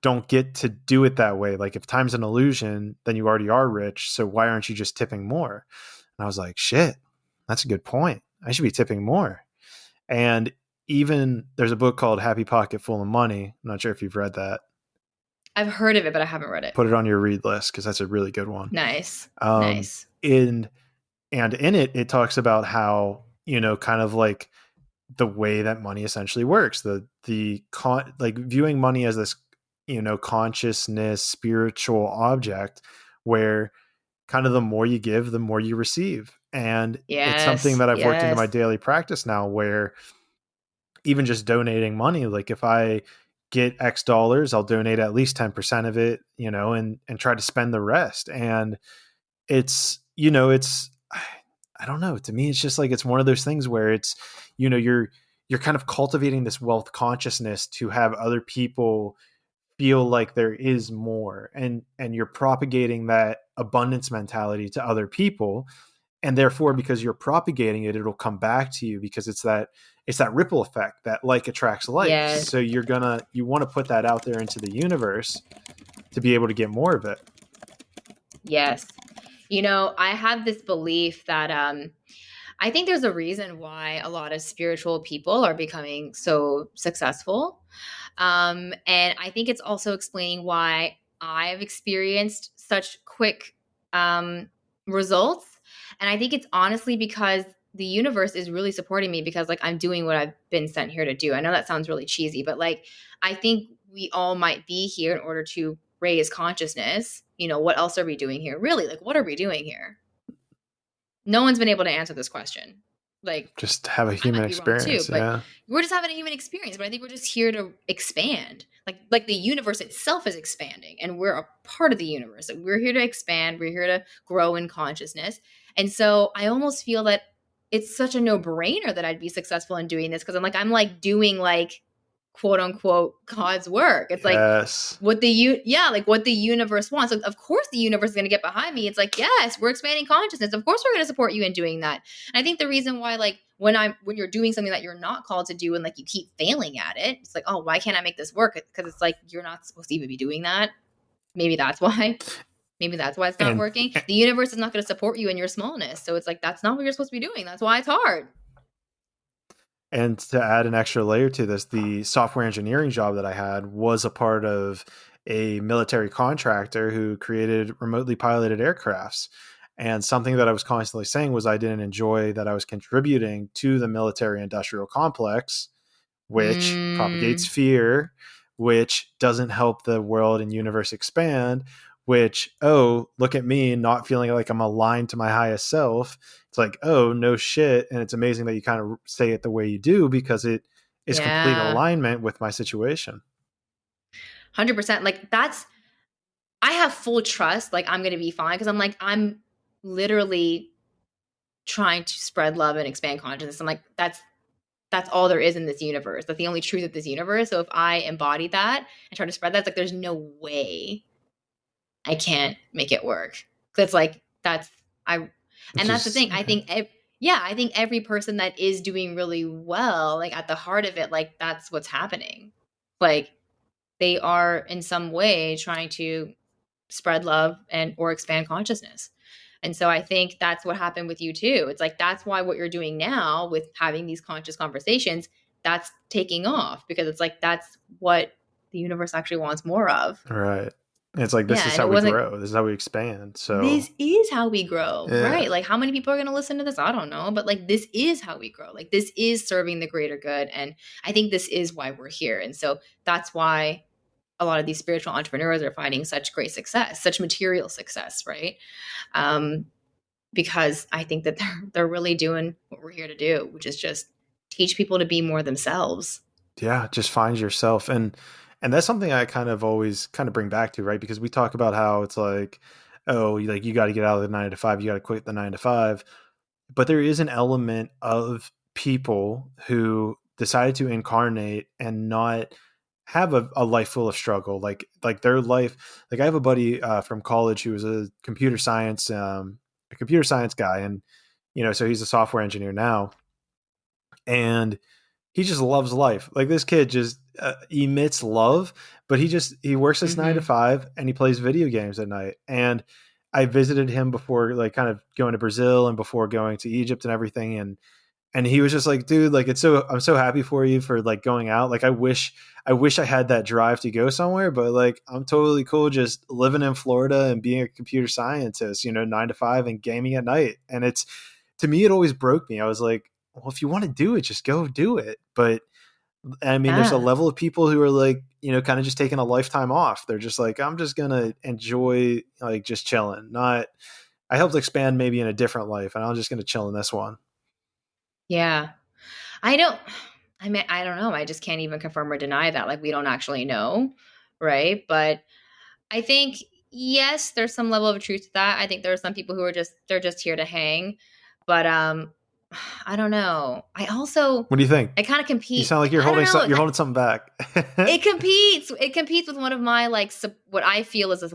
don't get to do it that way. Like, if time's an illusion, then you already are rich. So why aren't you just tipping more? And I was like, shit, that's a good point. I should be tipping more. And even there's a book called Happy Pocket Full of Money. I'm not sure if you've read that. I've heard of it, but I haven't read it. Put it on your read list, because that's a really good one. Nice. Um, Nice. and in it talks about how, kind of like the way that money essentially works, like viewing money as this, consciousness, spiritual object, where kind of the more you give, the more you receive. And it's something Yes. that I've worked into my Yes. daily practice now, where even just donating money, like if I get X dollars, I'll donate at least 10% of it, and try to spend the rest. And it's, I don't know, to me, it's just like, it's one of those things where it's, you're kind of cultivating this wealth consciousness to have other people feel like there is more, and you're propagating that abundance mentality to other people. And therefore, because you're propagating it, it'll come back to you, because it's that ripple effect that like attracts like. Yes. So you want to put that out there into the universe to be able to get more of it. Yes. I have this belief that I think there's a reason why a lot of spiritual people are becoming so successful. And I think it's also explaining why I've experienced such quick results. And I think it's honestly because the universe is really supporting me, because like I'm doing what I've been sent here to do. I know that sounds really cheesy, but like I think we all might be here in order to raise consciousness. What else are we doing here? Really? Like, what are we doing here? No one's been able to answer this question. Like, Just have a I human might be wrong too, experience. but Yeah. we're just having a human experience. But I think we're just here to expand. Like the universe itself is expanding, and we're a part of the universe. Like, we're here to expand. We're here to grow in consciousness. And so I almost feel that it's such a no-brainer that I'd be successful in doing this, because I'm like doing like quote unquote God's work. It's like Yes. what what the universe wants. So of course the universe is going to get behind me. It's like, yes, we're expanding consciousness. Of course we're going to support you in doing that. And I think the reason why, like when you're doing something that you're not called to do, and like you keep failing at it, it's like, oh, why can't I make this work? Because it's like you're not supposed to even be doing that. Maybe that's why. Maybe that's why it's not working. The universe is not going to support you in your smallness. So it's like, that's not what you're supposed to be doing. That's why it's hard. And to add an extra layer to this, the software engineering job that I had was a part of a military contractor who created remotely piloted aircrafts. And something that I was constantly saying was, I didn't enjoy that I was contributing to the military industrial complex, which propagates fear, which doesn't help the world and universe expand, which, oh, look at me not feeling like I'm aligned to my highest self. It's like, oh, no shit. And it's amazing that you kind of say it the way you do, because it is complete alignment with my situation. 100%. Like I have full trust. Like I'm going to be fine, because I'm literally trying to spread love and expand consciousness. I'm like, that's all there is in this universe. That's the only truth of this universe. So if I embody that and try to spread that, it's like, there's no way I can't make it work. That's like, that's the thing. I think, I think every person that is doing really well, like at the heart of it, like that's what's happening. Like they are in some way trying to spread love or expand consciousness. And so I think that's what happened with you too. It's like, that's why what you're doing now with having these conscious conversations, that's taking off, because it's like, that's what the universe actually wants more of. Right. It's like, this is how we grow. This is how we expand. So this is how we grow, right? Like how many people are going to listen to this? I don't know. But like, this is how we grow. Like this is serving the greater good. And I think this is why we're here. And so that's why a lot of these spiritual entrepreneurs are finding such great success, such material success, right? Um, because I think that they're really doing what we're here to do, which is just teach people to be more themselves. Yeah, just find yourself. And that's something I kind of always kind of bring back to, right? Because we talk about how it's like, oh, like you got to get out of the 9 to 5, you got to quit the 9 to 5. But there is an element of people who decided to incarnate and not have a life full of struggle, like their life. Like I have a buddy from college who was a computer science guy, and so he's a software engineer now, and he just loves life. Like this kid just emits love, but he works his nine to Hmm. five and he plays video games at night. And I visited him before, like kind of going to Brazil and before going to Egypt and everything. And he was just like, dude, like I'm so happy for you for like going out. Like I wish I had that drive to go somewhere, but like I'm totally cool just living in Florida and being a computer scientist, 9 to 5 and gaming at night. And it's, to me, it always broke me. I was like, well, if you want to do it, just go do it. But I mean, there's a Yeah. level of people who are like, kind of just taking a lifetime off. They're just like, I'm just gonna enjoy like just chilling. Not, I helped expand maybe in a different life, and I'm just gonna chill in this one. Yeah. I don't, I mean, I don't know. I just can't even confirm or deny that. Like, we don't actually know. Right. But I think, yes, there's some level of truth to that. I think there are some people who are they're just here to hang. But, I don't know. What do you think? I kind of You compete. sound like I don't know. you're holding something back. It competes with one of my like what I feel is a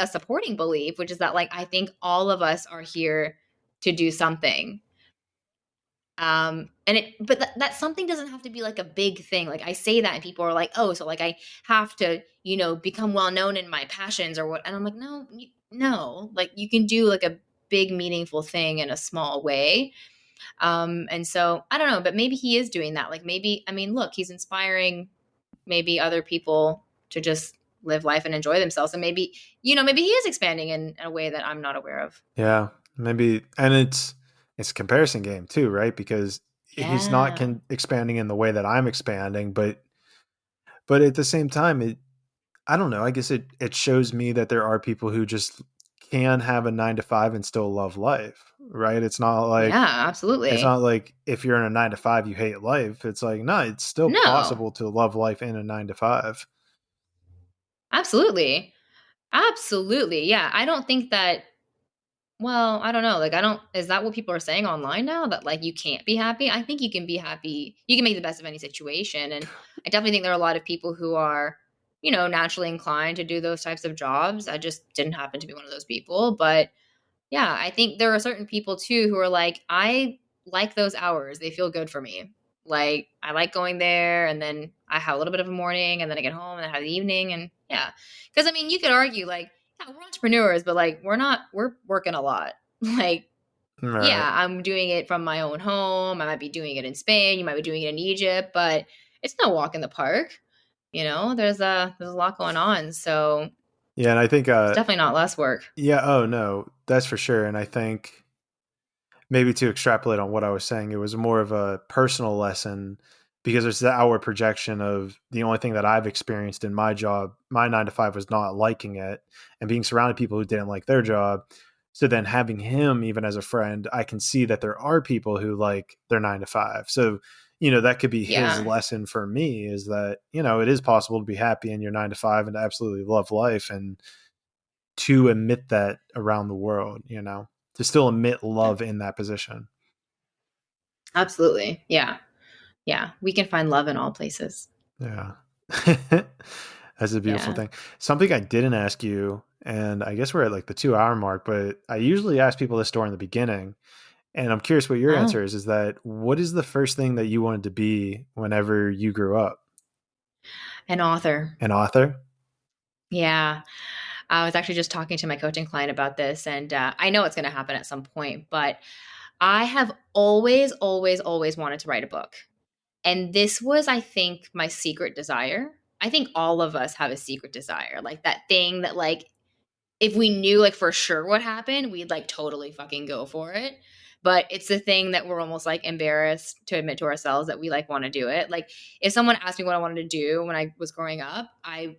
supporting belief, which is that like I think all of us are here to do something. And but that something doesn't have to be like a big thing. Like I say that and people are like, oh, so like I have to, become well known in my passions or what. And I'm like, no, no, like you can do like a big meaningful thing in a small way. And so I don't know, but maybe he is doing that. Like maybe, I mean, look, he's inspiring maybe other people to just live life and enjoy themselves. And maybe, maybe he is expanding in a way that I'm not aware of. Yeah, maybe, and it's a comparison game too, right? Because he's not Yeah. expanding in the way that I'm expanding, but at the same time, I don't know. I guess it shows me that there are people who just can have a 9 to 5 and still love life, right? Yeah, It's absolutely. not like if you're in a 9 to 5 you hate life. It's like no, it's still No, possible to love life in a 9 to 5. absolutely. Absolutely. Yeah. I don't think that, well, I don't know. Like, is that what people are saying online now? That, like, you can't be happy? I think you can be happy. You can make the best of any situation. And I definitely think there are a lot of people who are, naturally inclined to do those types of jobs. I just didn't happen to be one of those people. But yeah, I think there are certain people too who are like, I like those hours. They feel good for me. Like, I like going there and then I have a little bit of a morning and then I get home and I have the evening. And yeah. Cause I mean, you could argue like, yeah, we're entrepreneurs, but like, we're working a lot. Like, All yeah, right. I'm doing it from my own home. I might be doing it in Spain. You might be doing it in Egypt, but it's no walk in the park. There's a lot going on. So Yeah, and I think it's definitely not less work. yeah, oh no, that's for sure. And I think maybe to extrapolate on what I was saying, it was more of a personal lesson because it's the hour projection of the only thing that I've experienced in my job, my 9 to 5 was not liking it and being surrounded people who didn't like their job. So then having him even as a friend, I can see that there are people who like their 9 to 5. So, that could be his Yeah, lesson for me is that, it is possible to be happy in your 9 to 5 and to absolutely love life and to emit that around the world, to still emit love in that position. absolutely. Yeah. Yeah, we can find love in all places. Yeah. That's a beautiful Yeah. thing. Something I didn't ask you, and I guess we're at like the 2 hour mark, but I usually ask people this story in the beginning. And I'm curious what your Oh, answer is that what is the first thing that you wanted to be whenever you grew up? an author. An author? Yeah. I was actually just talking to my coaching client about this, and I know it's going to happen at some point, but I have always, always, always wanted to write a book. And this was, I think, my secret desire. I think all of us have a secret desire, like that thing that, like, if we knew like for sure what happened, we'd like totally fucking go for it. But it's the thing that we're almost like embarrassed to admit to ourselves that we like want to do it. Like if someone asked me what I wanted to do when I was growing up, I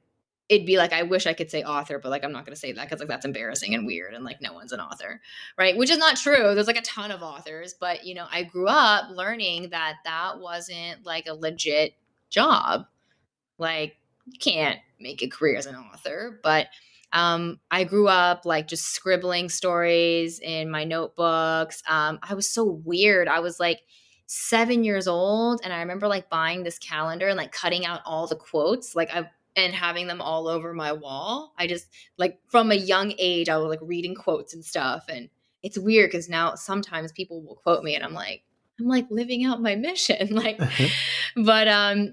it'd be like, I wish I could say author, but like, I'm not going to say that because like that's embarrassing and weird and like no one's an author, right? Which is not true. There's like a ton of authors, but you know, I grew up learning that that wasn't like a legit job. Like you can't make a career as an author, but I grew up like just scribbling stories in my notebooks. I was so weird. I was like 7 years old, and I remember like buying this calendar and like cutting out all the quotes, and having them all over my wall. I just like from a young age, I was like reading quotes and stuff, and it's weird because now sometimes people will quote me, and I'm like living out my mission, like. But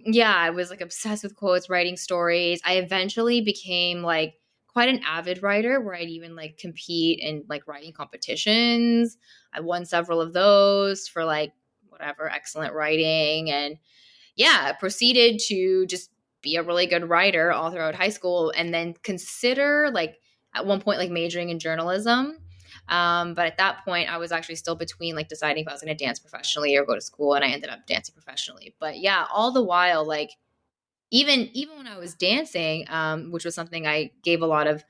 yeah, I was like obsessed with quotes, writing stories. I eventually became like quite an avid writer where I'd even like compete in like writing competitions. I won several of those for like whatever excellent writing, and yeah, proceeded to just be a really good writer all throughout high school, and then consider like at one point like majoring in journalism. But at that point, I was actually still between like deciding if I was going to dance professionally or go to school, and I ended up dancing professionally. But yeah, all the while, like even when I was dancing, which was something I gave a lot of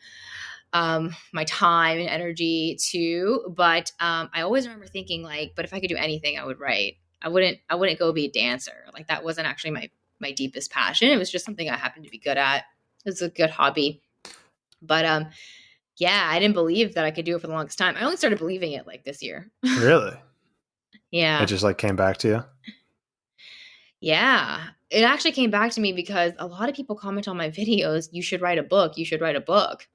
my time and energy to, but I always remember thinking like, but if I could do anything, I would write. I wouldn't go be a dancer. Like that wasn't actually my deepest passion. It was just something I happened to be good at. It was a good hobby. But yeah, I didn't believe that I could do it for the longest time. I only started believing it like this year. Really? Yeah. It just like came back to you? Yeah. It actually came back to me because a lot of people comment on my videos, you should write a book. You should write a book.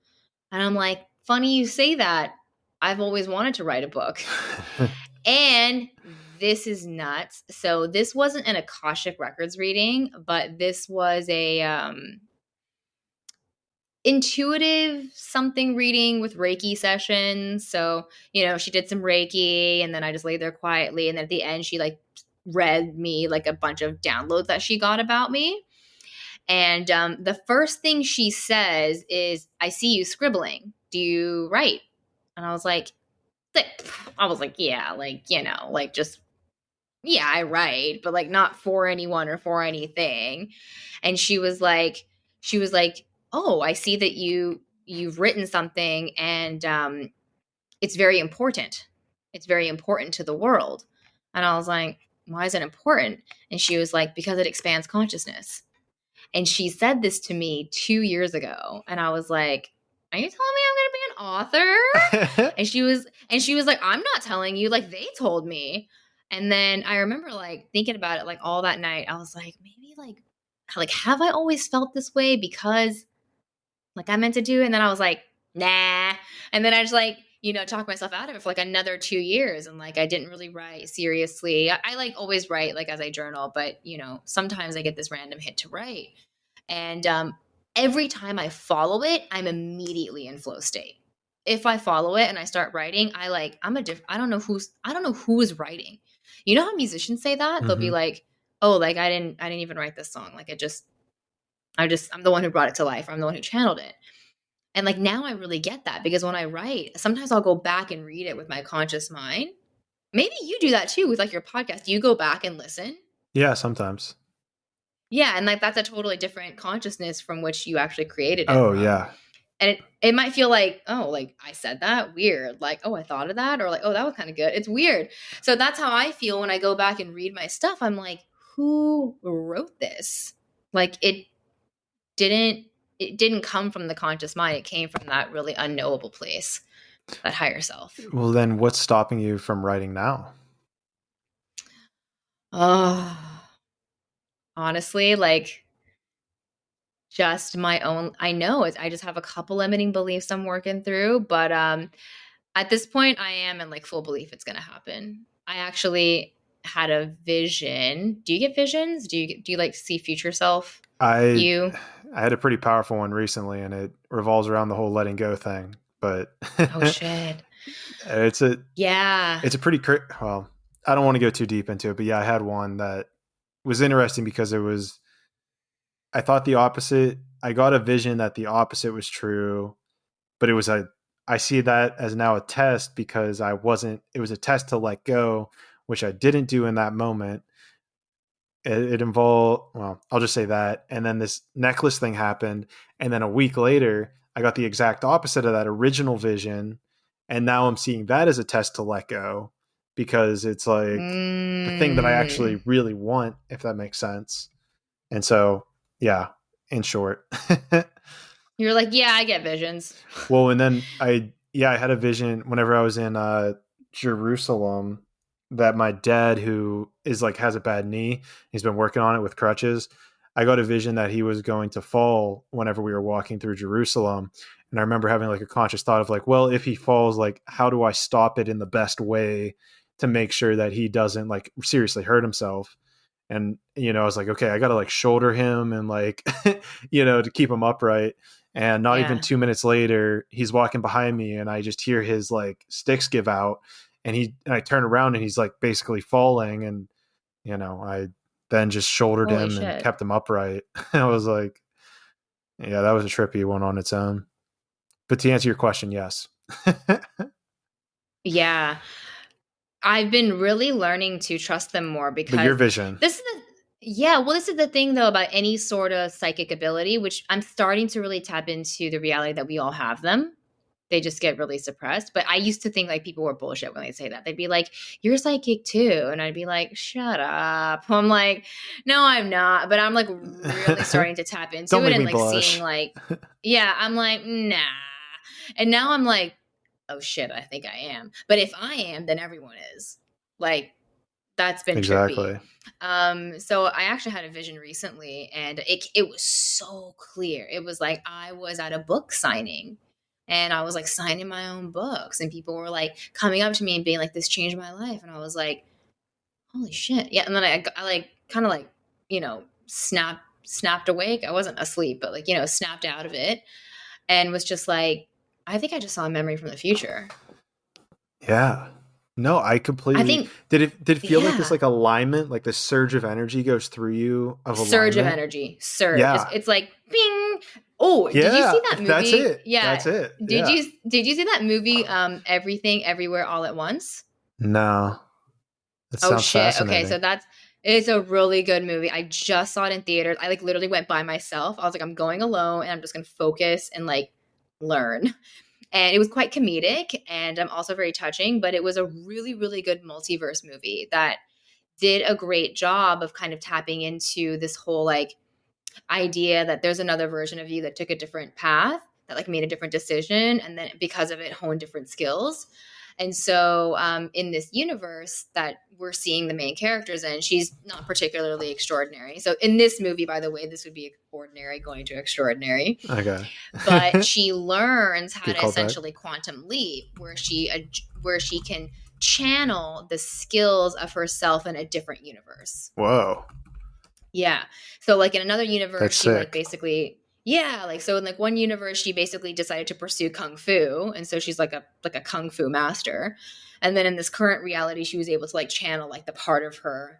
And I'm like, funny you say that. I've always wanted to write a book. And this is nuts. So this wasn't an Akashic Records reading, but this was a intuitive something reading with Reiki sessions. So, you know, she did some Reiki, and then I just laid there quietly. And then at the end, she like read me like a bunch of downloads that she got about me. And the first thing she says is, I see you scribbling. Do you write? And I was like, yeah, like, you know, like just, yeah, I write, but like not for anyone or for anything. And she was like, oh, I see that you've written something, and it's very important. It's very important to the world. And I was like, why is it important? And she was like, because it expands consciousness. And she said this to me 2 years ago. And I was like, are you telling me I'm going to be an author? And she was like, I'm not telling you, like they told me. And then I remember like thinking about it like all that night. I was like, maybe like have I always felt this way because like I meant to do it? And then I was like, nah. And then I just like, you know, talked myself out of it for like another 2 years. And like I didn't really write seriously. I like always write like as I journal, but you know, sometimes I get this random hit to write. And every time I follow it, I'm immediately in flow state. If I follow it and I start writing, I don't know who is writing. You know how musicians say that? They'll be like, "Oh, like I didn't even write this song. Like I'm the one who brought it to life. I'm the one who channeled it." And like now I really get that because when I write, sometimes I'll go back and read it with my conscious mind. Maybe you do that too with like your podcast. Do you go back and listen? Yeah, sometimes. Yeah, and like that's a totally different consciousness from which you actually created it Oh, from. yeah. And it might feel like, oh, like I said that, weird. Like, oh, I thought of that, or like, oh, that was kind of good. It's weird. So that's how I feel when I go back and read my stuff. I'm like, who wrote this? Like it didn't come from the conscious mind. It came from that really unknowable place, that higher self. Well, then what's stopping you from writing now? Oh, honestly, like just my own, I know I just have a couple limiting beliefs I'm working through, but at this point I am in like full belief it's going to happen. I actually had a vision. Do you get visions? Do you like see future self? I You? had a pretty powerful one recently, and it revolves around the whole letting go thing. But Oh shit. it's a Yeah. well, I don't want to go too deep into it, but yeah, I had one that was interesting because I thought the opposite. I got a vision that the opposite was true, but I see that as now a test because it was a test to let go, which I didn't do in that moment. it involved, well, I'll just say that. And then this necklace thing happened. And then a week later, I got the exact opposite of that original vision. And now I'm seeing that as a test to let go, because it's like the thing that I actually Mm. really want, if that makes sense. And so, yeah, in short. You're like, yeah, I get visions. Well, and then I had a vision whenever I was in Jerusalem, that my dad, who is like has a bad knee, he's been working on it with crutches. I got a vision that he was going to fall whenever we were walking through Jerusalem. And I remember having like a conscious thought of like, well, if he falls, like, how do I stop it in the best way to make sure that he doesn't like seriously hurt himself? And, I was like, okay, I got to like shoulder him and like, to keep him upright. And not even Yeah. 2 minutes later, he's walking behind me and I just hear his like sticks give out, and I turn around and he's like basically falling. And, I then just shouldered Holy him and shit. kept him upright. I was like, yeah, that was a trippy one on its own. But to answer your question, yes. Yeah. I've been really learning to trust them more But your because vision. this is the thing though about any sort of psychic ability, which I'm starting to really tap into the reality that we all have them. They just get really suppressed. But I used to think like people were bullshit when they say that. They'd be like, "You're psychic too." And I'd be like, "Shut up." I'm like, "No, I'm not." But I'm like really starting to tap into Don't it make and me like seeing blush. like, yeah, I'm like, "Nah." And now I'm like, "Oh shit, I think I am." But if I am, then everyone is. Like that's been trippy. Exactly. So I actually had a vision recently and it was so clear. It was like I was at a book signing and I was like signing my own books and people were like coming up to me and being like, this changed my life. And I was like, holy shit. Yeah. And then I like kind of like, snapped awake. I wasn't asleep, but like, snapped out of it and was just like, I think I just saw a memory from the future. Yeah. No, I I completely think, did it feel like this yeah. like alignment, like this surge of energy goes through you of Surge of alignment? energy. Surge. It's, Yeah. it's like bing. Oh, did you see Yeah. that That's movie? it. Yeah. That's it. Did Yeah. you see that movie Everything Everywhere All at Once? No. That Oh sounds shit. Okay, fascinating. so it's a really good movie. I just saw it in theaters. I like literally went by myself. I was like I'm going alone and I'm just going to focus and like learn. And it was quite comedic and also very touching, but it was a really really good multiverse movie that did a great job of kind of tapping into this whole like idea that there's another version of you that took a different path, that like made a different decision, and then because of it honed different skills. And so in this universe that we're seeing the main characters in, she's not particularly extraordinary. So in this movie, by the way, this would be ordinary going to extraordinary. Okay. But she learns how Good to callback. essentially quantum leap, where she can channel the skills of herself in a different universe. Whoa. Yeah. So like in another universe, That's she like sick. basically yeah, like so in like one universe she basically decided to pursue kung fu and so she's like a kung fu master. And then in this current reality she was able to like channel like the part of her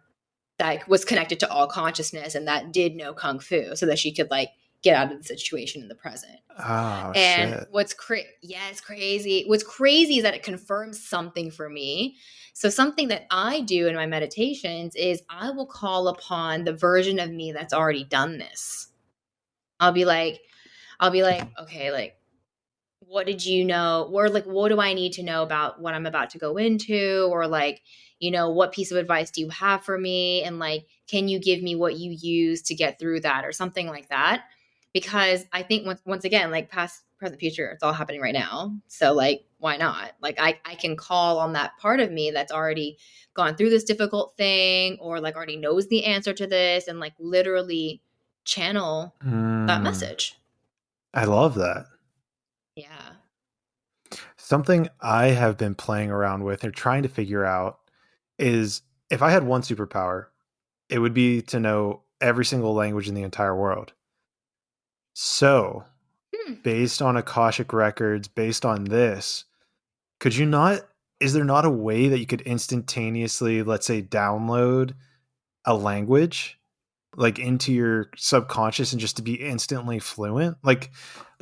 that was connected to all consciousness and that did know kung fu so that she could like get out of the situation in the present. Oh And shit. yeah, it's crazy. What's crazy is that it confirms something for me. So something that I do in my meditations is I will call upon the version of me that's already done this. I'll be like, okay, like what did you know? Or like what do I need to know about what I'm about to go into? Or like, what piece of advice do you have for me? And like, can you give me what you use to get through that or something like that? Because I think once again, like past, present, future, it's all happening right now. So like, why not? Like I can call on that part of me that's already gone through this difficult thing or like already knows the answer to this and like literally channel that message. I love that. Yeah. Something I have been playing around with or trying to figure out is, if I had one superpower, it would be to know every single language in the entire world. So, Hmm. based on Akashic records, based on this, could you not, is there not a way that you could instantaneously, let's say, download a language like into your subconscious and just to be instantly fluent? Like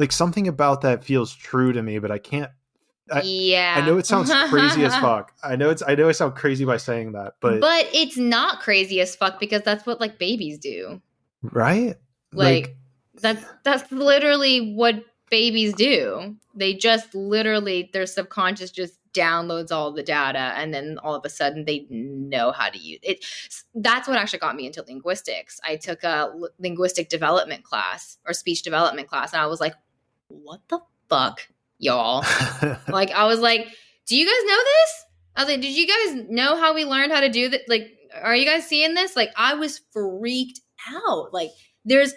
something about that feels true to me, but I can't I know Yeah. it sounds crazy as fuck. I know I sound crazy by saying that, but But it's not crazy as fuck because that's what like babies do. right? Like Like that's literally what babies do. They just literally their subconscious just downloads all the data and then all of a sudden they know how to use it. That's what actually got me into linguistics. I took a linguistic development class or speech development class and I was like, what the fuck, y'all? Like I was like, do you guys know this? I was like, did you guys know how we learned how to do that? Like, are you guys seeing this? Like, I was freaked out. Like, there's,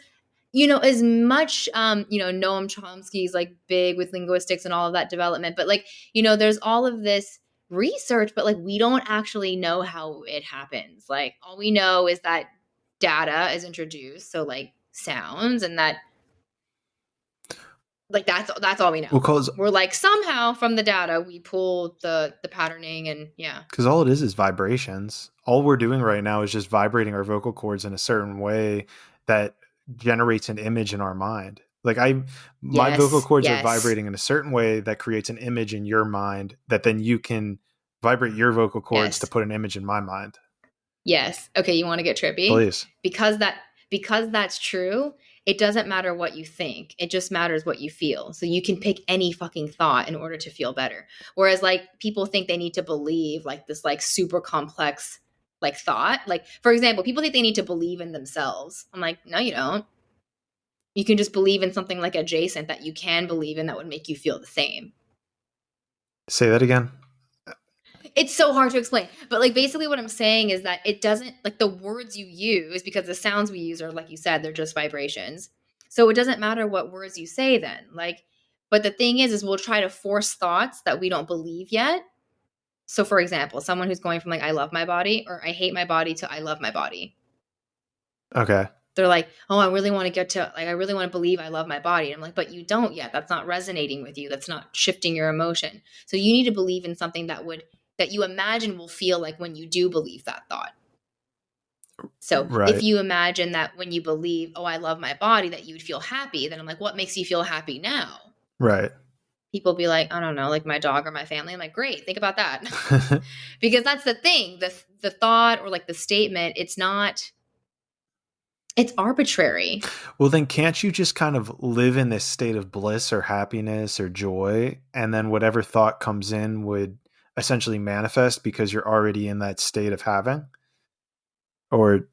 as much, Noam Chomsky's like big with linguistics and all of that development, but like, there's all of this research, but like, we don't actually know how it happens. Like, all we know is that data is introduced. So like sounds and that like that's all we know. because We're like somehow from the data we pull the patterning and yeah. because all it is vibrations. All we're doing right now is just vibrating our vocal cords in a certain way that generates an image in our mind. Like my vocal cords are vibrating in a certain way that creates an image in your mind that then you can vibrate your vocal cords to put an image in my mind. Yes. Okay, you want to get trippy? Please. Because that's true, it doesn't matter what you think. It just matters what you feel. So you can pick any fucking thought in order to feel better. Whereas like people think they need to believe like this like super complex like thought. Like for example, people think they need to believe in themselves. I'm like, no, you don't. You can just believe in something like adjacent that you can believe in that would make you feel the same. Say that again. It's so hard to explain, but like basically what I'm saying is that it doesn't like the words you use because the sounds we use are like you said, they're just vibrations. So it doesn't matter what words you say then. Like, but the thing is we'll try to force thoughts that we don't believe yet. So for example, someone who's going from like I love my body or I hate my body to I love my body. Okay. They're like, oh, I really want to get to like I really want to believe I love my body. And I'm like, but you don't yet. That's not resonating with you. That's not shifting your emotion. So you need to believe in something that you imagine will feel like when you do believe that thought. So if you imagine that when you believe, oh, I love my body, that you would feel happy, then I'm like, what makes you feel happy now? Right. People be like, I don't know, like my dog or my family. I'm like, great, think about that. Because that's the thing, the thought or like the statement, it's arbitrary. Well, then can't you just kind of live in this state of bliss or happiness or joy, and then whatever thought comes in would essentially manifest because you're already in that state of having? Or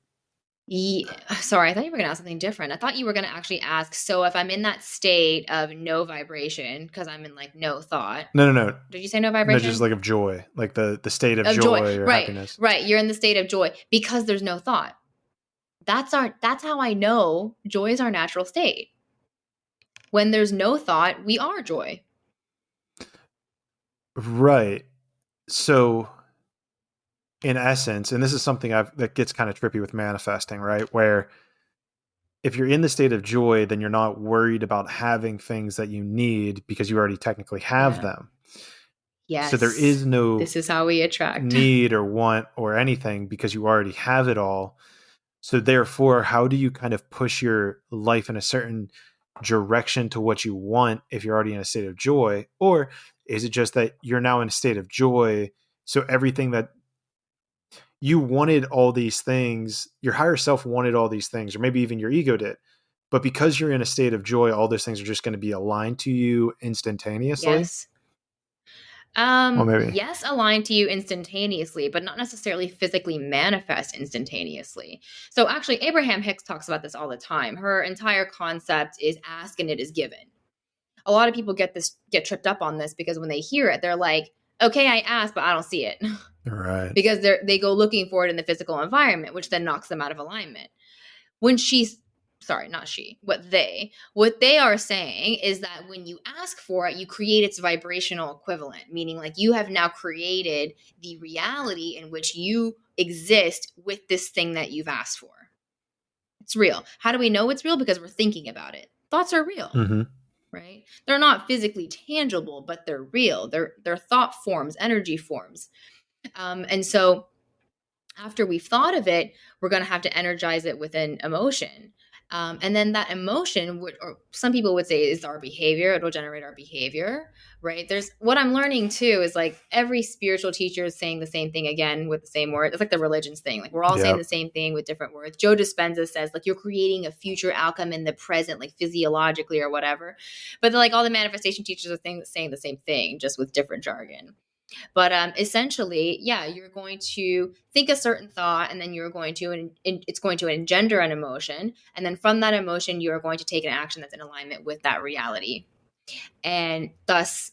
sorry, I thought you were going to ask something different. I thought you were going to actually ask, so if I'm in that state of no vibration because I'm in like no thought. No. Did you say no vibration? No, just like of joy, like the state of joy or happiness. Right. You're in the state of joy because there's no thought. That's how I know joy is our natural state. When there's no thought, we are joy. Right. So in essence, and this is something that gets kind of trippy with manifesting, right? Where if you're in the state of joy, then you're not worried about having things that you need because you already technically have them. Yes. So there is no this is how we attract need or want or anything because you already have it all. So therefore, how do you kind of push your life in a certain direction to what you want if you're already in a state of joy? Or is it just that you're now in a state of joy? So everything that you wanted, all these things, your higher self wanted all these things, or maybe even your ego did. But because you're in a state of joy, all those things are just going to be aligned to you instantaneously. Yes. Well, maybe. Yes, aligned to you instantaneously, but not necessarily physically manifest instantaneously. So actually, Abraham Hicks talks about this all the time. Her entire concept is ask and it is given. A lot of people get tripped up on this because when they hear it, they're like, okay, I asked, but I don't see it. Right. Because they go looking for it in the physical environment, which then knocks them out of alignment. What they are saying is that when you ask for it, you create its vibrational equivalent, meaning like you have now created the reality in which you exist with this thing that you've asked for. It's real. How do we know it's real? Because we're thinking about it. Thoughts are real, right? They're not physically tangible, but they're real. They're thought forms, energy forms. And so after we've thought of it, we're going to have to energize it with an emotion. And then that emotion would, or some people would say, is our behavior. It'll generate our behavior, right? There's what I'm learning too is like every spiritual teacher is saying the same thing again with the same word. It's like the religions thing. Like we're all saying Yep. the same thing with different words. Joe Dispenza says like you're creating a future outcome in the present, like physiologically or whatever. But like all the manifestation teachers are saying the same thing, just with different jargon. But essentially, yeah, you're going to think a certain thought, and then you're going to, and it's going to engender an emotion. And then from that emotion, you're going to take an action that's in alignment with that reality, and thus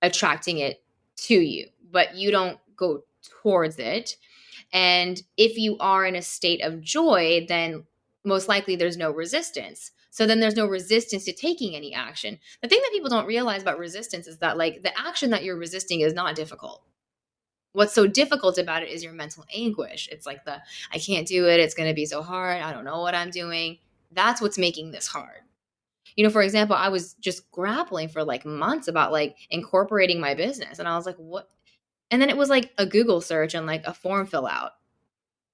attracting it to you. But you don't go towards it. And if you are in a state of joy, then most likely there's no resistance. So then there's no resistance to taking any action. The thing that people don't realize about resistance is that like the action that you're resisting is not difficult. What's so difficult about it is your mental anguish. It's like I can't do it. It's going to be so hard. I don't know what I'm doing. That's what's making this hard. For example, I was just grappling for like months about like incorporating my business. And I was like, what? And then it was like a Google search and like a form fill out.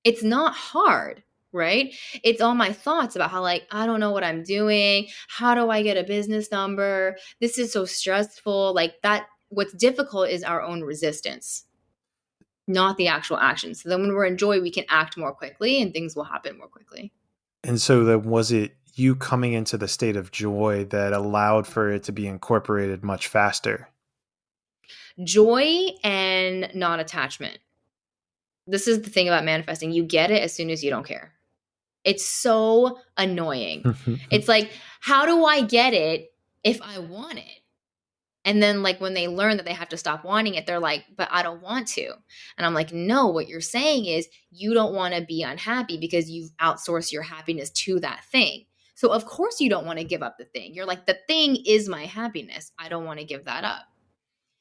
It's not hard, right? It's all my thoughts about how like, I don't know what I'm doing. How do I get a business number? This is so stressful. Like that, what's difficult is our own resistance, not the actual action. So then when we're in joy, we can act more quickly and things will happen more quickly. And so then was it you coming into the state of joy that allowed for it to be incorporated much faster? Joy and not attachment. This is the thing about manifesting. You get it as soon as you don't care. It's so annoying. It's like, how do I get it if I want it? And then like when they learn that they have to stop wanting it, they're like, but I don't want to. And I'm like, no, what you're saying is you don't want to be unhappy because you've outsourced your happiness to that thing. So of course you don't want to give up the thing. You're like, the thing is my happiness. I don't want to give that up.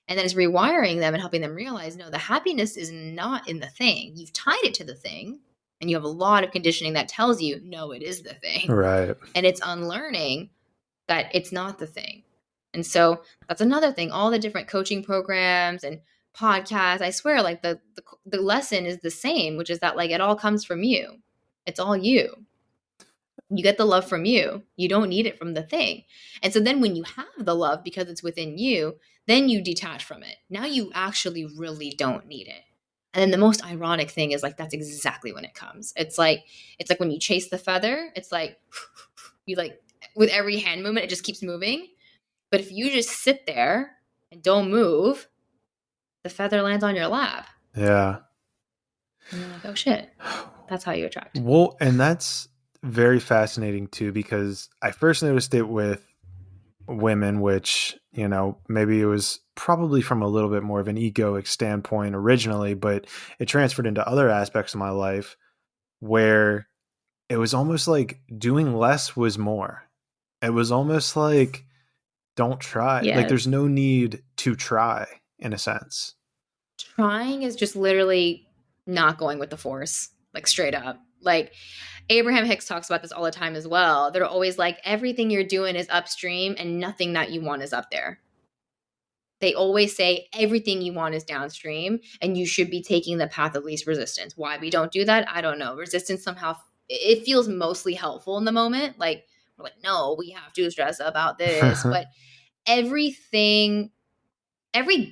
And then it's rewiring them and helping them realize, no, the happiness is not in the thing. You've tied it to the thing. And you have a lot of conditioning that tells you, no, it is the thing. Right. And it's unlearning that it's not the thing. And so that's another thing. All the different coaching programs and podcasts, I swear, like the lesson is the same, which is that like it all comes from you. It's all you. You get the love from you. You don't need it from the thing. And so then when you have the love because it's within you, then you detach from it. Now you actually really don't need it. And then the most ironic thing is like that's exactly when it comes. It's like when you chase the feather, it's like you like with every hand movement, it just keeps moving. But if you just sit there and don't move, the feather lands on your lap. Yeah. And you're like, oh shit. That's how you attract. Well, and that's very fascinating too, because I first noticed it with women, which, maybe it was probably from a little bit more of an egoic standpoint originally, but it transferred into other aspects of my life where it was almost like doing less was more. It was almost like, don't try. Yes. Like there's no need to try in a sense. Trying is just literally not going with the force, like straight up. Like Abraham Hicks talks about this all the time as well. They're always like, everything you're doing is upstream and nothing that you want is up there. They always say everything you want is downstream and you should be taking the path of least resistance. Why we don't do that, I don't know. Resistance somehow, it feels mostly helpful in the moment. Like, we're like, no, we have to stress about this. But every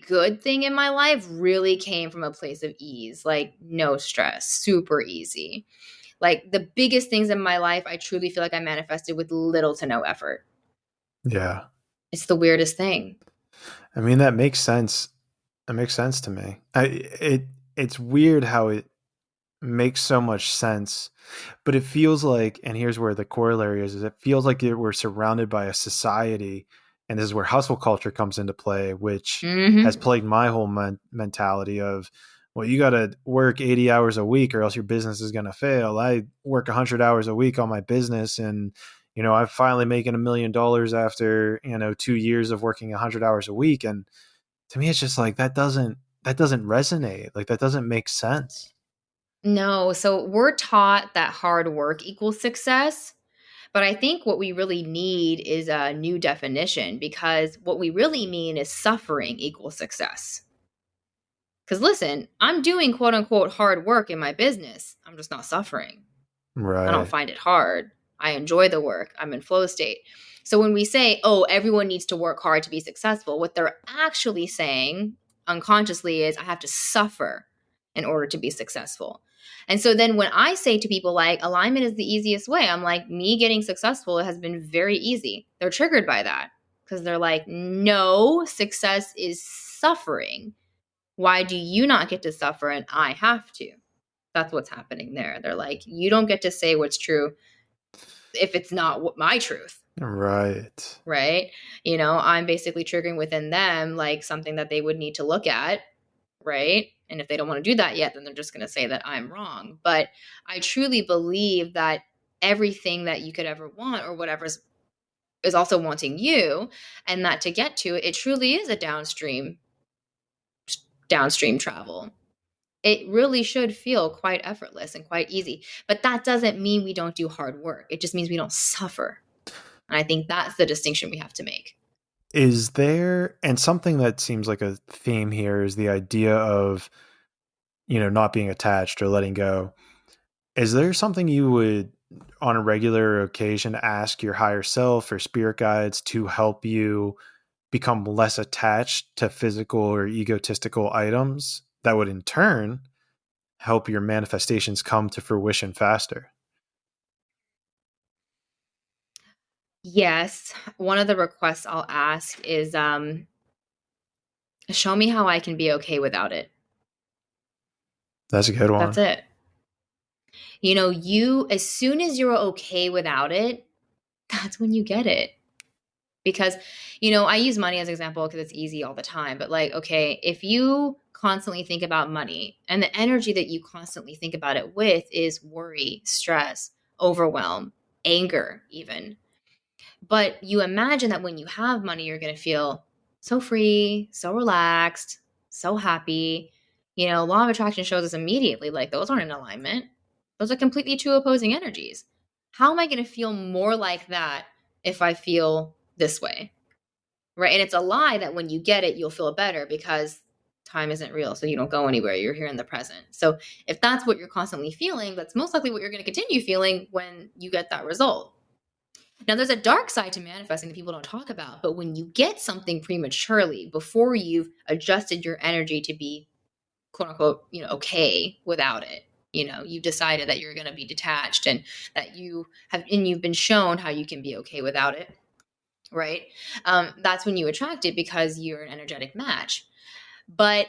good thing in my life really came from a place of ease, like no stress, super easy. Like the biggest things in my life, I truly feel like I manifested with little to no effort. Yeah. It's the weirdest thing. I mean, that makes sense. It makes sense to me. It's weird how it makes so much sense, but it feels like, and here's where the corollary is it feels like we're surrounded by a society, and this is where hustle culture comes into play, which has plagued my whole mentality of, well, you got to work 80 hours a week or else your business is going to fail. I work 100 hours a week on my business, and I'm finally making $1 million after 2 years of working 100 hours a week. And to me, it's just like that doesn't resonate. Like that doesn't make sense. No. So we're taught that hard work equals success. But I think what we really need is a new definition, because what we really mean is suffering equals success. Because listen, I'm doing quote unquote hard work in my business. I'm just not suffering. Right. I don't find it hard. I enjoy the work. I'm in flow state. So when we say, oh, everyone needs to work hard to be successful, what they're actually saying unconsciously is, I have to suffer in order to be successful. And so then when I say to people like, alignment is the easiest way, I'm like, me getting successful has been very easy. They're triggered by that because they're like, no, success is suffering. Why do you not get to suffer and I have to? That's what's happening there. They're like, you don't get to say what's true if it's not my truth. Right. Right. You know, I'm basically triggering within them like something that they would need to look at. Right. And if they don't want to do that yet, then they're just going to say that I'm wrong. But I truly believe that everything that you could ever want or whatever is also wanting you. And that to get to it, it truly is a downstream travel. It really should feel quite effortless and quite easy. But that doesn't mean we don't do hard work. It just means we don't suffer. And I think that's the distinction we have to make. Is there, and something that seems like a theme here is the idea of, not being attached or letting go. Is there something you would, on a regular occasion, ask your higher self or spirit guides to help you become less attached to physical or egotistical items that would in turn help your manifestations come to fruition faster? Yes. One of the requests I'll ask is show me how I can be okay without it. That's a good That's one. it. You, as soon as you're okay without it, that's when you get it. Because, I use money as an example because it's easy all the time. But like, okay, if you constantly think about money and the energy that you constantly think about it with is worry, stress, overwhelm, anger, even. But you imagine that when you have money, you're going to feel so free, so relaxed, so happy. Law of attraction shows us immediately like those aren't in alignment. Those are completely two opposing energies. How am I going to feel more like that if I feel this way? Right. And it's a lie that when you get it, you'll feel better because time isn't real. So you don't go anywhere. You're here in the present. So if that's what you're constantly feeling, that's most likely what you're going to continue feeling when you get that result. Now, there's a dark side to manifesting that people don't talk about, but when you get something prematurely, before you've adjusted your energy to be, quote unquote, okay without it, you've decided that you're going to be detached and that you've been shown how you can be okay without it, right? That's when you attract it because you're an energetic match. But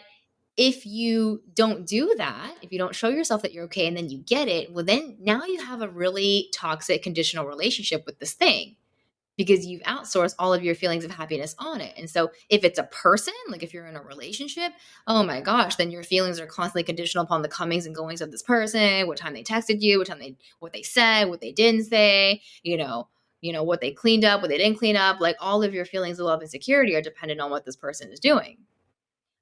if you don't do that, if you don't show yourself that you're okay and then you get it, well, then now you have a really toxic conditional relationship with this thing because you've outsourced all of your feelings of happiness on it. And so if it's a person, like if you're in a relationship, oh my gosh, then your feelings are constantly conditional upon the comings and goings of this person, what time they texted you, what they said, what they didn't say, what they cleaned up, what they didn't clean up. Like all of your feelings of love and security are dependent on what this person is doing.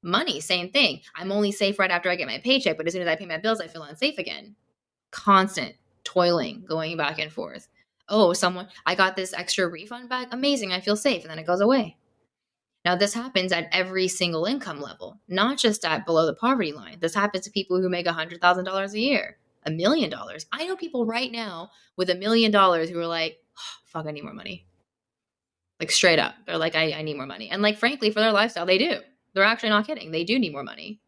Money, same thing. I'm only safe right after I get my paycheck, but as soon as I pay my bills, I feel unsafe again. Constant toiling, going back and forth. Oh, I got this extra refund back. Amazing. I feel safe. And then it goes away. Now, this happens at every single income level, not just at below the poverty line. This happens to people who make $100,000 a year, $1 million. I know people right now with $1 million who are like, oh, fuck, I need more money. Like straight up. They're like, I need more money. And like, frankly, for their lifestyle, they do. They're actually not kidding. They do need more money.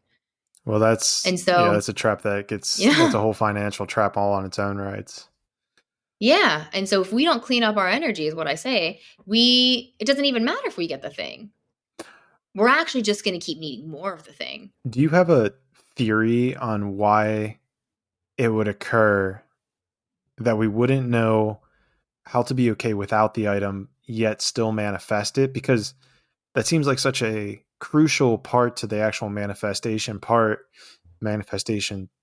Well, that's a trap that's a whole financial trap all on its own rights. Yeah. And so if we don't clean up our energy, is what I say, it doesn't even matter if we get the thing. We're actually just going to keep needing more of the thing. Do you have a theory on why it would occur that we wouldn't know how to be okay without the item yet still manifest it? Because that seems like such a crucial part to the actual manifestation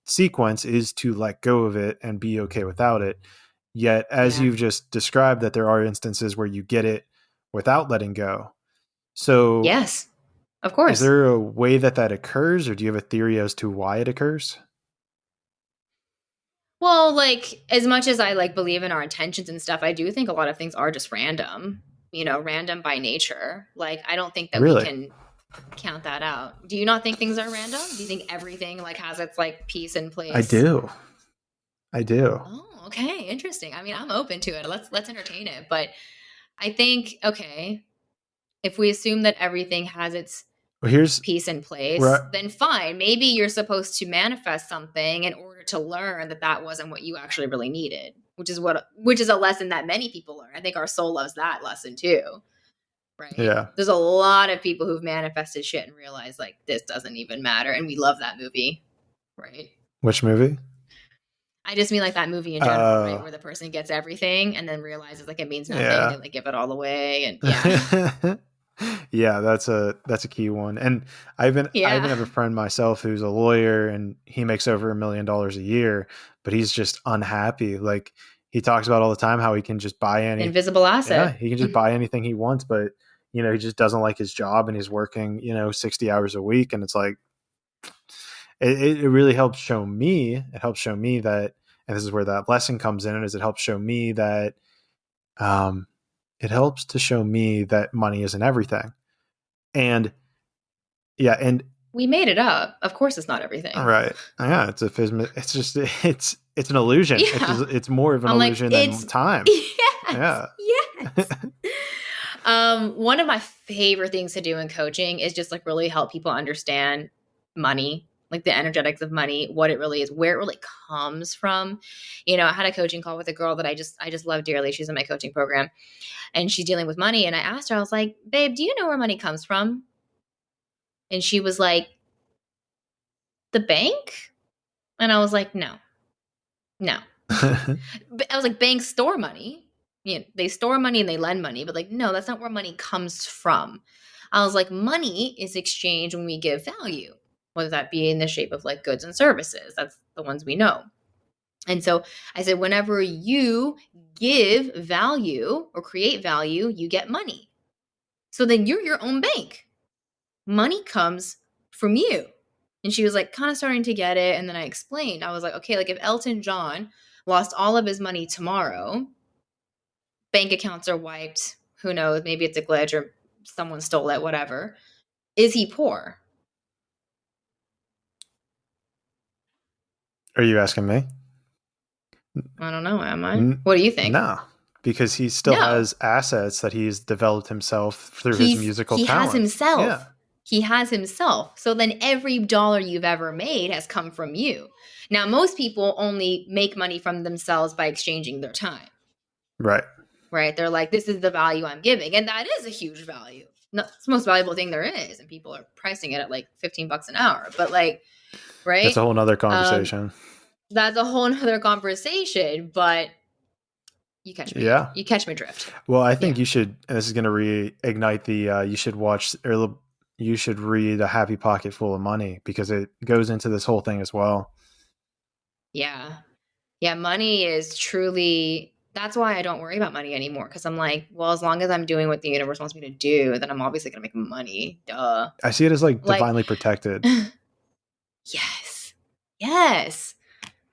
sequence is to let go of it and be okay without it. Yet, as you've just described, that there are instances where you get it without letting go. So yes, of course. Is there a way that occurs, or do you have a theory as to why it occurs? Well, like as much as I believe in our intentions and stuff, I do think a lot of things are just random, random by nature. Like I don't think that we can count that out. Do you not think things are random? Do you think everything has its piece and place? I do. Oh, Okay, interesting. I mean, I'm open to it. Let's entertain it. But I think, okay, if we assume that everything has its Well, here's piece in place, where then fine. Maybe you're supposed to manifest something in order to learn that that wasn't what you actually really needed, which is a lesson that many people learn. I think our soul loves that lesson too, right? yeah. There's a lot of people who've manifested shit and realized like this doesn't even matter, and we love that movie, right? Which movie? I just mean like that movie in general, right? Where the person gets everything and then realizes like it means nothing. Yeah. They like give it all away, and yeah, Yeah, that's a key one. And I even have a yeah. friend myself who's a lawyer, and he makes over $1 million a year, but he's just unhappy. Like, he talks about all the time how he can just buy Invisible yeah, asset. he can just buy anything he wants, but he just doesn't like his job, and he's working 60 hours a week. And it's like, it really helps show me. It helps show me that, and this is where that lesson comes in, is it helps show me that um it helps to show me that money isn't everything. And yeah, and We made it up. Of course, it's not everything. right, yeah, it's just it's an illusion. Yeah. It's more of an I'm like, illusion than it's time. yes, Yeah. yes. One of my favorite things to do in coaching is just like really help people understand money, like the energetics of money, what it really is, where it really comes from. I had a coaching call with a girl that I just love dearly. She's in my coaching program and she's dealing with money. And I asked her, I was like, babe, do you know where money comes from? And she was like, the bank? And I was like, no, no. I was like, banks store money. They store money and they lend money, but like, no, that's not where money comes from. I was like, money is exchanged when we give value, whether that be in the shape of like goods and services. That's the ones we know. And so I said, whenever you give value or create value, you get money. So then you're your own bank. Money comes from you. And she was like, kind of starting to get it. And then I explained, I was like, okay, like if Elton John lost all of his money tomorrow, bank accounts are wiped. Who knows? Maybe it's a glitch or someone stole it, whatever. Is he poor? Are you asking me? I don't know. Am I? What do you think? No, because he still No. has assets that he's developed himself through his musical He has talent. himself. Yeah. He has himself. So then every dollar you've ever made has come from you. Now, most people only make money from themselves by exchanging their time. Right. Right? They're like, this is the value I'm giving. And that is a huge value. No, it's the most valuable thing there is. And people are pricing it at like $15 an hour. But like, right? That's a whole nother conversation. That's a whole nother conversation. But you catch me. Yeah. You catch my drift. Well, I think you should, and this is going to reignite you should watch, or you should read A Happy Pocket Full of Money, because it goes into this whole thing as well. Yeah. Yeah. Money is truly, that's why I don't worry about money anymore. Cause I'm like, well, as long as I'm doing what the universe wants me to do, then I'm obviously going to make money. Duh. I see it as like divinely protected. Yes. Yes.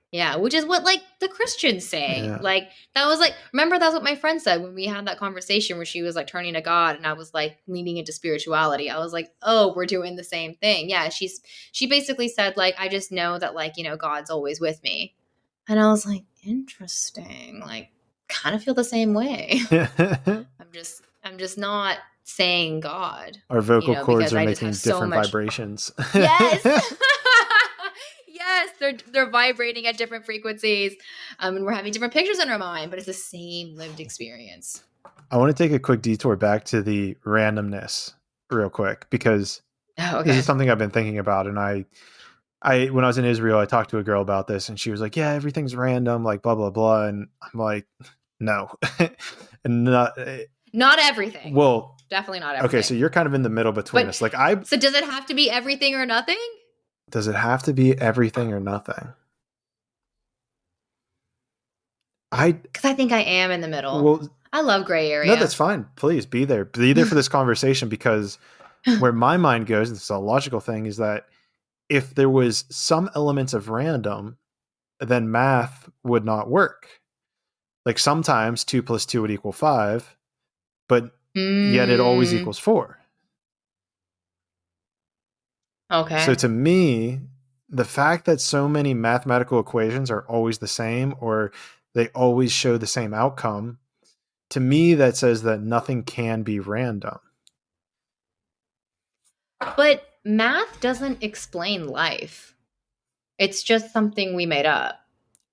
Yeah, which is what like the Christians say. Yeah. Like that was like, remember that's what my friend said when we had that conversation where she was like turning to God and I was like leaning into spirituality. I was like, oh, we're doing the same thing. Yeah, she basically said like, I just know that like, God's always with me. And I was like, interesting. Like kind of feel the same way. I'm just not saying God. Our vocal cords are I making different vibrations. Yes. Yes, they're vibrating at different frequencies, and we're having different pictures in our mind, but it's the same lived experience. I want to take a quick detour back to the randomness real quick, because this is something I've been thinking about. And I when I was in Israel, I talked to a girl about this, and she was like, yeah, everything's random, like blah, blah, blah. And I'm like, no, and not everything. Well, definitely not everything. Okay. So you're kind of in the middle between us. Like so does it have to be everything or nothing? Does it have to be everything or nothing? Because I think I am in the middle. Well, I love gray area. No, that's fine. Please be there. Be there for this conversation, because where my mind goes, this is a logical thing, is that if there was some elements of random, then math would not work. Like sometimes 2 + 2 would equal 5, but yet it always equals 4. Okay. So to me, the fact that so many mathematical equations are always the same, or they always show the same outcome. To me, that says that nothing can be random. But math doesn't explain life. It's just something we made up.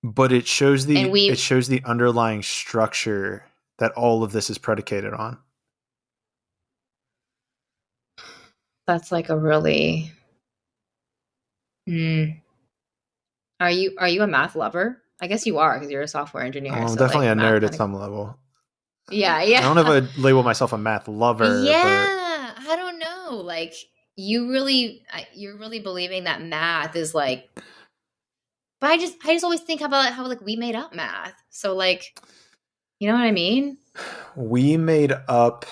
But it shows And the underlying structure that all of this is predicated on. that's like a really Are you a math lover? I guess you are because you're a software engineer. Well, I'm So definitely like a math nerd at kind of some level. Yeah, I don't know if yeah. I'd label myself a math lover, but Yeah, I don't know. Like you're really believing that math is like but I just always think about how like we made up math. So like, you know what I mean? we made up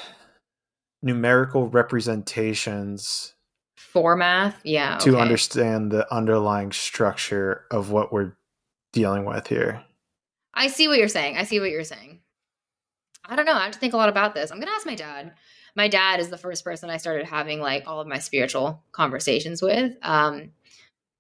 numerical representations For math? Yeah, to okay. understand the underlying structure of what we're dealing with here. I see what you're saying. I see what you're saying. I don't know. I have to think a lot about this. I'm gonna ask my dad. My dad is the first person I started having like all of my spiritual conversations with.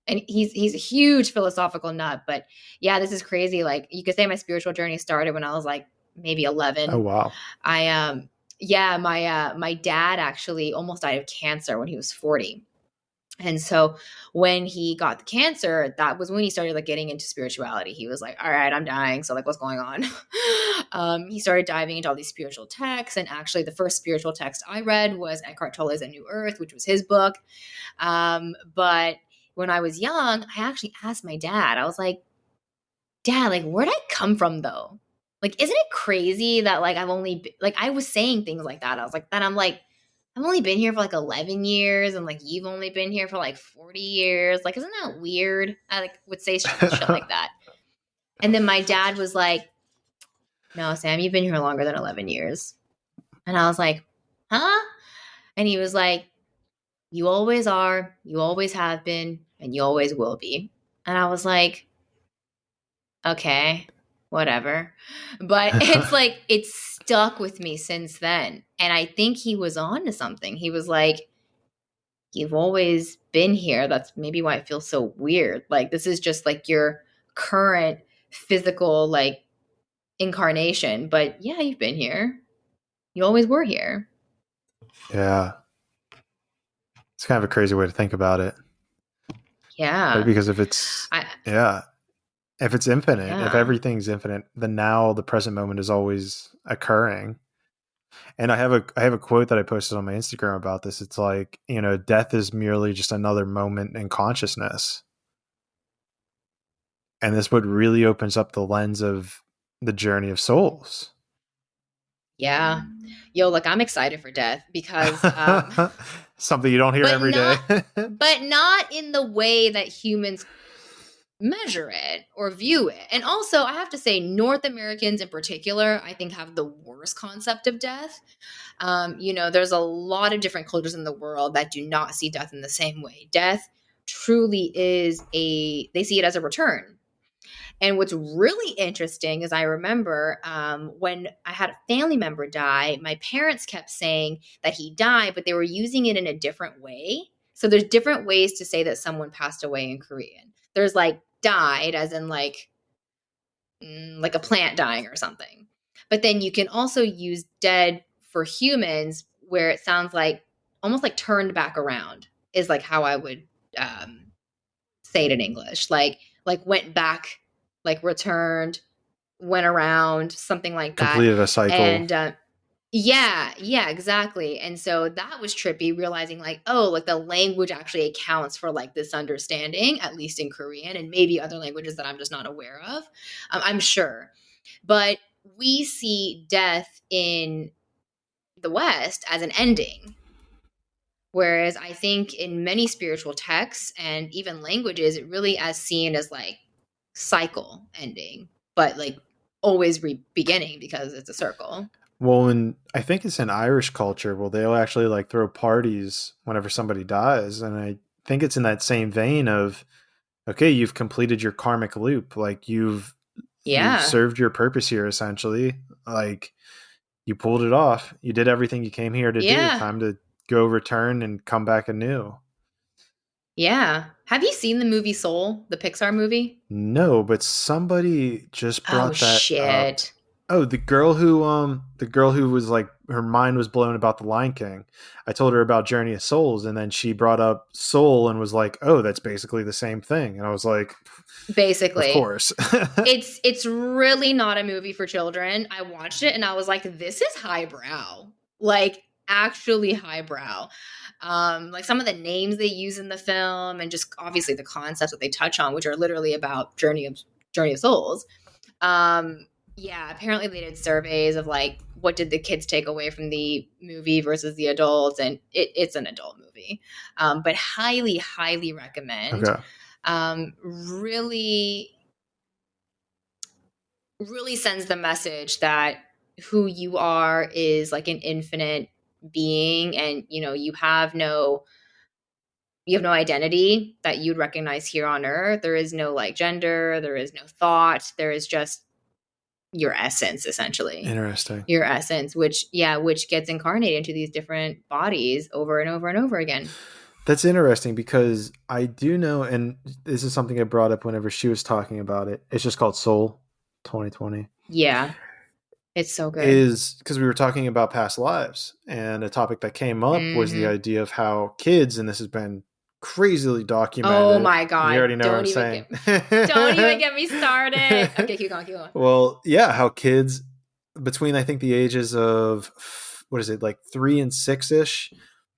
And he's a huge philosophical nut. But yeah, this is crazy. Like you could say my spiritual journey started when I was like maybe Oh 11. wow. I yeah, my dad actually almost died of cancer when he was 40. And so when he got the cancer, that was when he started like getting into spirituality. He was like, all right, I'm dying. So like, what's going on? He started diving into all these spiritual texts. And actually the first spiritual text I read was Eckhart Tolle's A New Earth, which was his book. But when I was young, I actually asked my dad, I was like, Dad, like, where'd I come from though? Like, isn't it crazy that like like I was saying things like that. I was like, then I'm like, I've only been here for like 11 years and like you've only been here for like 40 years. Like, isn't that weird? I like would say shit like that. And then my dad was like, no, Sam, you've been here longer than 11 years. And I was like, huh? And he was like, you always are, you always have been, and you always will be. And I was like, okay, whatever. But it's like, it's stuck with me since then. And I think he was on to something. He was like, you've always been here. That's maybe why it feels so weird. Like, this is just like your current physical, like, incarnation. But yeah, you've been here. You always were here. Yeah. It's kind of a crazy way to think about it. Right? Yeah. Because if it's I, if it's infinite, if yeah. everything's infinite, then now the present moment is always occurring. And I have a quote that I posted on my Instagram about this. It's like, death is merely just another moment in consciousness. And this what really opens up the lens of the journey of souls. Yeah. Yo, look, I'm excited for death because Something you don't hear every day. but not in the way that humans measure it or view it. And also, I have to say, North Americans in particular, I think, have the worst concept of death. There's a lot of different cultures in the world that do not see death in the same way. Death truly they see it as a return. And what's really interesting is I remember when I had a family member die, my parents kept saying that he died, but they were using it in a different way. So there's different ways to say that someone passed away in Korean. There's like died, as in like a plant dying or something. But then you can also use dead for humans, where it sounds like almost like turned back around is like how I would say it in English. Like went back, like returned, went around, something like that. Completed a cycle. And yeah, exactly. And so that was trippy, realizing like, oh, like the language actually accounts for like this understanding, at least in Korean and maybe other languages that I'm just not aware of. I'm sure. But we see death in the West as an ending. Whereas I think in many spiritual texts and even languages, it really as seen as like cycle ending, but like always beginning because it's a circle. Well, and I think it's in Irish culture. Well, they'll actually like throw parties whenever somebody dies. And I think it's in that same vein of, okay, you've completed your karmic loop. Like you've Yeah. served your purpose here, essentially. Like you pulled it off. You did everything you came here to do. Yeah. Time to go return and come back anew. Yeah. Have you seen the movie Soul, the Pixar movie? No, but somebody just Oh brought that up. shit. Oh, the girl who was like her mind was blown about the Lion King. I told her about Journey of Souls, and then she brought up Soul and was like, "Oh, that's basically the same thing." And I was like, "Of Basically. course." It's really not a movie for children. I watched it and I was like, this is highbrow. Like actually highbrow. Like some of the names they use in the film and just obviously the concepts that they touch on, which are literally about Journey of Souls. Um, yeah, apparently they did surveys of like what did the kids take away from the movie versus the adults, and it's an adult movie. But highly, highly recommend. Okay. Really, really sends the message that who you are is like an infinite being, and you have no identity that you'd recognize here on earth. There is no like gender, there is no thought, there is just your essence, essentially. Interesting. Your essence, which gets incarnated into these different bodies over and over and over again. That's interesting because I do know, and this is something I brought up whenever she was talking about it. It's just called Soul 2020. Yeah, it's so good. Is because we were talking about past lives, and a topic that came up was the Hmm. idea of how kids, and this has been crazily Oh documented. my You god! already know what I'm saying. Don't even get me started. Okay, keep going, keep going. Well, yeah, how kids between I think the ages of what is it like 3 and 6 ish,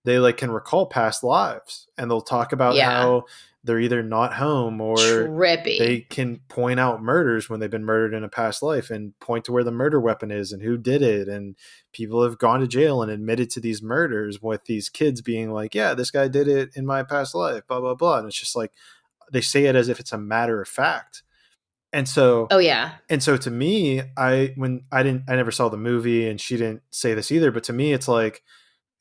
they like can recall past lives, and they'll talk about Yeah, how they're either not home or they trippy. can point out murders when they've been murdered in a past life and point to where the murder weapon is and who did it. And people have gone to jail and admitted to these murders with these kids being like, yeah, this guy did it in my past life, blah, blah, blah. And it's just like they say it as if it's a matter of fact. And so Oh yeah. to me, I never saw the movie and she didn't say this either, but to me it's like,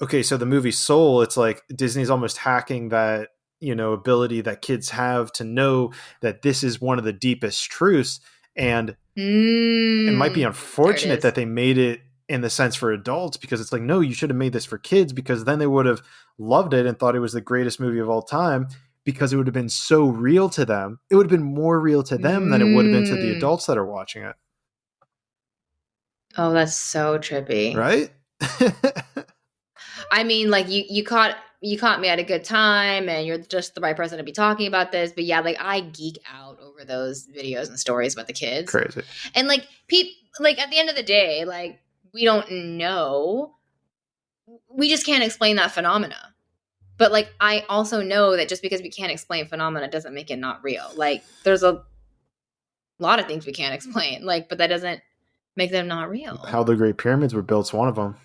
okay, so the movie Soul, it's like Disney's almost hacking that, ability that kids have to know that this is one of the deepest truths. And it might be There it unfortunate is. that they made it in the sense for adults, because it's like, no, you should have made this for kids, because then they would have loved it and thought it was the greatest movie of all time, because it would have been so real to them. It would have been more real to them than it would have been to the Mm. adults that are watching it. Oh, that's so trippy. Right? I mean, like you caught me at a good time, and you're just the right person to be talking about this. But yeah, like I geek out over those videos and stories about the kids, Crazy. and like like at the end of the day, like we don't know, we just can't explain that phenomena. But like I also know that just because we can't explain phenomena doesn't make it not real. Like there's a lot of things we can't explain, like, but that doesn't make them not real. How the Great Pyramids were built is one of them.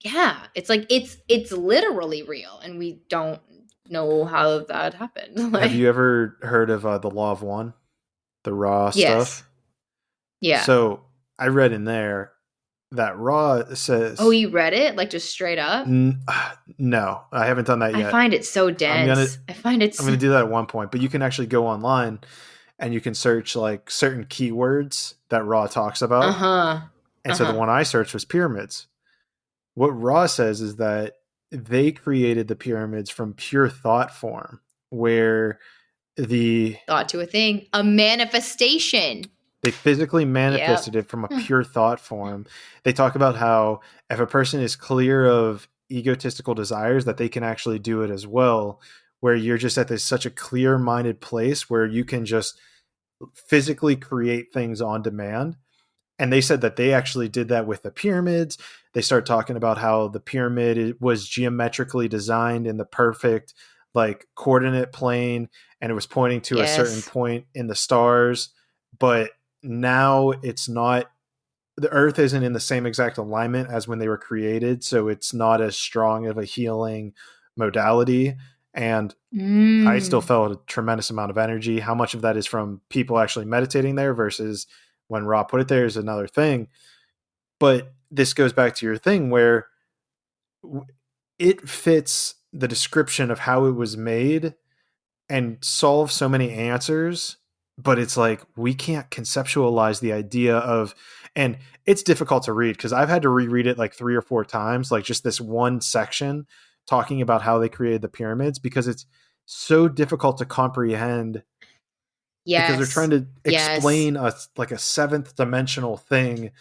Yeah, it's like it's literally real, and we don't know how that happened. Have Like, you ever heard of the Law of One, the Raw yes, stuff? yeah. So I read in there that Raw Oh, says, you read it like just straight up? no, I haven't done that I yet. find it so I'm gonna dense. I find it. I'm gonna do that at one point, but you can actually go online and you can search like certain keywords that Raw talks Uh about. huh. And Uh so the huh. one I searched was pyramids. What Raw says is that they created the pyramids from pure thought form, where the Thought to a thing. A manifestation. they physically Yep. manifested it from a pure thought form. They talk about how if a person is clear of egotistical desires, that they can actually do it as well, where you're just at this such a clear-minded place where you can just physically create things on demand. And they said that they actually did that with the pyramids. They start talking about how the pyramid was geometrically designed in the perfect like coordinate plane, and it was pointing to a certain Yes. point in the stars. But now it's not, the earth isn't in the same exact alignment as when they were created, so it's not as strong of a healing modality. And I still Mm. felt a tremendous amount of energy. How much of that is from people actually meditating there versus when Raw put it there is another thing. But this goes back to your thing where it fits the description of how it was made and solves so many answers. But it's like we can't conceptualize the idea of, and it's difficult to read because I've had to reread it like 3 or 4 times, like just this one section, talking about how they created the pyramids, because it's so difficult to comprehend, because they're trying Yes. to Yes. explain a seventh dimensional thing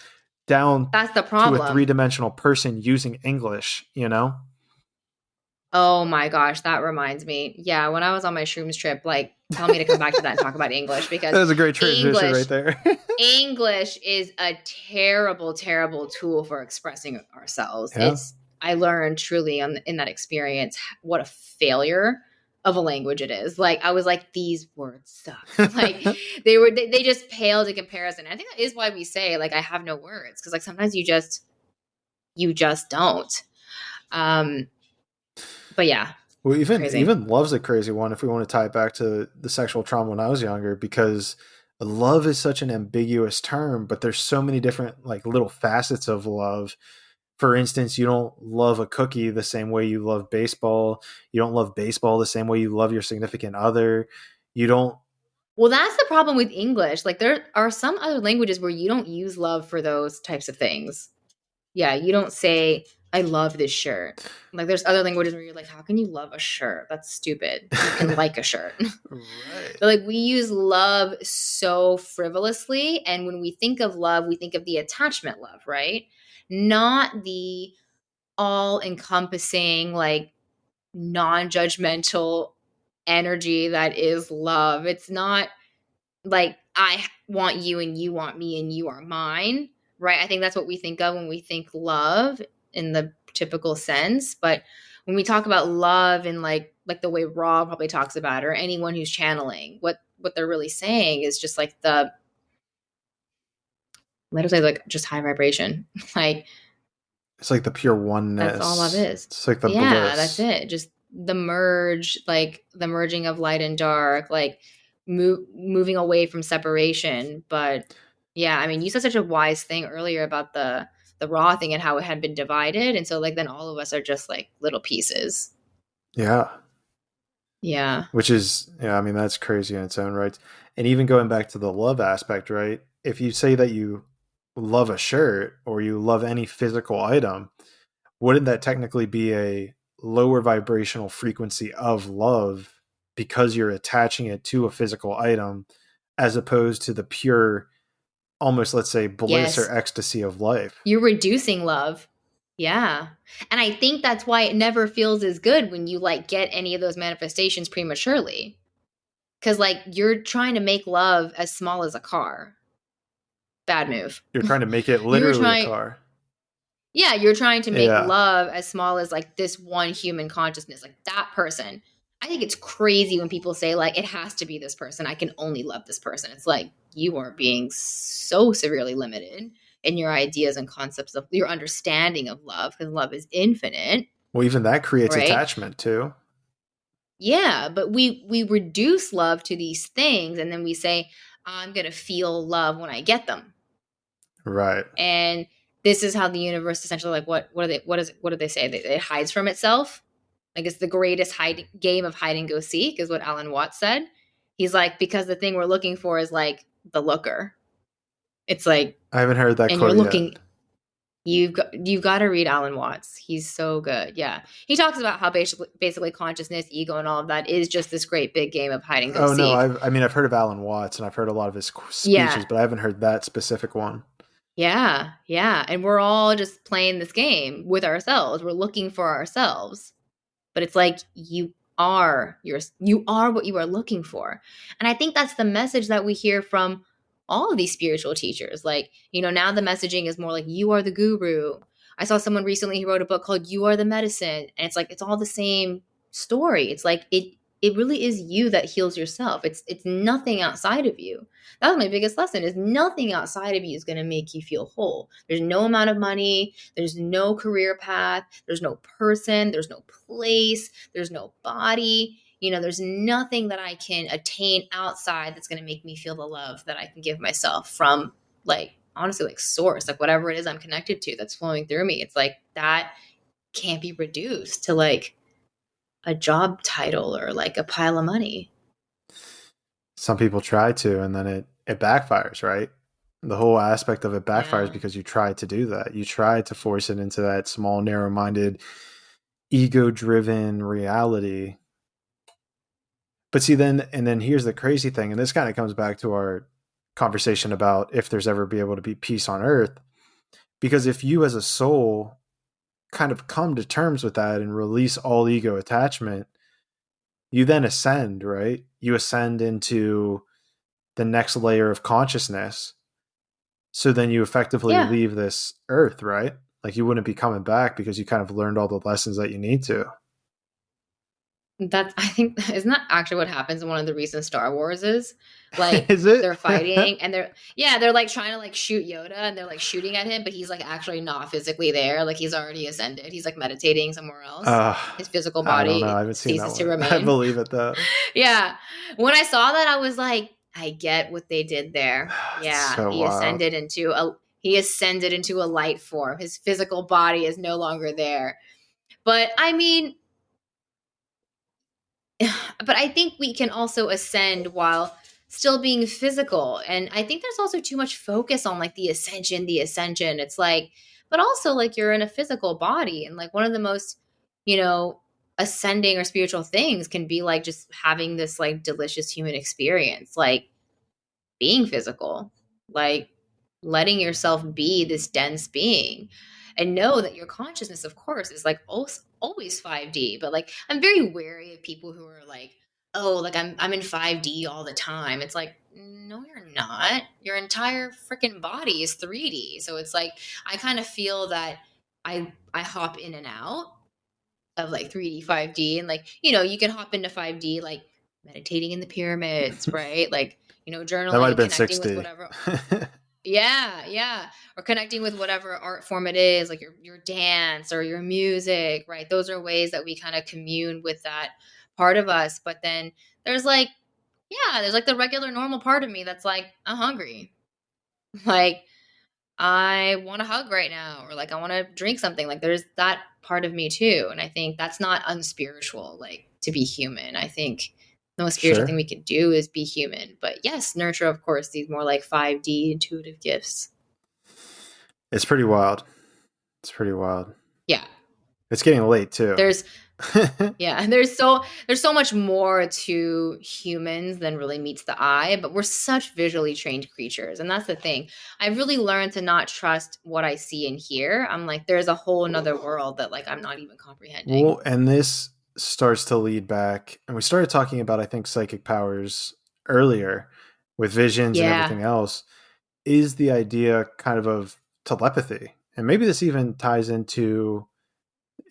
down That's the to a problem. three-dimensional person using English, you know? Oh my gosh, that reminds me. Yeah, when I was on my shrooms trip, like tell me to come back to that and talk about English because That was a great transition English right there. English is a terrible, terrible tool for expressing ourselves. Yeah. I learned truly in that experience what a failure of a language it is. Like I was like, these words suck. Like they just paled in comparison. I think that is why we say like I have no words because like sometimes you just don't. Um, but yeah, Well, crazy. even love's a crazy one if we want to tie it back to the sexual trauma when I was younger, because love is such an ambiguous term, but there's so many different like little facets of love. For instance, you don't love a cookie the same way you love baseball. You don't love baseball the same way you love your significant other. You don't. Well, that's the problem with English. Like there are some other languages where you don't use love for those types of things. Yeah, you don't say, I love this shirt. Like there's other languages where you're like, how can you love a shirt? That's stupid. You can like a shirt. Right. But like we use love so frivolously. And when we think of love, we think of the attachment love, right? Not the all encompassing, like non judgmental energy that is love. It's not like I want you and you want me and you are mine, right? I think that's what we think of when we think love in the typical sense. But when we talk about love in like the way Raw probably talks about it, or anyone who's channeling, what they're really saying is just like the literally like just high vibration. Like It's like the pure that's all love oneness. is. It's like the Yeah, that's bliss. it. Just the merge, like the merging of light and dark, like moving away from separation. But yeah, I mean, you said such a wise thing earlier about the raw thing and how it had been divided, and so like then all of us are just like little pieces. Yeah. Yeah. Which is, yeah, I mean, that's crazy in its own right. And even going back to the love aspect, right? If you say that you love a shirt or you love any physical item, wouldn't that technically be a lower vibrational frequency of love because you're attaching it to a physical item as opposed to the pure, almost, let's say, bliss or Yes. ecstasy of life? You're reducing love. Yeah. And I think that's why it never feels as good when you like get any of those manifestations prematurely. Cause like you're trying to make love as small as a car. Bad move. You're trying to make it You're literally a trying, car. yeah, you're trying to make Yeah. love as small as like this one human consciousness, like that person. I think it's crazy when people say like it has to be this person. I can only love this person. It's like you are being so severely limited in your ideas and concepts of your understanding of love because love is infinite, Well, even that creates right? attachment too. Yeah, but we reduce love to these things and then we say I'm going to feel love when I get them. Right. And this is how the universe essentially like what do they say? It hides from itself. Like it's the greatest game of hide and go seek is what Alan Watts said. He's like because the thing we're looking for is like the looker. It's like I haven't heard that and you're quote yet. looking you've got to read Alan Watts. He's so good. Yeah. He talks about how basically consciousness, ego and all of that is just this great big game of hide and go Oh no, seek. I've heard of Alan Watts and I've heard a lot of his Yeah. speeches, but I haven't heard that specific one. Yeah. Yeah. And we're all just playing this game with ourselves. We're looking for ourselves. But it's like you are what you are looking for. And I think that's the message that we hear from all of these spiritual teachers. Like, now the messaging is more like you are the guru. I saw someone recently who wrote a book called You Are the Medicine, and it's like it's all the same story. It's like it really is you that heals yourself. It's nothing outside of you. That was my biggest lesson is nothing outside of you is going to make you feel whole. There's no amount of money, there's no career path, there's no person, there's no place, there's no body. There's nothing that I can attain outside that's going to make me feel the love that I can give myself from like honestly like source, like whatever it is I'm connected to that's flowing through me. It's like that can't be reduced to like a job title or like a pile of money. Some people try to, and then it backfires, right? The whole aspect of it backfires Yeah. because you try to do that. You try to force it into that small, narrow-minded, ego driven reality. But see, then here's the crazy thing, and this kind of comes back to our conversation about if there's ever be able to be peace on earth. Because if you as a soul kind of come to terms with that and release all ego attachment, you then ascend, right? You ascend into the next layer of consciousness. So then you effectively Yeah. leave this earth, right? Like you wouldn't be coming back because you kind of learned all the lessons that you need to. That's I think isn't that actually what happens in one of the recent Star Wars is? Like Is it? they're fighting and they're like trying to like shoot Yoda and they're like shooting at him, but he's like actually not physically there. Like he's already ascended. He's like meditating somewhere else. uh, His physical I don't know. I body haven't seen that ceases to one. I remain. believe it though. Yeah. When I saw that, I was like, I get what they did there. It's Yeah. so wild. He ascended into a light form. His physical body is no longer there. But I mean, but I think we can also ascend while still being physical. And I think there's also too much focus on like the ascension. It's like, but also like you're in a physical body. And like one of the most, you know, ascending or spiritual things can be like just having this like delicious human experience, like being physical, like letting yourself be this dense being and know that your consciousness of course is like always 5D, but like I'm very wary of people who are like, oh, like I'm in 5D all the time. It's like, no you're not. Your entire freaking body is 3D. So it's like I kind of feel that I hop in and out of like 3D 5D, and like, you know, you can hop into 5D like meditating in the pyramids, right? Like, you know, That might journaling have and been connecting with 60. whatever. Yeah. Or connecting with whatever art form it is, like your dance or your music, right? Those are ways that we kind of commune with that part of us. But then there's like, yeah, there's like the regular normal part of me that's like, I'm hungry. Like, I want to hug right now, or like I want to drink something. Like there's that part of me too. And I think that's not unspiritual, like to be human. I think the most spiritual thing Sure. we can do is be human. But yes, nurture, of course, these more like 5D intuitive gifts. It's pretty wild. It's pretty wild. Yeah. It's getting late too. There's yeah, and there's so much more to humans than really meets the eye, but we're such visually trained creatures, and that's the thing. I've really learned to not trust what I see and hear. I'm like, there's a whole another world that like I'm not even comprehending. Well, and this starts to lead back, and we started talking about, I think, psychic powers earlier with visions and Yeah. everything else, is the idea kind of telepathy. And maybe this even ties into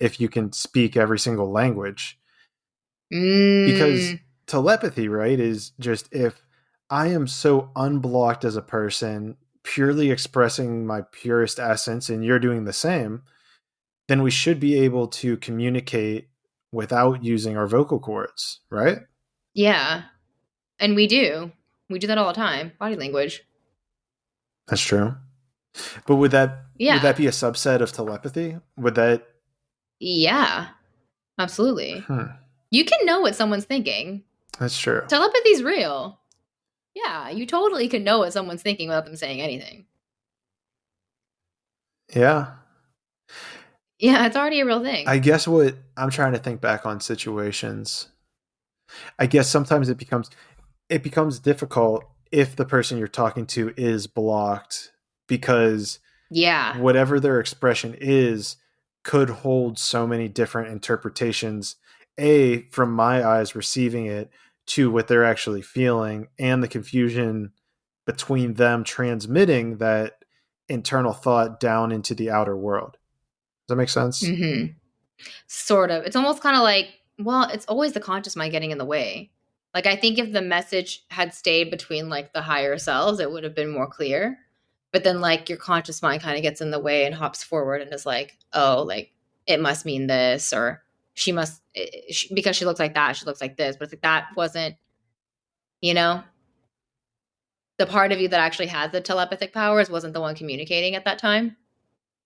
if you can speak every single language. Because Mm, telepathy, right, is just if I am so unblocked as a person, purely expressing my purest essence, and you're doing the same, then we should be able to communicate without using our vocal cords, right? yeah. And we do. We do that all the time. Body language. That's true. But would that Yeah. be a subset of telepathy? Would that Yeah. Absolutely. hmm, You can know what someone's thinking. that's true. Telepathy's real. Yeah, you totally can know what someone's thinking without them saying anything. Yeah. Yeah, it's already a real thing. I guess what I'm trying to think back on situations. I guess sometimes it becomes difficult if the person you're talking to is blocked because Yeah. whatever their expression is could hold so many different interpretations, a from my eyes receiving it, to what they're actually feeling, and the confusion between them transmitting that internal thought down into the outer world. Does that make sense? Hmm. Sort of. It's almost kind of like, well, it's always the conscious mind getting in the way. Like, I think if the message had stayed between like the higher selves, it would have been more clear. But then, like, your conscious mind kind of gets in the way and hops forward and is like, oh, like, it must mean this, or she must, because she looks like that, she looks like this. But it's like, that wasn't, you know, the part of you that actually has the telepathic powers wasn't the one communicating at that time.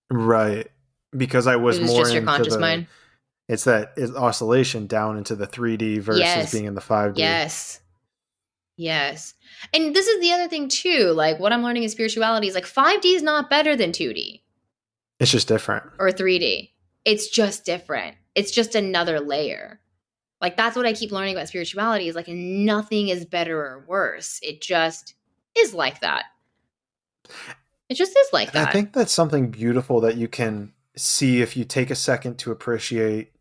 Right. Because I was It was more just your into conscious the mind. it's that oscillation down into the 3D versus Yes. being in the 5D. Yes. Yes. And this is the other thing too. Like what I'm learning in spirituality is like 5D is not better than 2D It's just different. or 3D. It's just different. It's just another layer. Like, that's what I keep learning about spirituality is like nothing is better or worse. It just is like that. It just is like And I that. think that's something beautiful that you can see if you take a second to appreciate,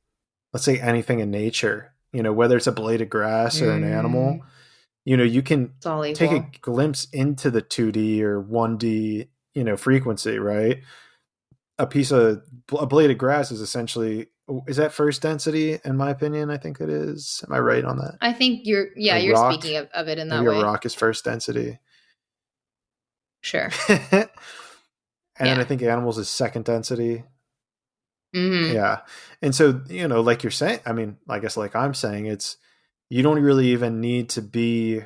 let's say, anything in nature, whether it's a blade of grass or an animal, you can It's all take a equal. glimpse into the 2D or 1D, frequency, right? A blade of grass is essentially, is that first density? In my opinion, I think it is. Am I right on that? I think A you're rock, speaking of it in maybe that a way. rock is first density. Sure. And then I Yeah. think animals is second density. Mm-hmm. Yeah. And so, like you're saying, I mean, I guess like I'm saying, you don't really even need to be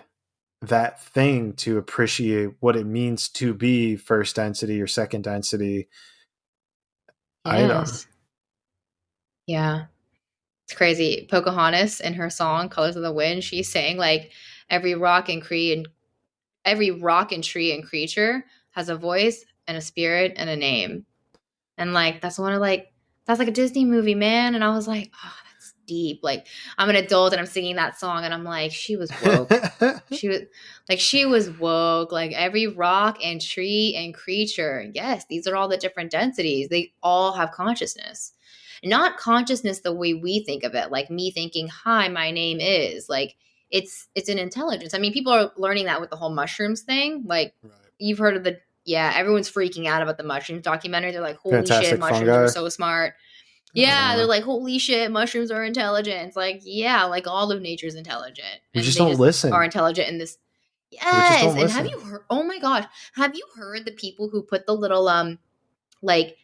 that thing to appreciate what it means to be first density or second density item. Yes. Yeah. It's crazy. Pocahontas in her song Colors of the Wind, she's saying like every rock and every rock and tree and creature has a voice and a spirit and a name. And like that's like a Disney movie, man. And I was like, oh, that's deep. Like I'm an adult and I'm singing that song and I'm like, she was woke. She was woke. Like every rock and tree and creature. Yes, these are all the different densities. They all have consciousness. Not consciousness the way we think of it, like me thinking, hi, my name is. Like it's an intelligence. I mean, people are learning that with the whole mushrooms thing. Like Right. you've heard of everyone's freaking out about the mushrooms documentary. They're like, holy shit, Fantastic mushrooms are fungi. so smart. Yeah, they're like, holy shit, mushrooms are intelligent. It's like, yeah, like all of nature's intelligent. We And just they don't just are listen. intelligent in this. We just Yes. don't And have listen. you heard, oh my gosh, have you heard the people who put the little, like,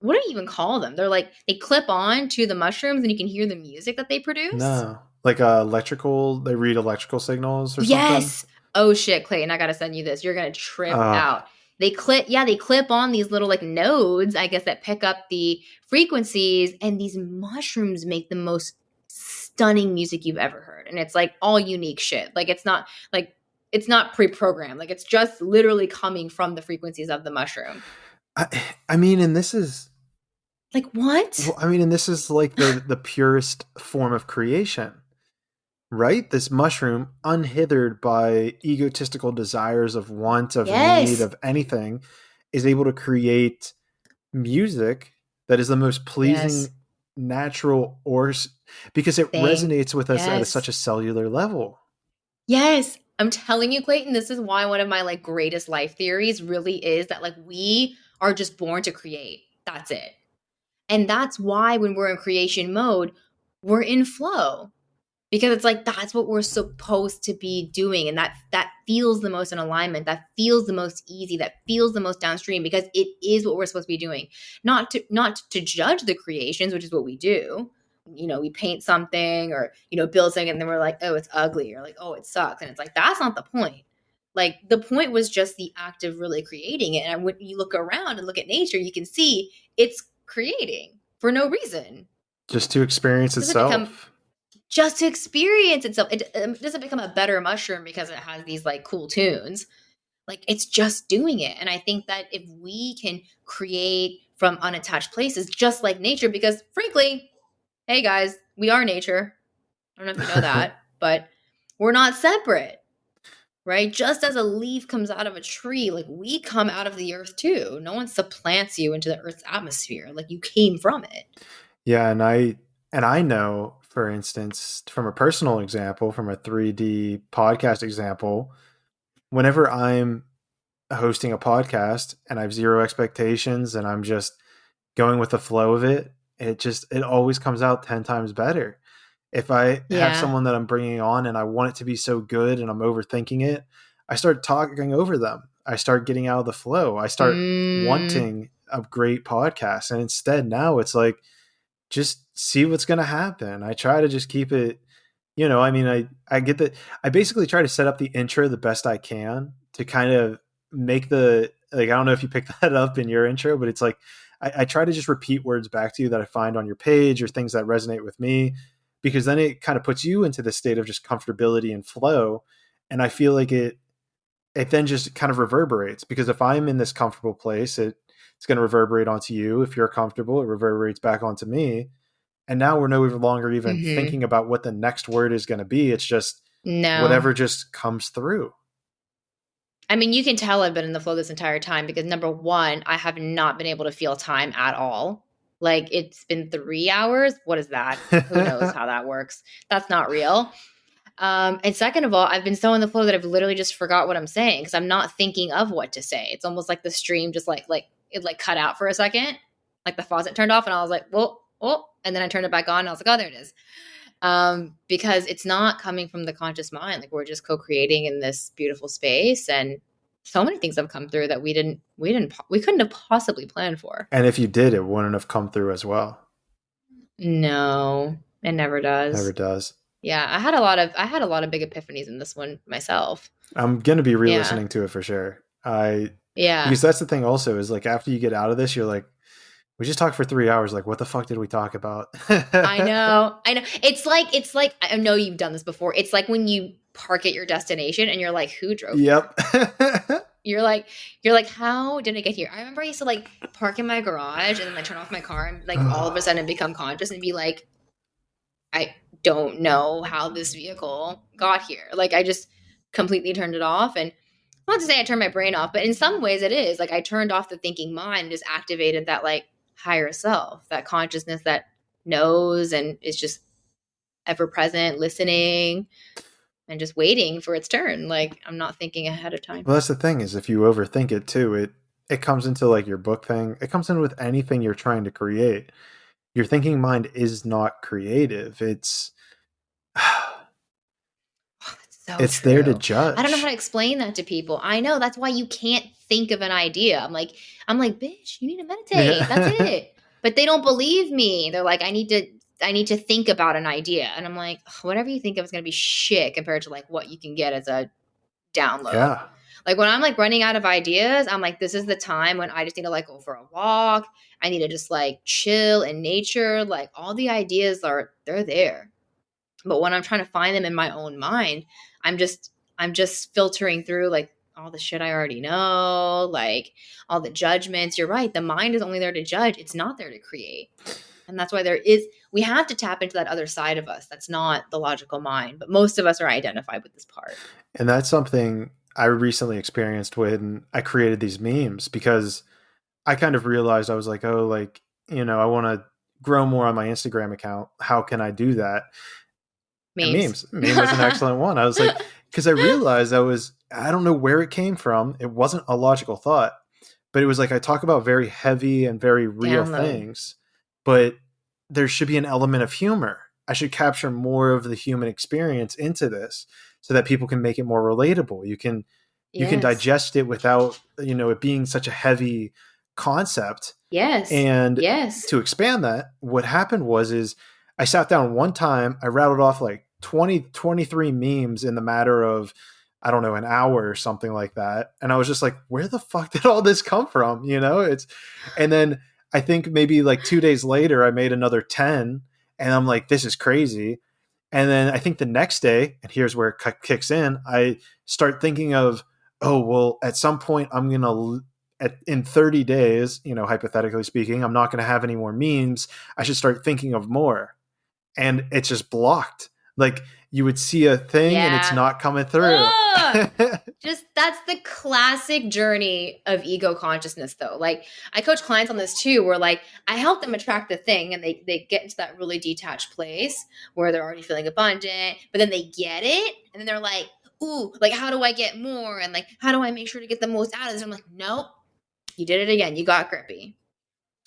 what do you even call them? They're like, they clip on to the mushrooms and you can hear the music that they produce? No. Like they read electrical signals or something. Yes. Oh shit, Clayton, I gotta send you this. You're gonna trip Uh, out. They clip on these little like nodes, I guess, that pick up the frequencies, and these mushrooms make the most stunning music you've ever heard. And it's like all unique shit. Like it's not pre-programmed. Like it's just literally coming from the frequencies of the mushroom. I mean, and this is Like what? and this is like the purest form of creation, right? This mushroom, unhindered by egotistical desires of want, of need, Yes. of anything, is able to create music that is the most pleasing, Yes. natural, because it Thing. resonates with us at Yes. such a cellular level. Yes. I'm telling you, Clayton, this is why one of my like greatest life theories really is that like we are just born to create. That's it. And that's why when we're in creation mode, we're in flow. Because it's like that's what we're supposed to be doing. And that feels the most in alignment. That feels the most easy. That feels the most downstream because it is what we're supposed to be doing. Not to judge the creations, which is what we do. We paint something or, build something and then we're like, oh, it's ugly or like, oh, it sucks. And it's like, that's not the point. Like the point was just the act of really creating it. And when you look around and look at nature, you can see it's creating for no reason. Just to experience It doesn't become itself. just to experience itself. It doesn't become a better mushroom because it has these like cool tunes. Like it's just doing it. And I think that if we can create from unattached places, just like nature, because frankly, hey guys, we are nature. I don't know if you know that, but we're not separate, right? Just as a leaf comes out of a tree, like we come out of the earth too. No one supplants you into the earth's atmosphere. Like you came from it. Yeah, and I know, for instance, from a personal example, from a 3D podcast example, whenever I'm hosting a podcast and I have zero expectations and I'm just going with the flow of it, it always comes out 10 times better. If I have Yeah. someone that I'm bringing on and I want it to be so good and I'm overthinking it, I start talking over them. I start getting out of the flow. I start Mm, wanting a great podcast. And instead now it's like, just see what's going to happen. I try to just keep it, I mean, I get that. I basically try to set up the intro the best I can to kind of make I don't know if you picked that up in your intro, but it's like, I try to just repeat words back to you that I find on your page or things that resonate with me, because then it kind of puts you into the state of just comfortability and flow. And I feel like it then just kind of reverberates, because if I'm in this comfortable place, it's going to reverberate onto you. If you're comfortable, it reverberates back onto me. And now we're no longer even Mm-hmm. thinking about what the next word is going to be. It's just No. whatever just comes through. I mean, you can tell I've been in the flow this entire time because number one, I have not been able to feel time at all. Like it's been 3 hours. What is that? Who knows how that works? That's not real. And second of all, I've been so in the flow that I've literally just forgot what I'm saying because I'm not thinking of what to say. It's almost like the stream just like it like cut out for a second, like the faucet turned off, and I was like, "Whoa, oh," and then I turned it back on. And I was like, "Oh, there it is." Because it's not coming from the conscious mind. Like we're just co-creating in this beautiful space, and so many things have come through that we couldn't have possibly planned for. And if you did, it wouldn't have come through as well. No, it never Never does. does. Yeah, I had a lot of big epiphanies in this one myself. I'm going to be Yeah. re-listening to it for sure. Yeah. Because that's the thing also is like after you get out of this, you're like, we just talked for 3 hours. Like, what the fuck did we talk about? I know. I know. It's like I know you've done this before. It's like when you park at your destination and you're like, who drove here? Yep. You're like, how did I get here? I remember I used to like park in my garage and then I turn off my car and like all of a sudden become conscious and be like, I don't know how this vehicle got here. Like I just completely turned it off. And not to say I turned my brain off, but in some ways it is. Like I turned off the thinking mind and just activated that like higher self, that consciousness that knows and is just ever present, listening and just waiting for its turn. Like I'm not thinking ahead of time. Well, that's the thing is if you overthink it too, it comes into like your book thing. It comes in with anything you're trying to create. Your thinking mind is not creative. It's So it's there to true. I don't know how judge. to explain that to people. I know that's why you can't think of an idea. I'm like, bitch, you need to meditate. That's Yeah. it. But they don't believe me. They're like, I need to think about an idea. And I'm like, whatever you think of is gonna be shit compared to like what you can get as a download. Yeah. Like when I'm like running out of ideas, I'm like, this is the time when I just need to like go for a walk. I need to just like chill in nature. Like all the ideas they're there. But when I'm trying to find them in my own mind, I'm just filtering through like all the shit I already know, like all the judgments. You're right. The mind is only there to judge. It's not there to create. And that's why we have to tap into that other side of us. That's not the logical mind, but most of us are identified with this part. And that's something I recently experienced when I created these memes because I kind of realized I was like, oh, like, I want to grow more on my Instagram account. How can I do that? And Memes. memes. Meme was an excellent one. I was like, because I realized I don't know where it came from. It wasn't a logical thought, but it was like I talk about very heavy and very real Download. things, but there should be an element of humor. I should capture more of the human experience into this so that people can make it more relatable. You can Yes. digest it without, it being such a heavy concept. Yes. And Yes. to expand that, what happened is I sat down one time, I rattled off like 20, 23 memes in the matter of, I don't know, an hour or something like that. And I was just like, where the fuck did all this come from? And then I think maybe like 2 days later, I made another 10 and I'm like, this is crazy. And then I think the next day, and here's where it kicks in, I start thinking of, oh, well, at some point I'm going to, in 30 days, hypothetically speaking, I'm not going to have any more memes. I should start thinking of more. And it's just blocked. Like you would see a thing and it's Yeah. not coming through. Just that's the classic journey of ego consciousness though. Like I coach clients on this too, where like I help them attract the thing and they get into that really detached place where they're already feeling abundant, but then they get it and then they're like, ooh, like how do I get more? And like how do I make sure to get the most out of this? I'm like, nope, you did it again. You got grippy.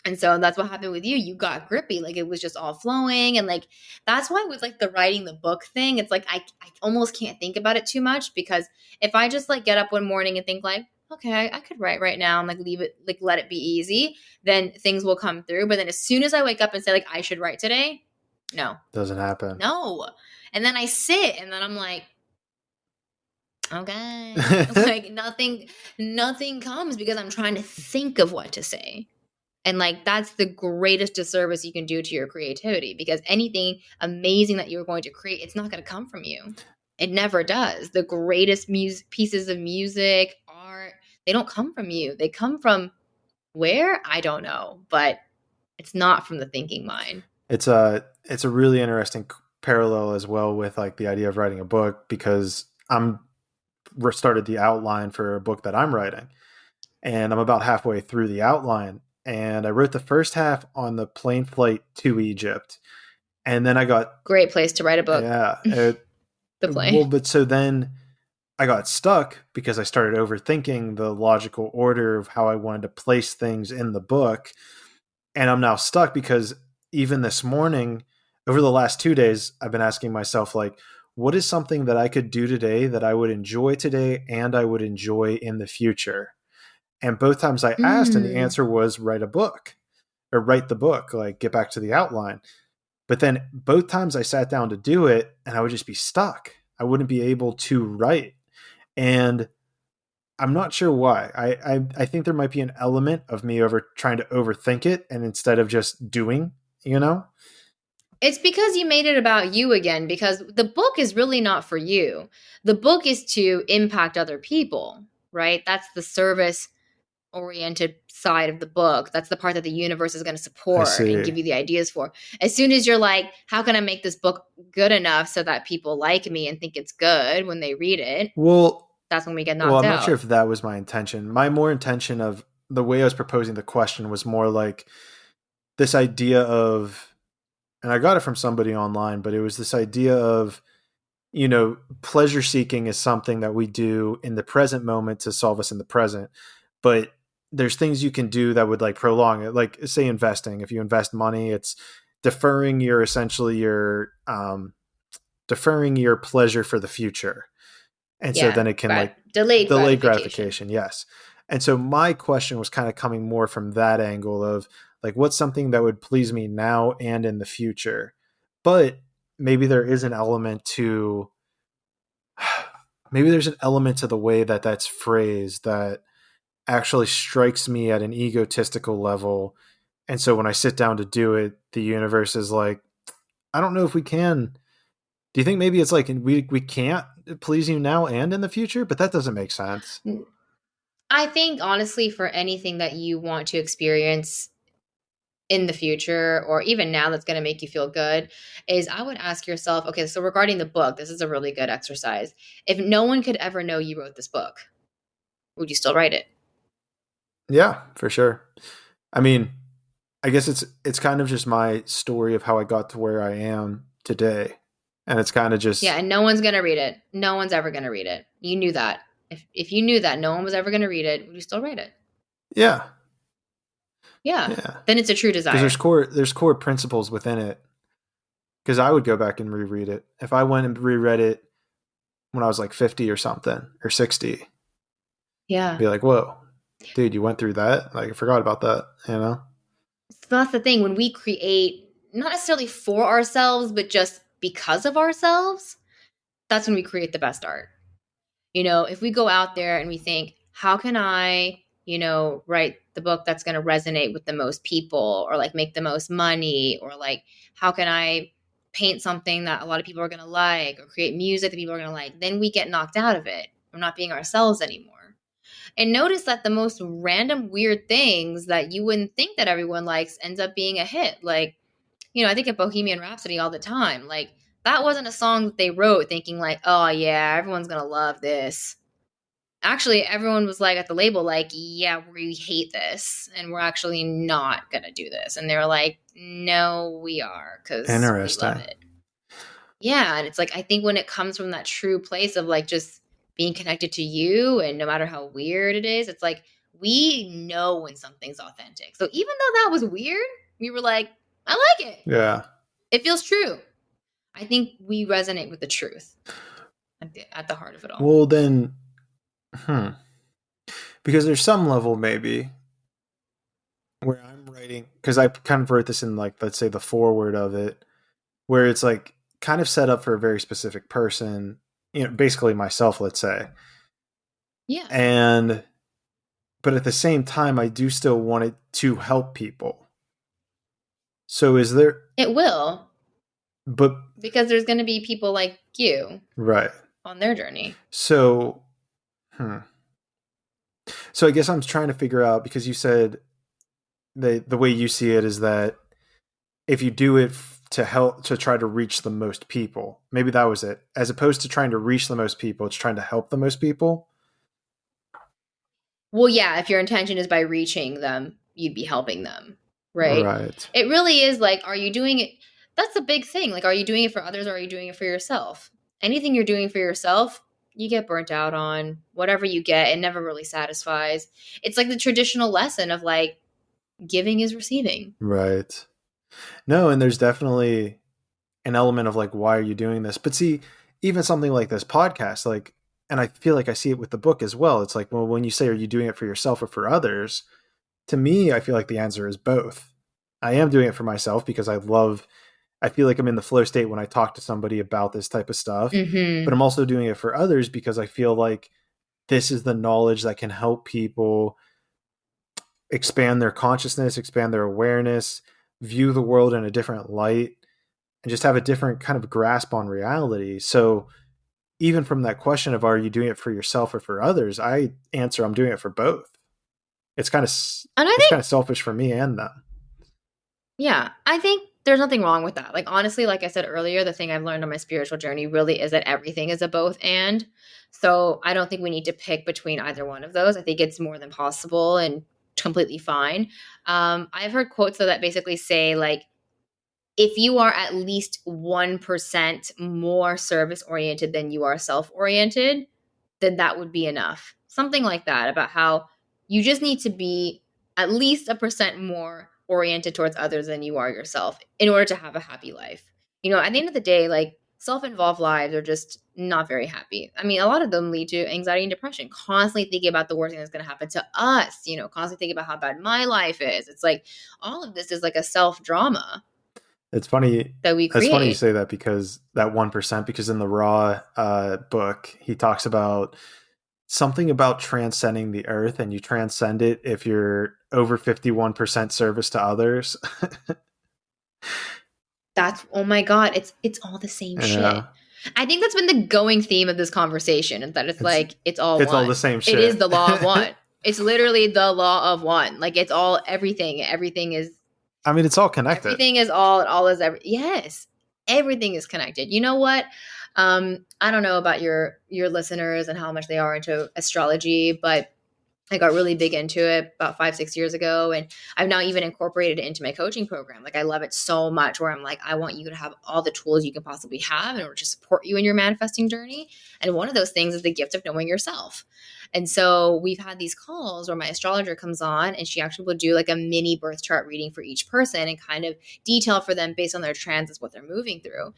And so that's what happened with you. You got grippy. Like it was just all flowing. And like, that's why with like the writing the book thing, it's like, I almost can't think about it too much because if I just like get up one morning and think like, okay, I could write right now and like leave it, like let it be easy, then things will come through. But then as soon as I wake up and say like, I should write today, no, Doesn't happen. no. And then I sit and then I'm like, okay, like nothing comes because I'm trying to think of what to say. And like that's the greatest disservice you can do to your creativity because anything amazing that you're going to create, it's not going to come from you. It never does. The greatest pieces of music, art, they don't come from you. They come from where? I don't know, but it's not from the thinking mind. It's a really interesting parallel as well with like the idea of writing a book, because I'm started the outline for a book that I'm writing, and I'm about halfway through the outline, and I wrote the first half on the plane flight to Egypt, and then I got Great place to write a book. yeah The well, plane. but so then I got stuck because I started overthinking the logical order of how I wanted to place things in the book. And I'm now stuck because even this morning, over the last 2 days, I've been asking myself, like, what is something that I could do today that I would enjoy today and I would enjoy in the future? And both times I asked, and the Mm. answer was write a book or write the book, like get back to the outline. But then both times I sat down to do it and I would just be stuck. I wouldn't be able to write. And I'm not sure why. I think there might be an element of me over trying to overthink it and instead of just doing, you know? It's because you made it about you again, because the book is really not for you. The book is to impact other people, right? That's the service oriented side of the book. That's the part that the universe is going to I support and see. give you the ideas for. As soon as you're like, how can I make this book good enough so that people like me and think it's good when they read it? Well, That's when we get well, knocked I'm not sure out. if that was my intention. My more intention of the way I was proposing the question was more like this idea of, and I got it from somebody online, but it was this idea of, pleasure seeking is something that we do in the present moment to solve us in the present. But there's things you can do that would like prolong it. Like say investing. If you invest money, it's deferring your essentially your deferring your pleasure for the future. And so Yeah. then it can like Delayed delay gratification. gratification. Yes. And so my question was kind of coming more from that angle of like, what's something that would please me now and in the future? But maybe there is an element to, maybe there's an element to the way that that's phrased that actually strikes me at an egotistical level. And so when I sit down to do it, the universe is like, I don't know if we can. Do you think maybe it's like we can't please you now and in the future? But that doesn't make sense. I think honestly, for anything that you want to experience in the future or even now that's going to make you feel good, is I would ask yourself, okay, so regarding the book, this is a really good exercise. If no one could ever know you wrote this book, would you still write it? Yeah, for sure. I mean, I guess it's kind of just my story of how I got to where I am today. And it's kind of Yeah, just and no one's going to read it. No one's ever going to read it. You knew that. If you knew that no one was ever going to read it, would you still write it? yeah. Yeah. Yeah. Then it's a true Because desire. there's core principles within it. Because I would go back and reread it. If I went and reread it when I was like 50 or something or 60, Yeah. be like, whoa, dude, you went through that? Like I forgot about that, you know? So that's the thing. When we create, not necessarily for ourselves, but just because of ourselves, that's when we create the best art. If we go out there and we think, how can I, write the book that's going to resonate with the most people or like make the most money, or like, how can I paint something that a lot of people are going to like, or create music that people are going to like, then we get knocked out of it. We're not being ourselves anymore. And notice that the most random weird things that you wouldn't think that everyone likes ends up being a hit. Like, I think of Bohemian Rhapsody all the time. Like, that wasn't a song that they wrote thinking like, oh yeah, everyone's gonna love this. Actually, everyone was like at the label, like, yeah, we hate this and we're actually not gonna do this. And they were like, no, we are, because we love Interesting. it. Yeah. And it's like, I think when it comes from that true place of like just being connected to you, and no matter how weird it is, it's like we know when something's authentic. So even though that was weird, we were like, I like it. Yeah. It feels true. I think we resonate with the truth at the heart of it all. Well, then, hmm. Because there's some level maybe where I'm writing, because I kind of wrote this in like, let's say the foreword of it, where it's like kind of set up for a very specific person, basically myself, let's say. Yeah, And, but at the same time, I do still want it to help people. So is there, it will, but, because there's going to be people like you right. on their journey. So, hmm. So I guess I'm trying to figure out, because you said the way you see it is that if you do it to help, to try to reach the most people. Maybe that was it. As opposed to trying to reach the most people, it's trying to help the most people. Well, yeah, if your intention is by reaching them, you'd be helping them, right? Right. It really is like, are you doing it? That's a big thing. Like, are you doing it for others or are you doing it for yourself? Anything you're doing for yourself, you get burnt out on. Whatever you get, it never really satisfies. It's like the traditional lesson of like, giving is receiving. Right. No, and there's definitely an element of like, why are you doing this? But see, even something like this podcast, like, and I feel like I see it with the book as well. It's like, well, when you say, are you doing it for yourself or for others? To me, I feel like the answer is both. I am doing it for myself because I feel like I'm in the flow state when I talk to somebody about this type of stuff, but I'm also doing it for others because I feel like this is the knowledge that can help people expand their consciousness, expand their awareness, view the world in a different light, and just have a different kind of grasp on reality. So even from that question of, are you doing it for yourself or for others? I answer, I'm doing it for both. It's kind of, And I it's kind think, of selfish for me and them. yeah, I think there's nothing wrong with that. Like, honestly, like I said earlier, the thing I've learned on my spiritual journey really is that everything is a both and. So I don't think we need to pick between either one of those. I think it's more than possible and completely fine. I've heard quotes though that basically say, like, if you are at least 1% more service oriented than you are self oriented, then that would be enough. Something like that, about how you just need to be at least a percent more oriented towards others than you are yourself in order to have a happy life. You know, at the end of the day, like, self-involved lives are just not very happy. I mean, a lot of them lead to anxiety and depression, constantly thinking about the worst thing that's going to happen to us, you know, constantly thinking about how bad my life is. It's like all of this is like a self drama It's funny. that we It's funny you create. say that, because that 1%, because in the Raw book, he talks about something about transcending the earth, and you transcend it if you're over 51% service to others. That's, oh my God, it's all the same shit. Yeah. I think that's been the going theme of this conversation, is that it's It's like it's all it's all the one. same It is shit. the law of one. It's literally the law of one. Like, it's all everything. I mean, it's all connected. Everything is all is every, yes. Everything is connected. You know what? I don't know about your listeners and how much they are into astrology, but I got really big into it about 5-6 years ago. And I've now even incorporated it into my coaching program. Like, I love it so much, where I'm like, I want you to have all the tools you can possibly have in order to support you in your manifesting journey. And one of those things is the gift of knowing yourself. And so we've had these calls where my astrologer comes on and she actually will do like a mini birth chart reading for each person and kind of detail for them based on their transits, what they're moving through.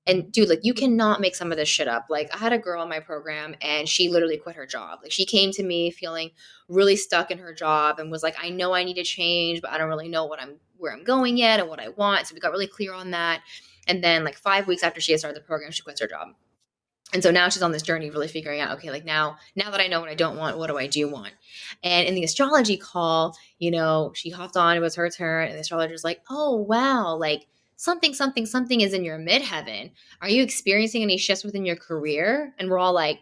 And dude, like, you cannot make some of this shit up. Like, I had a girl in my program and she literally quit her job. Like, she came to me feeling really stuck in her job and was like, I know I need to change, but I don't really know where I'm going yet and what I want. So we got really clear on that. And then like 5 weeks after she had started the program, she quits her job. And so now she's on this journey really figuring out, okay, like, now that I know what I don't want, what do I do want? And in the astrology call, you know, she hopped on, it was her turn, and the astrologer's like, oh, wow, like, something, something, something is in your midheaven. Are you experiencing any shifts within your career? And we're all like,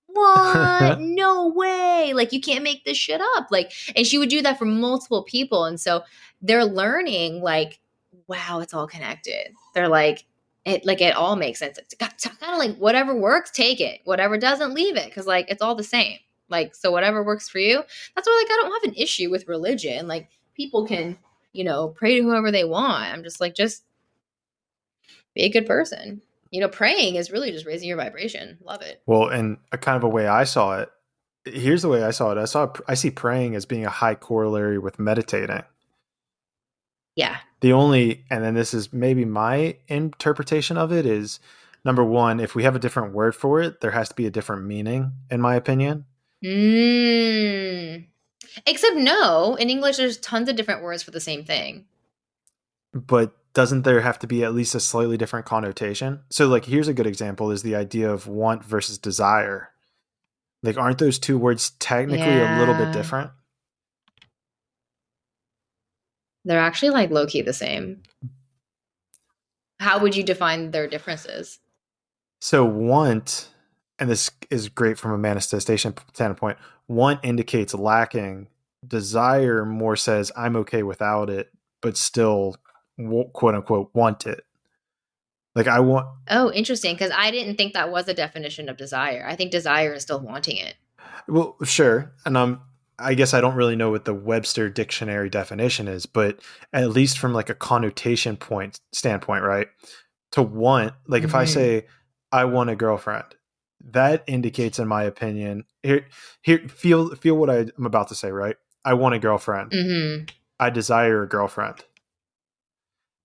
what? No way. Like, you can't make this shit up. Like, and she would do that for multiple people. And so they're learning, like, wow, it's all connected. They're like, it all makes sense. It's kind of like, whatever works, take it. Whatever doesn't, leave it. Cause like, it's all the same. Like, so whatever works for you. That's why, like, I don't have an issue with religion. Like, people can, you know, pray to whoever they want. I'm just like, just be a good person. You know, praying is really just raising your vibration. Love it. Well, and a kind of a way I saw it. Here's the way I saw it. I see praying as being a high corollary with meditating. Yeah. And then this is maybe my interpretation of it, is number one, if we have a different word for it, there has to be a different meaning, in my opinion. Except no, in English, there's tons of different words for the same thing. But doesn't there have to be at least a slightly different connotation? So like, here's a good example, is the idea of want versus desire. Like, aren't those two words technically a little bit different? They're actually like low-key the same. How would you define their differences? So want, and this is great from a manifestation standpoint, want indicates lacking. Desire more says, I'm okay without it, but still quote unquote want it. Like I want. Oh, interesting. Because I didn't think that was a definition of desire. I think desire is still wanting it. Well, sure. And I guess I don't really know what the Webster dictionary definition is, but at least from like a connotation standpoint, right? To want, like if I say I want a girlfriend, that indicates, in my opinion, here, feel what I'm about to say, right? I want a girlfriend. I desire a girlfriend.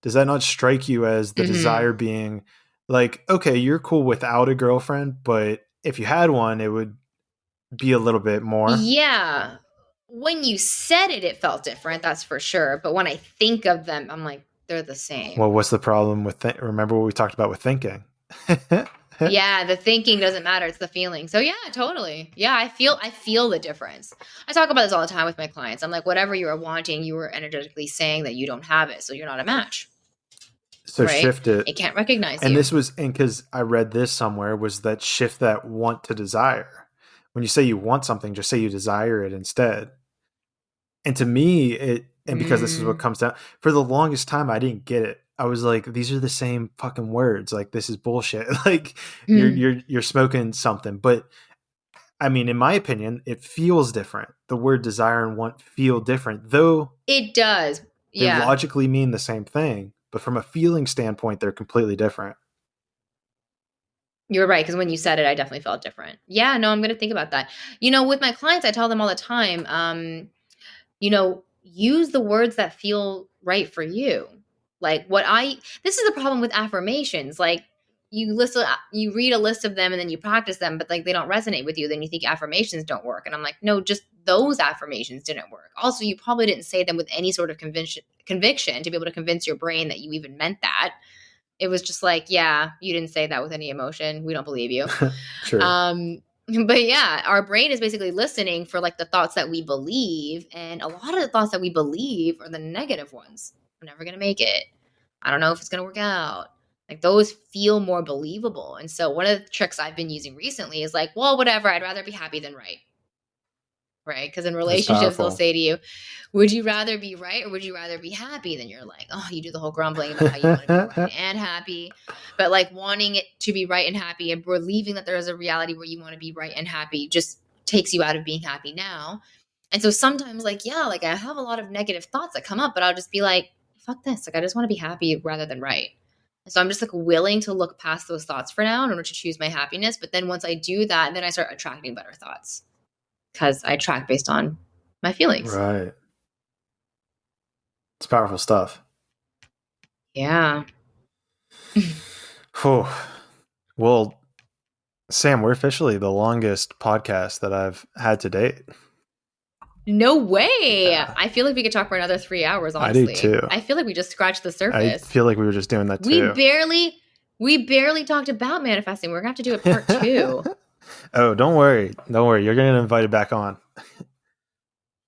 Does that not strike you as the desire being like, okay, you're cool without a girlfriend, but if you had one, it would be a little bit more? Yeah. When you said it, it felt different. That's for sure. But when I think of them, I'm like, they're the same. Well, what's the problem with remember what we talked about with thinking? Yeah, the thinking doesn't matter. It's the feeling. So yeah, totally. Yeah, I feel the difference. I talk about this all the time with my clients. I'm like, whatever you are wanting, you are energetically saying that you don't have it. So you're not a match. So right? Shift it. It can't recognize and you. This was, and because I read this somewhere, was that shift that want to desire. When you say you want something, just say you desire it instead. And to me, and because this is what comes down, for the longest time, I didn't get it. I was like, these are the same fucking words. Like, this is bullshit. Like you're smoking something. But I mean, in my opinion, it feels different. The word desire and want feel different, though it does. They logically mean the same thing, but from a feeling standpoint, they're completely different. You're right, because when you said it, I definitely felt different. Yeah, no, I'm going to think about that. With my clients, I tell them all the time, use the words that feel right for you. Like this is the problem with affirmations. Like you read a list of them and then you practice them, but like they don't resonate with you. Then you think affirmations don't work. And I'm like, no, just those affirmations didn't work. Also, you probably didn't say them with any sort of conviction to be able to convince your brain that you even meant that. It was just like, yeah, you didn't say that with any emotion. We don't believe you. Sure. But yeah, our brain is basically listening for like the thoughts that we believe. And a lot of the thoughts that we believe are the negative ones. I'm never going to make it. I don't know if it's going to work out. Like those feel more believable. And so one of the tricks I've been using recently is like, well, whatever, I'd rather be happy than right. Right? Because in relationships, they'll say to you, would you rather be right or would you rather be happy? Then you're like, oh, you do the whole grumbling about how you want to be right and happy. But like wanting it to be right and happy and believing that there is a reality where you want to be right and happy just takes you out of being happy now. And so sometimes like, yeah, like I have a lot of negative thoughts that come up, but I'll just be like, fuck this. Like I just want to be happy rather than right. And so I'm just like willing to look past those thoughts for now in order to choose my happiness. But then once I do that, then I start attracting better thoughts. Because I track based on my feelings. Right. It's powerful stuff. Yeah. Well, Sam, we're officially the longest podcast that I've had to date. No way. Yeah. I feel like we could talk for another 3 hours, honestly. I do too. I feel like we just scratched the surface. I feel like we were just doing that too. We barely talked about manifesting. We're going to have to do a part 2. Oh, don't worry. Don't worry. You're going to invite it back on.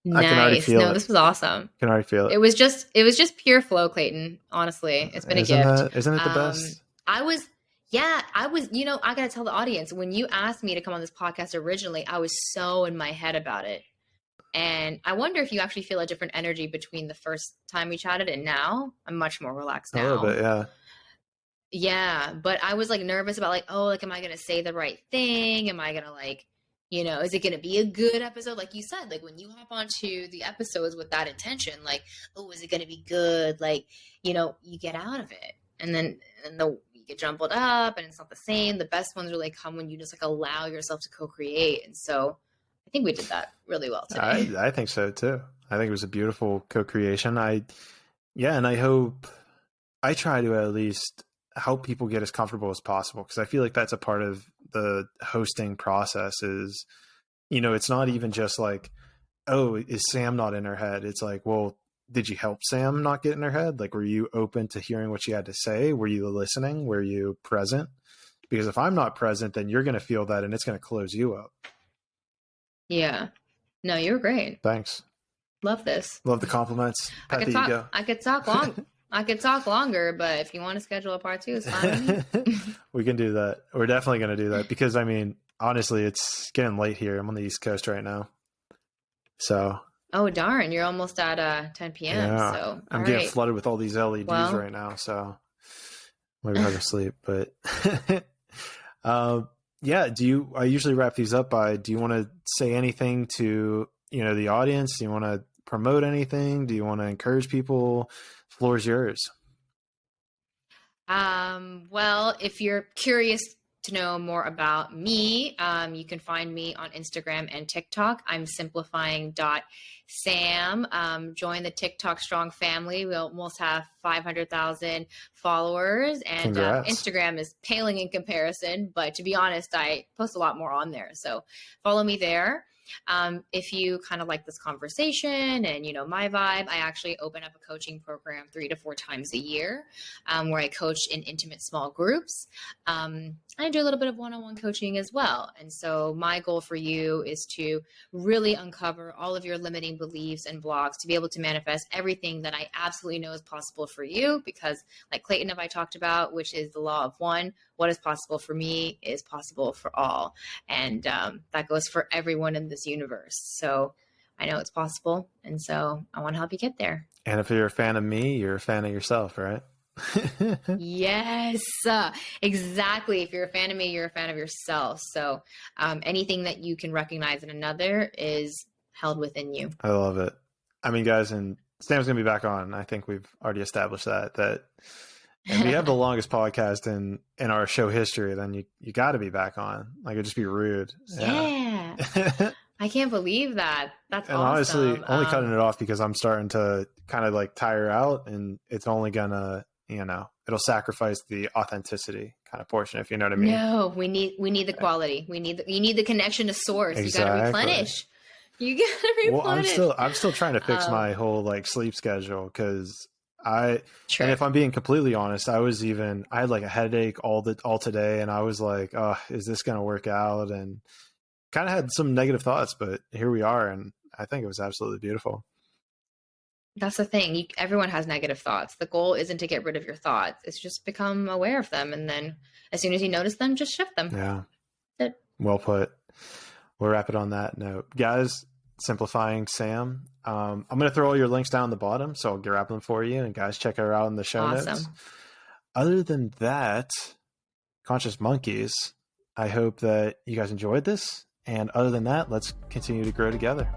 Nice. I can already feel it. This was awesome. I can already feel it. It was just pure flow, Clayton. Honestly, it's been a gift. Isn't it the best? I was, I got to tell the audience, when you asked me to come on this podcast originally, I was so in my head about it. And I wonder if you actually feel a different energy between the first time we chatted and now. I'm much more relaxed now. A little bit, yeah. Yeah, but I was like nervous about like, oh, like, am I going to say the right thing? Am I going to like, is it going to be a good episode? Like you said, like when you hop onto the episodes with that intention, like, oh, is it going to be good? Like, you get out of it and then you get jumbled up and it's not the same. The best ones really come when you just like allow yourself to co-create. And so I think we did that really well today. I think so too. I think it was a beautiful co-creation. And I hope I try to at least help people get as comfortable as possible, because I feel like that's a part of the hosting process is, it's not even just like, oh, is Sam not in her head? It's like, well, did you help Sam not get in her head? Like, were you open to hearing what she had to say? Were you listening? Were you present? Because if I'm not present, then you're going to feel that and it's going to close you up. Yeah. No, you're great. Thanks. Love this. Love the compliments. I could talk long. I could talk longer, but if you want to schedule a part 2, it's fine with me. We can do that. We're definitely going to do that because, I mean, honestly, it's getting late here. I'm on the East Coast right now. So Oh, darn. You're almost at 10 p.m. Yeah, So, I'm all getting right. flooded with all these LEDs Well, right now, so might be hard to sleep. But yeah, I usually wrap these up by, do you want to say anything to, the audience? Do you want to promote anything? Do you want to encourage people? Floor's yours. well, if you're curious to know more about me, you can find me on Instagram and TikTok. I'm simplifying.sam. Join the TikTok Strong family. We almost have 500,000 followers, and Congrats. Instagram is paling in comparison. But to be honest, I post a lot more on there. So follow me there. If you kind of like this conversation and my vibe, I actually open up a coaching program 3 to 4 times a year, where I coach in intimate small groups. I do a little bit of one-on-one coaching as well. And so my goal for you is to really uncover all of your limiting beliefs and blocks to be able to manifest everything that I absolutely know is possible for you. Because like Clayton and I talked about, which is the law of one, what is possible for me is possible for all. And that goes for everyone in this universe. So I know it's possible. And so I want to help you get there. And if you're a fan of me, you're a fan of yourself, right? Yes, exactly. If you're a fan of me, you're a fan of yourself. So anything that you can recognize in another is held within you. I love it. I mean, guys, and Sam's going to be back on. I think we've already established that and we have the longest podcast in our show history. Then you got to be back on. Like, it'd just be rude. Yeah. I can't believe that. That's and awesome. Honestly, only cutting it off because I'm starting to kind of like tire out, and it's only gonna, it'll sacrifice the authenticity kind of portion, if you know what I mean. No, we need the quality. You need the connection to source. Exactly. You got to replenish. You got to replenish. Well, I'm still trying to fix my whole like sleep schedule, because and if I'm being completely honest, I had like a headache all today, and I was like, oh, is this gonna work out? And kind of had some negative thoughts, but here we are, and I think it was absolutely beautiful. That's the thing. Everyone has negative thoughts. The goal isn't to get rid of your thoughts. It's just become aware of them. And then as soon as you notice them, just shift them. Yeah. That's it. Well put. We'll wrap it on that note. Guys, Simplifying Sam. I'm going to throw all your links down the bottom, so I'll grab them for you. And guys, check her out in the show notes. Other than that, Conscious Monkeys, I hope that you guys enjoyed this. And other than that, let's continue to grow together.